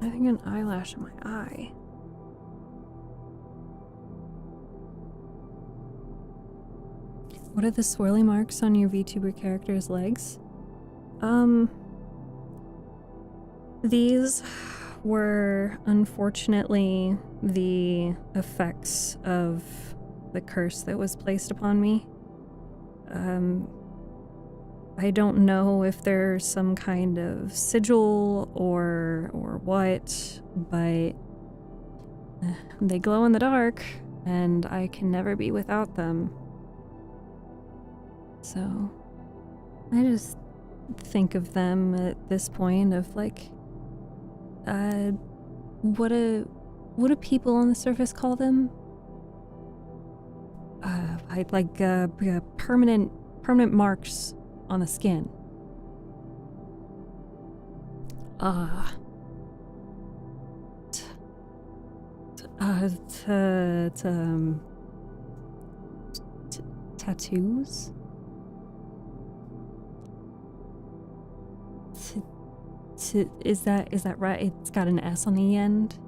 I think an eyelash in my eye. What are the swirly marks on your VTuber character's legs? These were unfortunately the effects of the curse that was placed upon me. I don't know if there's some kind of sigil or what, but they glow in the dark, and I can never be without them. So I just think of them at this point of like, what do people on the surface call them? I like permanent marks on the skin. Tattoos. Is that right? It's got an S on the end.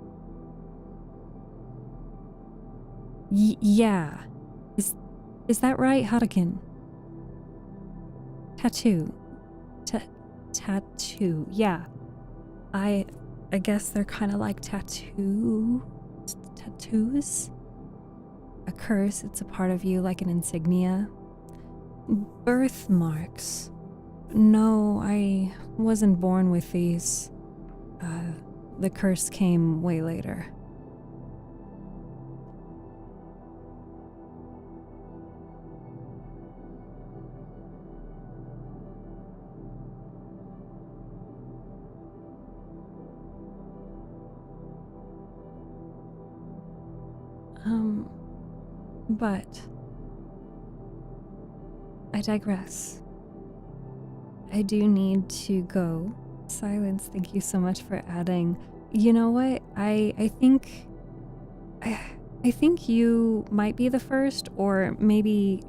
Yeah. Is that right, Harakin? Tattoo. Tattoo. Yeah. I guess they're kind of like tattoos. A curse, it's a part of you, like an insignia. Birthmarks. No, I wasn't born with these. The curse came way later. But I digress. I do need to go. Silence, thank you so much for adding. You know what? I think you might be the first, or maybe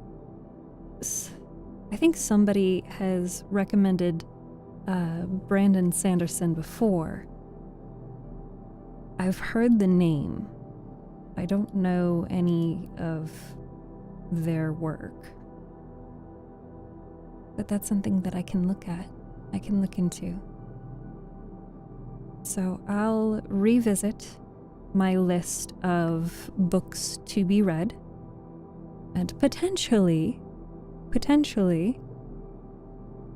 I think somebody has recommended Brandon Sanderson before. I've heard the name. I don't know any of their work. But that's something that I can look at. I can look into. So I'll revisit my list of books to be read. And potentially,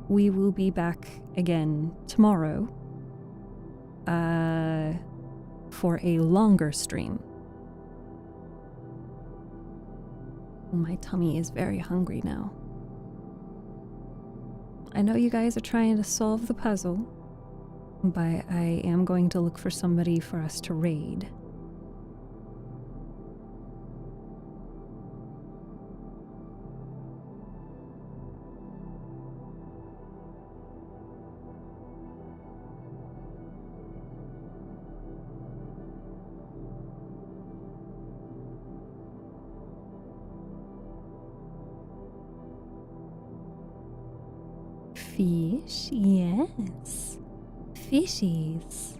we will be back again tomorrow for a longer stream. My tummy is very hungry now. I know you guys are trying to solve the puzzle, but I am going to look for somebody for us to raid. Fish, yes. Fishies.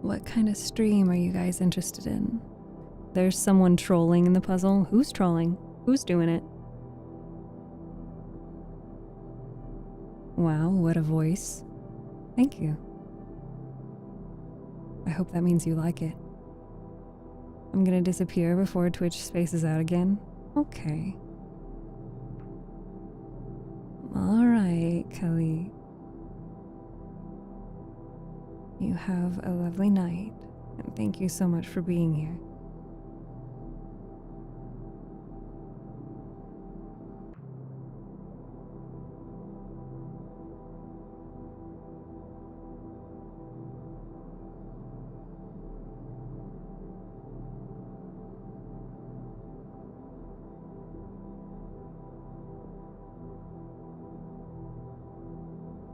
What kind of stream are you guys interested in? There's someone trolling in the puzzle. Who's trolling? Who's doing it? Wow, what a voice. Thank you. I hope that means you like it. I'm gonna disappear before Twitch spaces out again. Okay. Alright, Kelly. You have a lovely night, and thank you so much for being here.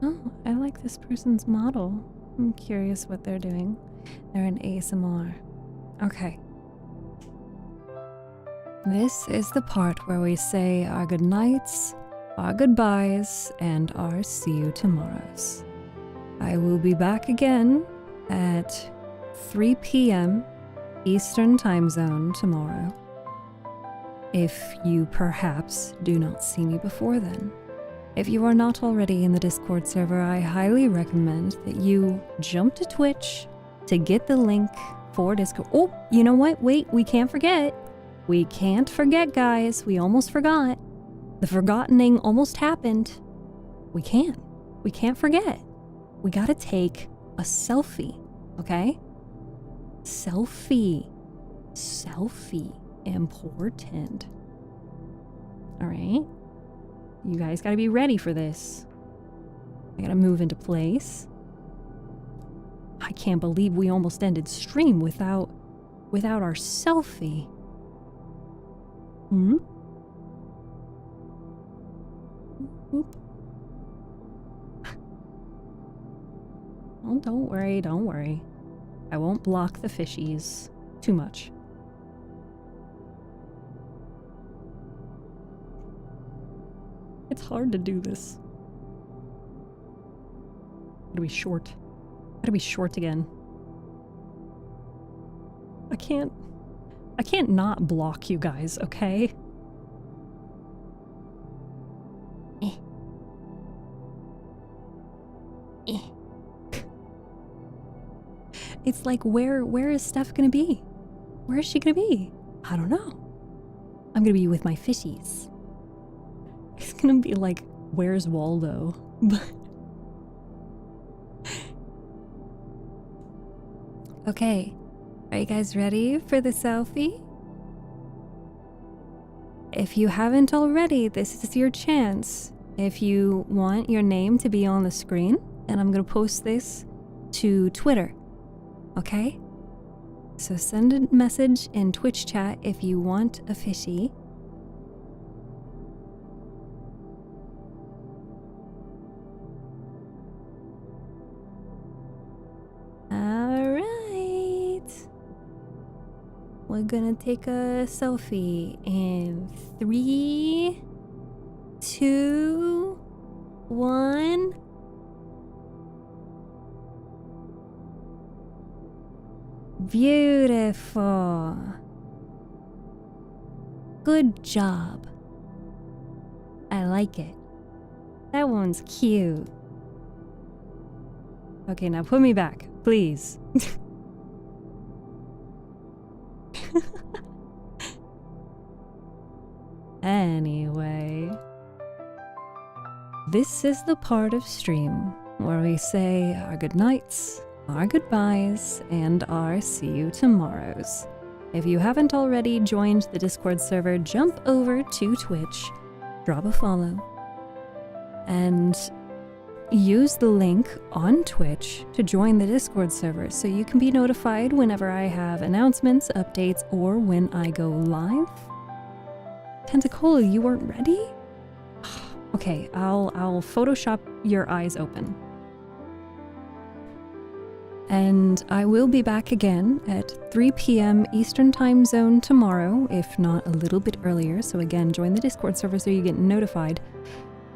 Oh, I like this person's model. I'm curious what they're doing. They're in ASMR. Okay. This is the part where we say our good nights, our goodbyes, and our see you tomorrows. I will be back again at 3 p.m. Eastern Time Zone tomorrow. If you perhaps do not see me before then. If you are not already in the Discord server, I highly recommend that you jump to Twitch to get the link for Discord. Oh, you know what? Wait, we can't forget. We can't forget, guys. We almost forgot. The forgottening almost happened. We can't forget. We gotta take a selfie, okay? Selfie. Important. All right? You guys gotta be ready for this. I gotta move into place. I can't believe we almost ended stream without our selfie. Oop. Oh, don't worry. I won't block the fishies too much. It's hard to do this. How do we short? How do we short again? I can't not block you guys, okay? It's like, where is Steph gonna be? Where is she gonna be? I don't know. I'm gonna be with my fishies. It's gonna be like, where's Waldo? Okay, are you guys ready for the selfie? If you haven't already, this is your chance. If you want your name to be on the screen, and I'm gonna post this to Twitter, okay? So send a message in Twitch chat if you want a fishy. We're gonna take a selfie in 3, 2, 1. Beautiful. Good job. I like it. That one's cute. Okay, now put me back, please. Anyway, this is the part of stream where we say our good nights, our goodbyes, and our see you tomorrows. If you haven't already joined the Discord server, jump over to Twitch, drop a follow, and use the link on Twitch to join the Discord server so you can be notified whenever I have announcements, updates, or when I go live. Tentacola, you weren't ready? Okay, I'll Photoshop your eyes open. And I will be back again at 3 p.m. Eastern Time Zone tomorrow, if not a little bit earlier. So again, join the Discord server so you get notified.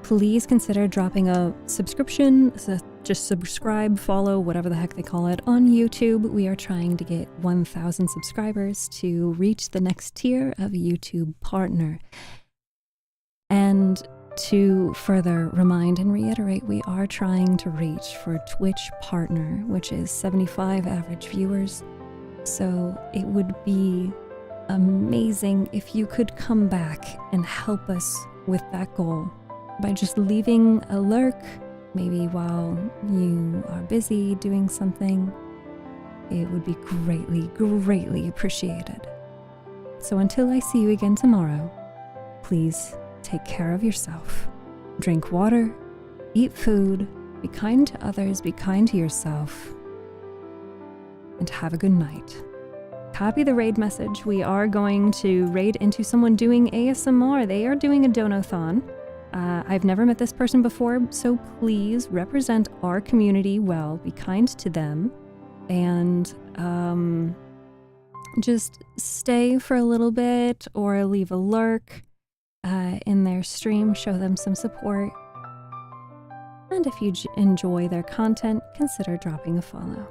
Please consider dropping a subscription, just subscribe, follow, whatever the heck they call it, on YouTube. We are trying to get 1,000 subscribers to reach the next tier of YouTube partner. And to further remind and reiterate, we are trying to reach for Twitch partner, which is 75 average viewers. So it would be amazing if you could come back and help us with that goal by just leaving a lurk, maybe while you are busy doing something. It would be greatly, greatly appreciated. So until I see you again tomorrow, please take care of yourself. Drink water, eat food, be kind to others, be kind to yourself, and have a good night. Copy the raid message. We are going to raid into someone doing ASMR. They are doing a donathon. I've never met this person before, so please represent our community well, be kind to them, and just stay for a little bit or leave a lurk in their stream, show them some support. And if you enjoy their content, consider dropping a follow.